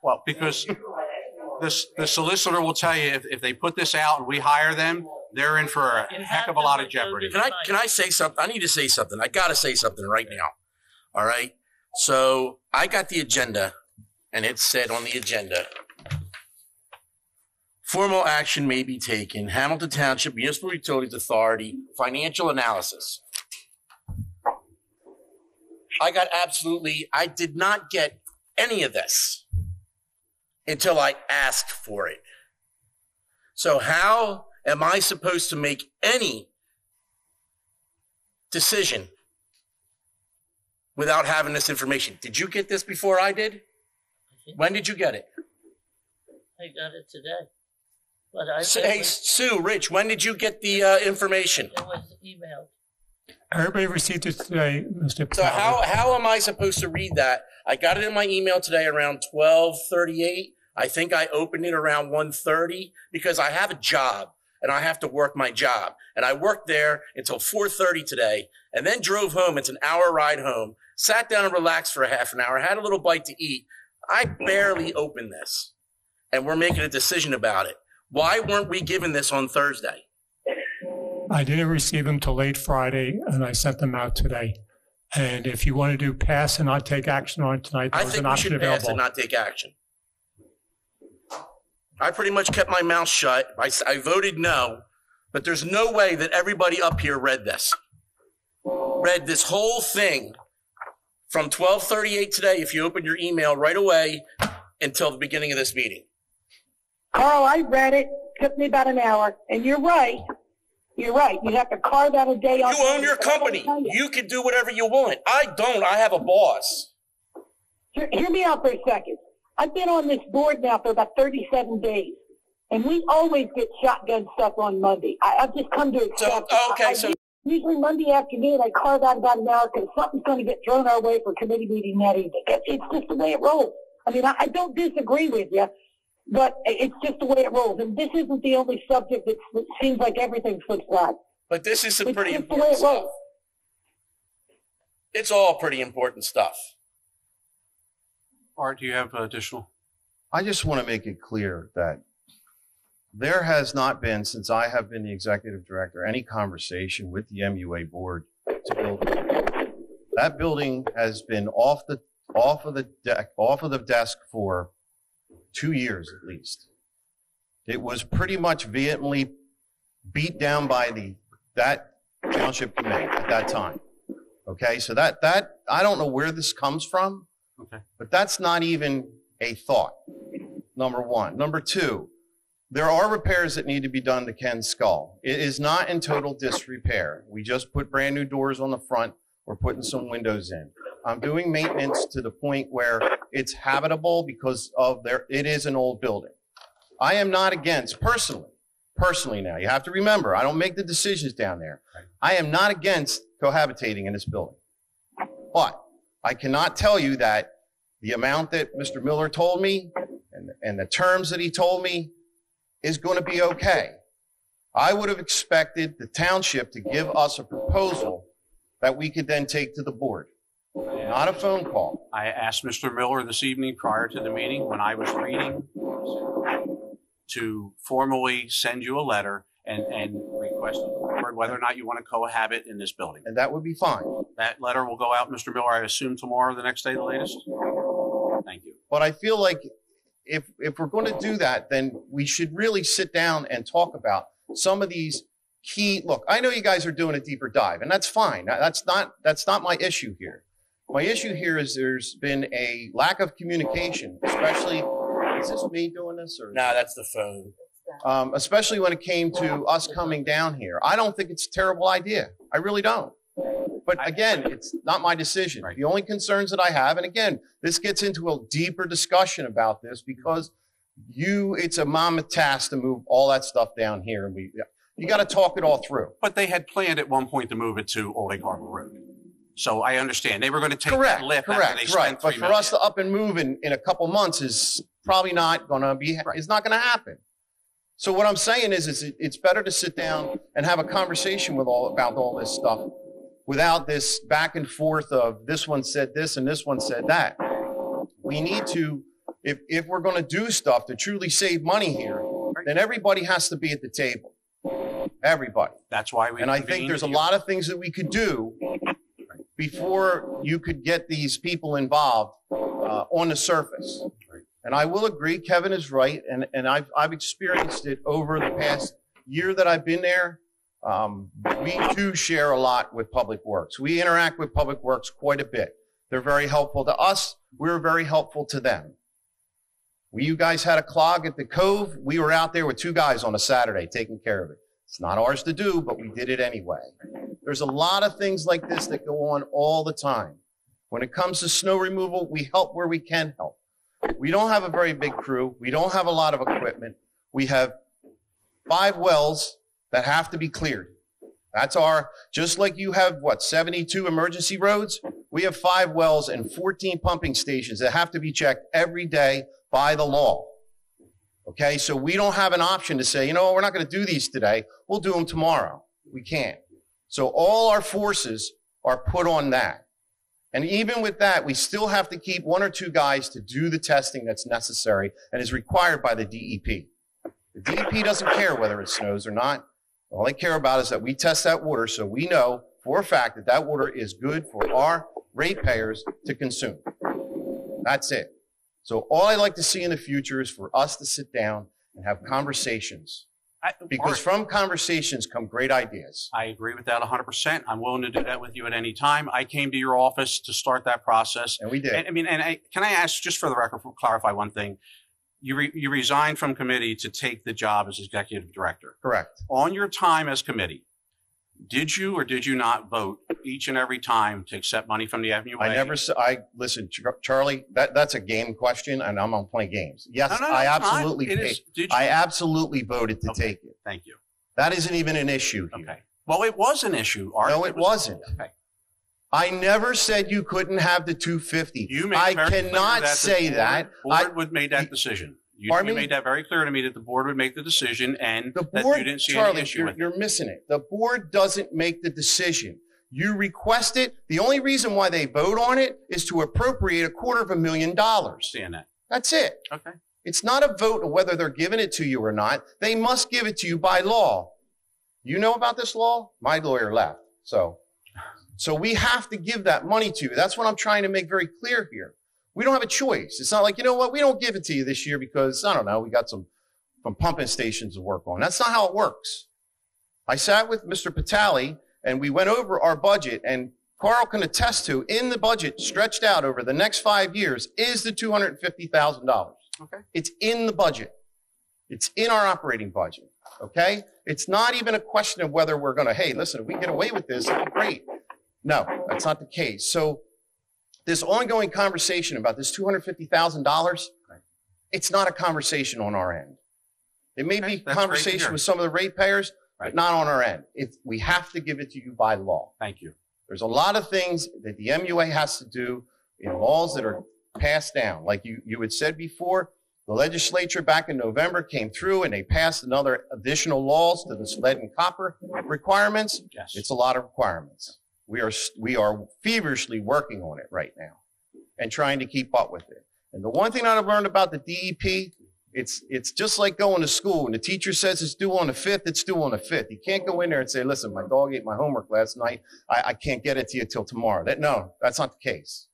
Well, because the solicitor will tell you if they put this out and we hire them, they're in for a heck of a lot of jeopardy. Can I say something? I need to say something. I got to say something right now. All right. So I got the agenda. And it said on the agenda, formal action may be taken, Hamilton Township Municipal Utilities Authority, financial analysis. I did not get any of this until I asked for it. So how am I supposed to make any decision without having this information? Did you get this before I did? When did you get it? I got it today. But Hey, Sue, Rich, when did you get the information? It was emailed. Everybody received it today, Mr. So how am I supposed to read that? I got it in my email today around 12:38. I think I opened it around 1:30 because I have a job and I have to work my job. And I worked there until 4:30 today and then drove home. It's an hour ride home. Sat down and relaxed for a half an hour, had a little bite to eat. I barely opened this, and we're making a decision about it. Why weren't we given this on Thursday? I didn't receive them till late Friday, and I sent them out today. And if you want to do pass and not take action on it tonight, I there was think an we option should pass available. and not take action. I pretty much kept my mouth shut. I voted no, but there's no way that everybody up here read this. Read this whole thing. From 12:38 today, if you open your email right away until the beginning of this meeting. Carl, I read it. Took me about an hour. And you're right. You're right. You have to carve out a day off. You own your company. You can do whatever you want. I don't. I have a boss. Hear me out for a second. I've been on this board now for about 37 days. And we always get shotgun stuff on Monday. I've just come to accept it. Usually Monday afternoon, I carve out about an hour because something's going to get thrown our way for committee meeting that evening. It's just the way it rolls. I mean, I don't disagree with you, but it's just the way it rolls. And this isn't the only subject that seems like everything slips by. But this is some pretty important stuff. It's all pretty important stuff. Art, do you have additional? I just want to make it clear that there has not been, since I have been the executive director, any conversation with the MUA board to build it. That building has been off of the desk for 2 years at least. It was pretty much vehemently beat down by that township committee at that time. Okay, so that I don't know where this comes from, but that's not even a thought. Number one. Number two. There are repairs that need to be done to Ken's skull. It is not in total disrepair. We just put brand new doors on the front. We're putting some windows in. I'm doing maintenance to the point where it's habitable because it is an old building. I am not against, personally now, you have to remember, I don't make the decisions down there. I am not against cohabitating in this building. But I cannot tell you that the amount that Mr. Miller told me and the terms that he told me is going to be okay. I would have expected the township to give us a proposal that we could then take to the board, not a phone call. I asked Mr. Miller this evening prior to the meeting when I was reading to formally send you a letter and request of the board whether or not you want to cohabit in this building. And that would be fine. That letter will go out, Mr. Miller, I assume tomorrow, the next day, the latest? Thank you. But I feel like if we're going to do that, then we should really sit down and talk about some of these key, look, I know you guys are doing a deeper dive, and that's fine. That's not my issue here. My issue here is there's been a lack of communication, especially, is this me doing this? Or No, that's the phone. especially when it came to us coming down here. I don't think it's a terrible idea. I really don't. But again, it's not my decision. The only concerns that I have, and again, this gets into a deeper discussion about this because it's a mammoth task to move all that stuff down here. And you got to talk it all through. But they had planned at one point to move it to Old Egg Harbor Road. So I understand. They were going to take that lift after they spent But $3 for million. us to up and move in a couple months is probably not going to be, it's not going to happen. So what I'm saying is it's better to sit down and have a conversation about all this stuff without this back and forth of this one said this and this one said that. We need to, if we're going to do stuff to truly save money here, then everybody has to be at the table. Everybody. That's why we. And I think there's a lot of things that we could do before you could get these people involved on the surface. And I will agree, Kevin is right, and I've experienced it over the past year that I've been there. We do share a lot with Public Works. We interact with Public Works quite a bit. They're very helpful to us. We're very helpful to them. You guys had a clog at the Cove. We were out there with 2 guys on a Saturday taking care of it. It's not ours to do, but we did it anyway. There's a lot of things like this that go on all the time. When it comes to snow removal, we help where we can help. We don't have a very big crew. We don't have a lot of equipment. We have 5 wells that have to be cleared. That's just like you have, 72 emergency roads? We have 5 wells and 14 pumping stations that have to be checked every day by the law. Okay, so we don't have an option to say, we're not going to do these today. We'll do them tomorrow. We can't. So all our forces are put on that. And even with that, we still have to keep 1 or 2 guys to do the testing that's necessary and is required by the DEP. The DEP doesn't care whether it snows or not. All they care about is that we test that water so we know for a fact that that water is good for our ratepayers to consume. That's it. So all I'd like to see in the future is for us to sit down and have conversations. Because from conversations come great ideas. I agree with that 100%. I'm willing to do that with you at any time. I came to your office to start that process. And we did. Can I ask, just for the record, clarify one thing? You resigned from committee to take the job as executive director. Correct. On your time as committee, did you or did you not vote each and every time to accept money from the MUA? Listen, Charlie, that's a game question, and I'm on playing games. Yes, No, I absolutely voted to take it. Thank you. That isn't even an issue here. Okay. Well, it was an issue. No, it wasn't. Okay. I never said you couldn't have the 250. I cannot say that. The board would make that decision. You made that very clear to me that the board would make the decision and that you didn't see any issue with it. You're missing it. The board doesn't make the decision. You request it. The only reason why they vote on it is to appropriate $250,000. Seeing that. That's it. Okay. It's not a vote of whether they're giving it to you or not. They must give it to you by law. You know about this law? My lawyer left. So we have to give that money to you. That's what I'm trying to make very clear here. We don't have a choice. It's not like, we don't give it to you this year because, I don't know, we got some pumping stations to work on. That's not how it works. I sat with Mr. Patali and we went over our budget, and Carl can attest to, in the budget stretched out over the next 5 years is the $250,000. Okay. It's in the budget. It's in our operating budget. Okay. It's not even a question of whether we're going to, hey, listen, if we get away with this, it'd be great. No, that's not the case. So this ongoing conversation about this $250,000, it's not a conversation on our end. It may be a conversation with some of the ratepayers, but not on our end. We have to give it to you by law. Thank you. There's a lot of things that the MUA has to do in laws that are passed down. Like you had said before, the legislature back in November came through and they passed another additional laws to the lead and copper requirements. Yes. It's a lot of requirements. We are feverishly working on it right now and trying to keep up with it. And the one thing that I've learned about the DEP, it's just like going to school. When the teacher says it's due on the 5th, it's due on the 5th. You can't go in there and say, listen, my dog ate my homework last night. I can't get it to you till tomorrow. No, that's not the case.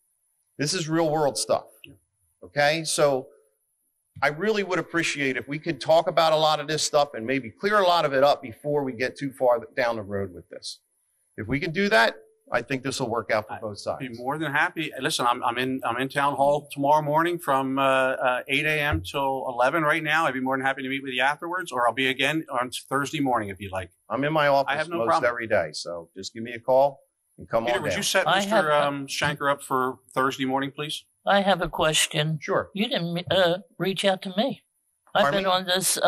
This is real world stuff. Okay? So I really would appreciate if we could talk about a lot of this stuff and maybe clear a lot of it up before we get too far down the road with this. If we can do that, I think this will work out for both sides. Be more than happy. Listen, I'm in town hall tomorrow morning from 8 a.m. till 11 right now. I'd be more than happy to meet with you afterwards, or I'll be again on Thursday morning if you'd like. I'm in my office I have no most problem. every day, so just give me a call and come Peter, on would down. you set Mr. Shanker up for Thursday morning, please? I have a question. Sure. You didn't reach out to me. I've been on this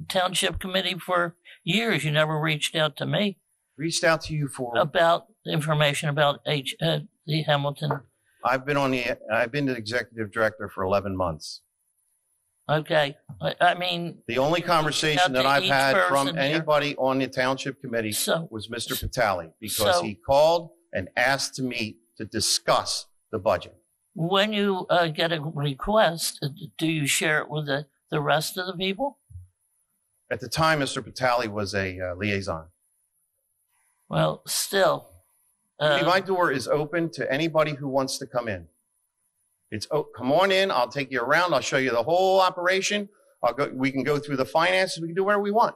township committee for years. You never reached out to me. Reached out to you for about information about the Hamilton. I've been the executive director for 11 months. Okay, I mean the only conversation that I've had from anybody on the township committee was Mr. Patali, because he called and asked to meet to discuss the budget. When you get a request, do you share it with the rest of the people? At the time, Mr. Patali was a liaison. Well, still. My door is open to anybody who wants to come in. Come on in. I'll take you around. I'll show you the whole operation. We can go through the finances. We can do whatever we want.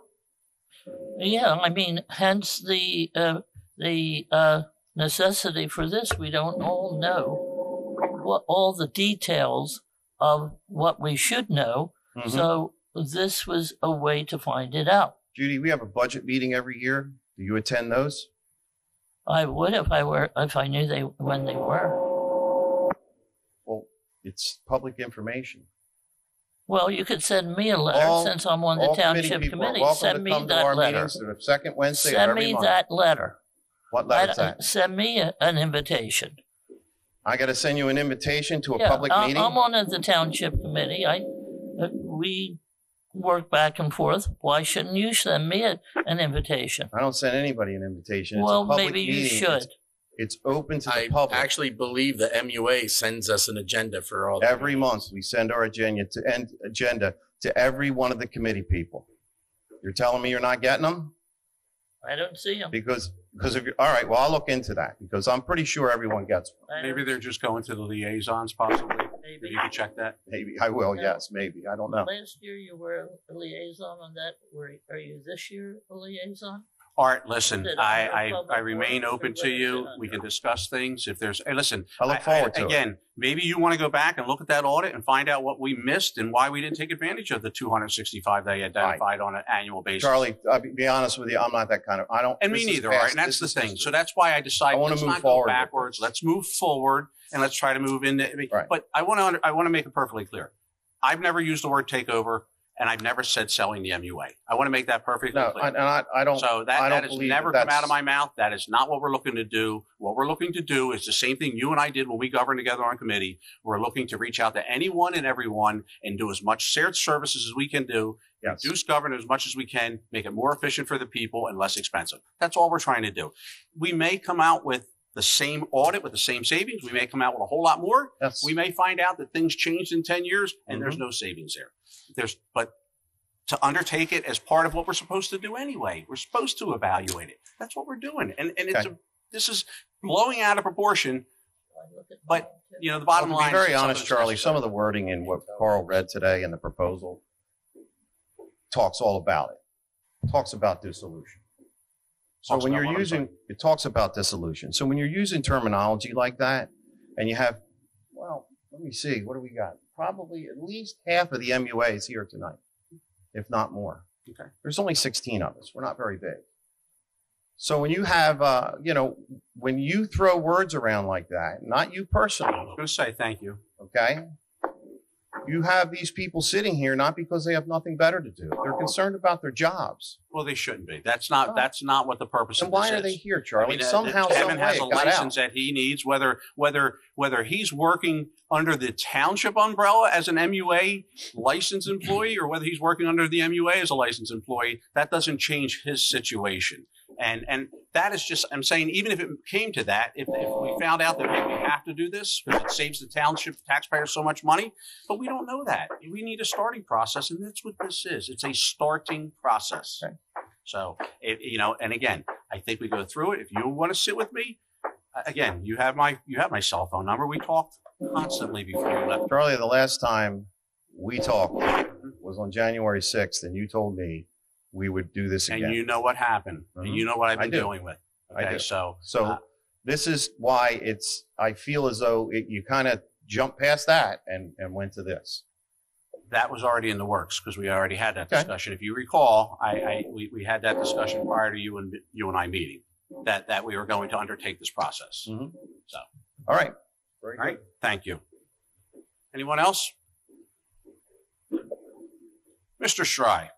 Yeah, I mean, hence the necessity for this. We don't all know all the details of what we should know. Mm-hmm. So this was a way to find it out. Judy, we have a budget meeting every year. Do you attend those? I would if I knew when they were. Well, it's public information. Well, you could send me a letter since I'm on the township committee. Send me that letter. The second Wednesday Send of every me month. that letter. What letter is that? Send me an invitation. I got to send you an invitation to a public meeting? I'm on the township committee. We work back and forth. Why shouldn't you send me an invitation? I don't send anybody an invitation. Well, it's a public maybe you meeting. should. It's open to the I public. actually believe the MUA sends us an agenda for all. Every month we send our agenda to every one of the committee people. You're telling me you're not getting them? I don't see them. Because of your, all right, well, I'll look into that because I'm pretty sure everyone gets them. Maybe they're just going to the liaisons, possibly. Maybe. You can check that. Maybe I will. Yes, maybe. I don't know. Last year you were a liaison on that. Are you this year a liaison? Art, listen, Is it I public remain works or open what to is it you. under? We can discuss things. If there's, hey, listen, I look forward to it. Again, maybe you want to go back and look at that audit and find out what we missed and why we didn't take advantage of the 265 they identified on an annual basis. Charlie, I'll be honest with you. I'm not that kind of, I don't. And me neither, all right? And that's the thing. So that's why I decided, I wanna let's move not forward go with backwards. Let's move forward and let's try to move into, but I want to make it perfectly clear. I've never used the word takeover. And I've never said selling the MUA. I want to make that perfectly clear. I don't. So that has never come out of my mouth. That is not what we're looking to do. What we're looking to do is the same thing you and I did when we governed together on committee. We're looking to reach out to anyone and everyone and do as much shared services as we can do. Yes. Reduce government as much as we can, make it more efficient for the people and less expensive. That's all we're trying to do. We may come out with the same audit with the same savings. We may come out with a whole lot more. Yes. We may find out that things changed in 10 years and there's no savings there. But to undertake it as part of what we're supposed to do anyway. We're supposed to evaluate it. That's what we're doing. And this is blowing out of proportion. But, you know, the bottom line To be very is honest, Charlie, some of the wording in what Carl read today in the proposal talks all about it. It talks about dissolution. So when you're using, it talks about dissolution. So when you're using terminology like that and you have, well, let me see, what do we got? Probably at least half of the MUA is here tonight, if not more. Okay. There's only 16 of us. We're not very big. So when you have, when you throw words around like that, not you personally. I was going to say thank you. Okay. You have these people sitting here not because they have nothing better to do. They're concerned about their jobs. Well, they shouldn't be. That's not what the purpose Then of this is. why are they here, Charlie? I mean, Somehow, Kevin some way, has a it got license out. that he needs, whether he's working under the township umbrella as an MUA licensed employee or whether he's working under the MUA as a licensed employee, that doesn't change his situation. And that is just, I'm saying, even if it came to that, if we found out that maybe we have to do this because it saves the township taxpayers so much money, but we don't know that. We need a starting process, and that's what this is. It's a starting process. Okay. So, and again, I think we go through it. If you want to sit with me, again, you have my cell phone number. We talked constantly before you left. Charlie, the last time we talked was on January 6th, and you told me we would do this again. And you know what happened. And you know what I've been dealing with. Okay, I do. so this is why I feel as though you kind of jumped past that and went to this. That was already in the works because we already had that discussion. If you recall, we had that discussion prior to you and I meeting that we were going to undertake this process. Mm-hmm. So, all right. All right. Thank you. Anyone else? Mr. Schrei.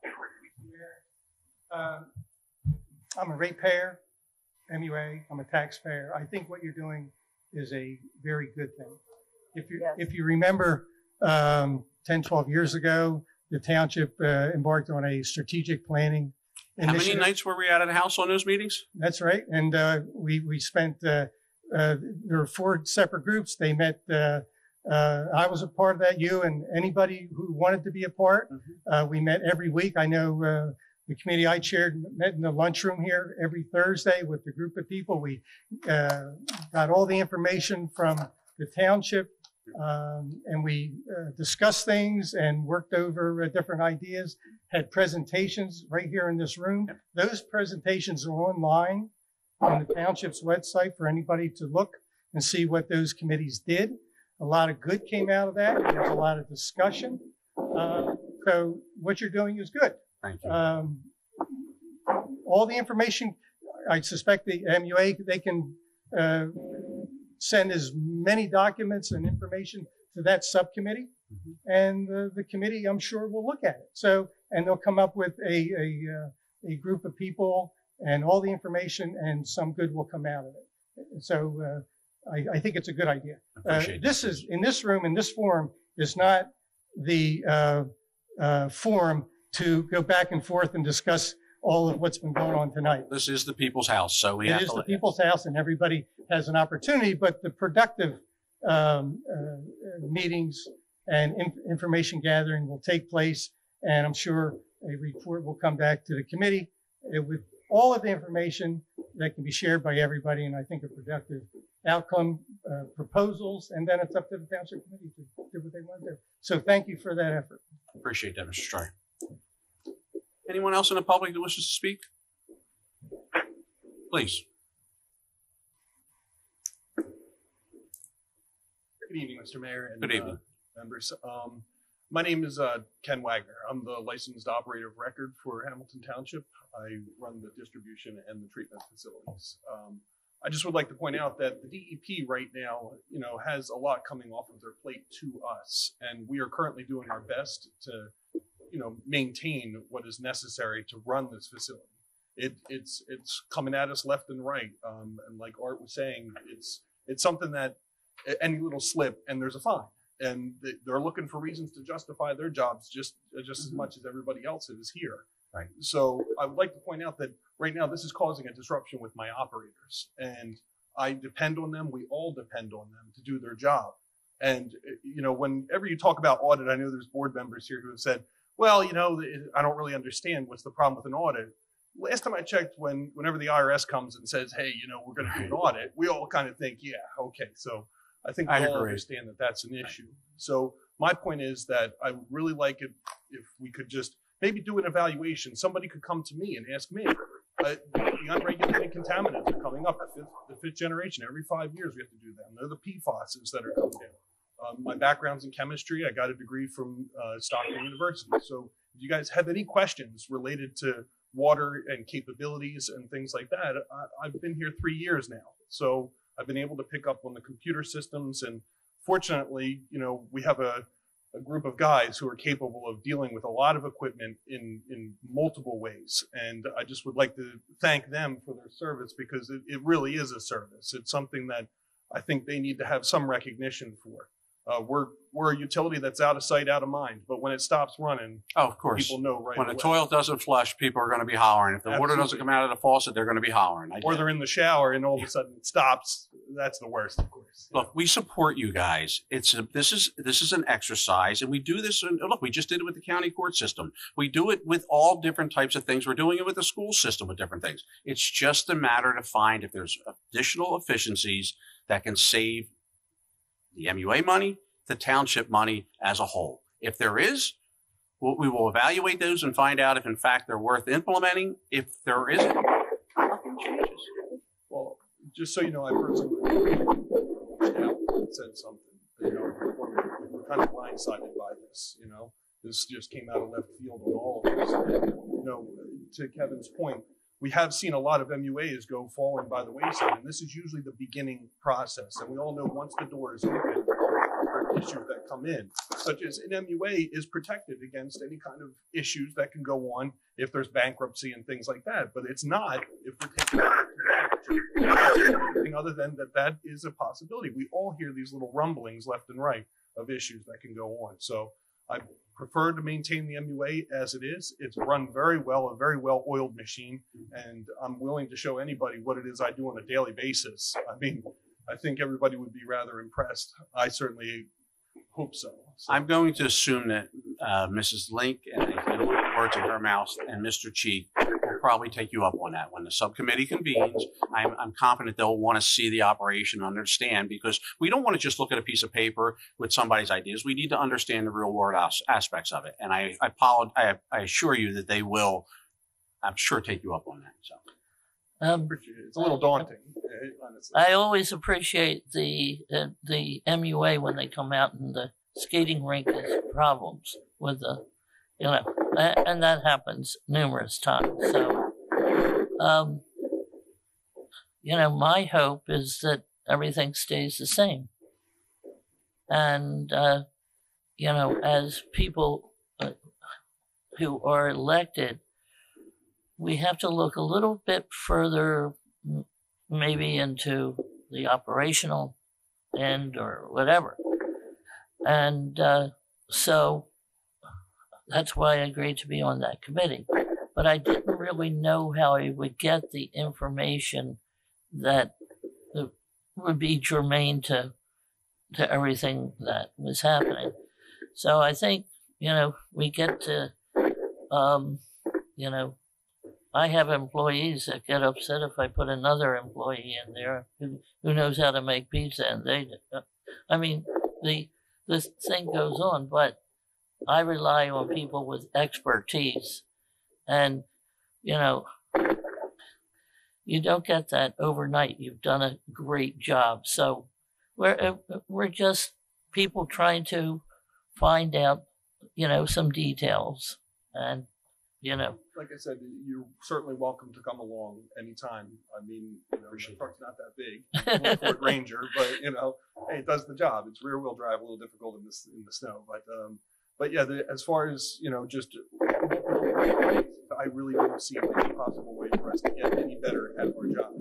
I'm a ratepayer, MUA. I'm a taxpayer. I think what you're doing is a very good thing. If you remember, 10, 12 years ago, the township embarked on a strategic planning initiative. How many nights were we out of the house on those meetings? That's right. And we spent, there were 4 separate groups. They met, I was a part of that, you and anybody who wanted to be a part. We met every week. I know the committee I chaired met in the lunchroom here every Thursday with a group of people. We got all the information from the township. And we discussed things and worked over different ideas, had presentations right here in this room. Those presentations are online on the township's website for anybody to look and see what those committees did. A lot of good came out of that. There's a lot of discussion. So what you're doing is good. Thank you. All the information, I suspect the MUA, they can send as many documents and information to that subcommittee, and the committee, I'm sure, will look at it. So, and they'll come up with a group of people and all the information, and some good will come out of it. So, I think it's a good idea. This is in this room, in this forum, is not the forum to go back and forth and discuss all of what's been going on tonight. This is the people's house, so we have to. It is the people's house, and everybody has an opportunity. But the productive meetings and information gathering will take place, and I'm sure a report will come back to the committee with all of the information that can be shared by everybody. And I think a productive outcome, proposals, and then it's up to the township committee to do what they want to do. So thank you for that effort. Appreciate that, Mr. Stryer. Anyone else in the public that wishes to speak? Please. Good evening, Mr. Mayor and Good evening. Members. My name is Ken Wagner. I'm the licensed operator of record for Hamilton Township. I run the distribution and the treatment facilities. I just would like to point out that the DEP right now, has a lot coming off of their plate to us, and we are currently doing our best to, maintain what is necessary to run this facility. It's coming at us left and right, and like Art was saying, it's something that any little slip and there's a fine, and they're looking for reasons to justify their jobs just as much as everybody else is here. Right. So I would like to point out that right now this is causing a disruption with my operators, and I depend on them. We all depend on them to do their job. And whenever you talk about audit, I know there's board members here who have said, well, I don't really understand what's the problem with an audit. Last time I checked, whenever the IRS comes and says, hey, we're going to do an audit, we all kind of think, yeah, okay. So I think we all understand that that's an issue. So my point is that I would really like it if we could just maybe do an evaluation. Somebody could come to me and ask me, the unregulated contaminants are coming up, the fifth generation. Every 5 years we have to do them. They're the PFASs that are coming down. My background's in chemistry. I got a degree from Stockton University. So if you guys have any questions related to water and capabilities and things like that, I've been here 3 years now. So I've been able to pick up on the computer systems, and fortunately, we have a group of guys who are capable of dealing with a lot of equipment in multiple ways. And I just would like to thank them for their service, because it really is a service. It's something that I think they need to have some recognition for. We're a utility that's out of sight, out of mind. But when it stops running, of course, people know right when away. the toilet doesn't flush, people are going to be hollering. If the water doesn't come out of the faucet, they're going to be hollering. Or they're in the shower and all of a sudden it stops. That's the worst, of course. Look, we support you guys. This is an exercise, and we do this. And look, we just did it with the county court system. We do it with all different types of things. We're doing it with the school system with different things. It's just a matter to find if there's additional efficiencies that can save the MUA money, the township money as a whole. If there is, we will evaluate those and find out if in fact they're worth implementing. If there isn't, nothing changes. Well, just so you know, I heard somebody said something. You know, we're kind of blindsided by this. You know, this just came out of left field on all of us. You know, to Kevin's point, we have seen a lot of MUAs go falling by the wayside, and this is usually the beginning process. And we all know once the door is open, there are issues that come in, such as an MUA is protected against any kind of issues that can go on if there's bankruptcy and things like that. But it's not if we're taking anything other than that is a possibility. We all hear these little rumblings left and right of issues that can go on. So I prefer to maintain the MUA as it is. It's run very well, a very well-oiled machine, and I'm willing to show anybody what it is I do on a daily basis. I mean, I think everybody would be rather impressed. I certainly hope so. I'm going to assume that Mrs. Link, and I can put words in her mouth, and Mr. Cheek will probably take you up on that. When the subcommittee convenes, I'm confident they'll want to see the operation and understand, because we don't want to just look at a piece of paper with somebody's ideas. We need to understand the real world aspects of it. And I assure you that they will, I'm sure, take you up on that. So. It's a little daunting, honestly. I always appreciate the MUA when they come out and the skating rink has problems with the, you know, and that happens numerous times. So, you know, my hope is that everything stays the same. And, you know, as people who are elected, we have to look a little bit further, maybe into the operational end or whatever. And so that's why I agreed to be on that committee. But I didn't really know how I would get the information that would be germane to everything that was happening. So I think, you know, we get to, you know, I have employees that get upset if I put another employee in there who knows how to make pizza, and they, I mean, this thing goes on, but I rely on people with expertise, and, you know, you don't get that overnight. You've done a great job. So we're just people trying to find out, you know, some details, and, you know. Like I said, you're certainly welcome to come along anytime. I mean, you know, the truck's not that big, it's a Ford Ranger, but, you know, hey, it does the job. It's rear wheel drive, a little difficult in the snow, but yeah, as far as, you know, just, I really don't see any possible way for us to get any better at our job.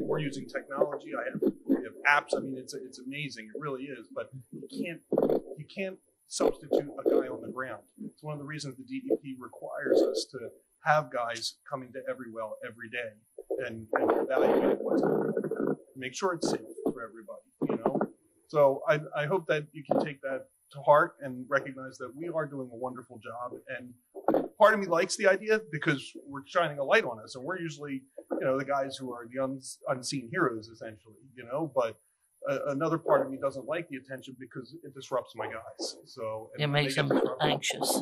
We're using technology. We have apps. I mean, it's amazing. It really is. But you can't substitute a guy on the ground. It's one of the reasons the DEP requires us to have guys coming to every well every day and evaluate what's happening. Make sure it's safe for everybody, you know? So I hope that you can take that to heart and recognize that we are doing a wonderful job. And part of me likes the idea because we're shining a light on us, and we're usually, you know, the guys who are the unseen heroes, essentially, you know, but another part of me doesn't like the attention because it disrupts my guys. So it makes them anxious.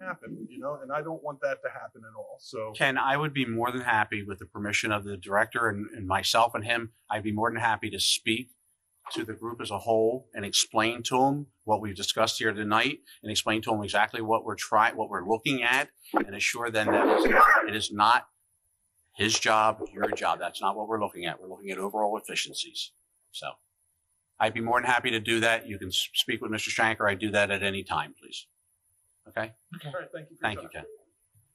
Happen, you know, and I don't want that to happen at all. So Ken, I would be more than happy, with the permission of the director and myself and him, I'd be more than happy to speak to the group as a whole and explain to them what we've discussed here tonight, and explain to them exactly what we're looking at, and assure them that it is not his job, your job. That's not what we're looking at. We're looking at overall efficiencies. So I'd be more than happy to do that. You can speak with Mr. Shanker. I do that at any time, please. Okay? Okay. All right, thank you. Thank you, Ken.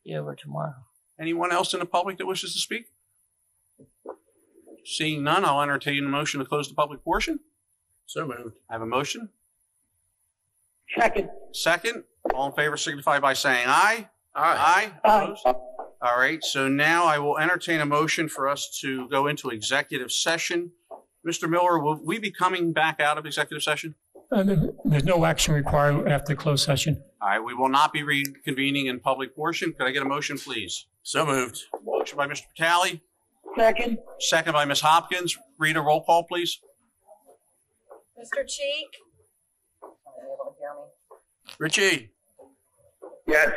Yeah, over tomorrow. Anyone else in the public that wishes to speak? Seeing none, I'll entertain a motion to close the public portion. So moved. I have a motion. Second. Second. All in favor signify by saying aye. Aye. Opposed? All right. So now I will entertain a motion for us to go into executive session. Mr. Miller, will we be coming back out of executive session? There's no action required after closed session. All right. We will not be reconvening in public portion. Could I get a motion, please? So moved. Motion by Mr. Patali. Second. Second by Ms. Hopkins. Read a roll call, please. Mr. Cheek? Are you able to hear me? Richie? Yes.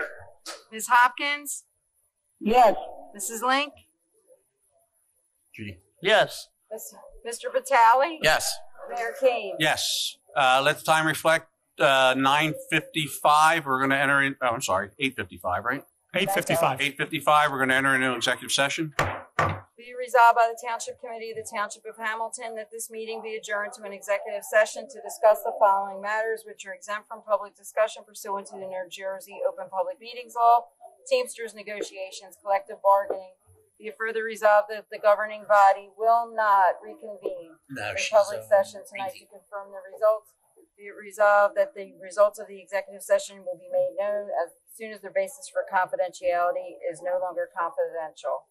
Ms. Hopkins? Yes. Mrs. Link? Judy? Yes. Mr. Vitale? Yes. Mayor Kane? Yes. Let the time reflect 9:55. We're going to enter in, I'm sorry, 8:55, right? 8:55. 8:55. We're going to enter into executive session. Be resolved by the Township Committee of the Township of Hamilton that this meeting be adjourned to an executive session to discuss the following matters, which are exempt from public discussion pursuant to the New Jersey Open Public Meetings Law, Teamsters negotiations, collective bargaining. Be it further resolved that the governing body will not reconvene in public session tonight to confirm the results. Be it resolved that the results of the executive session will be made known as soon as the basis for confidentiality is no longer confidential.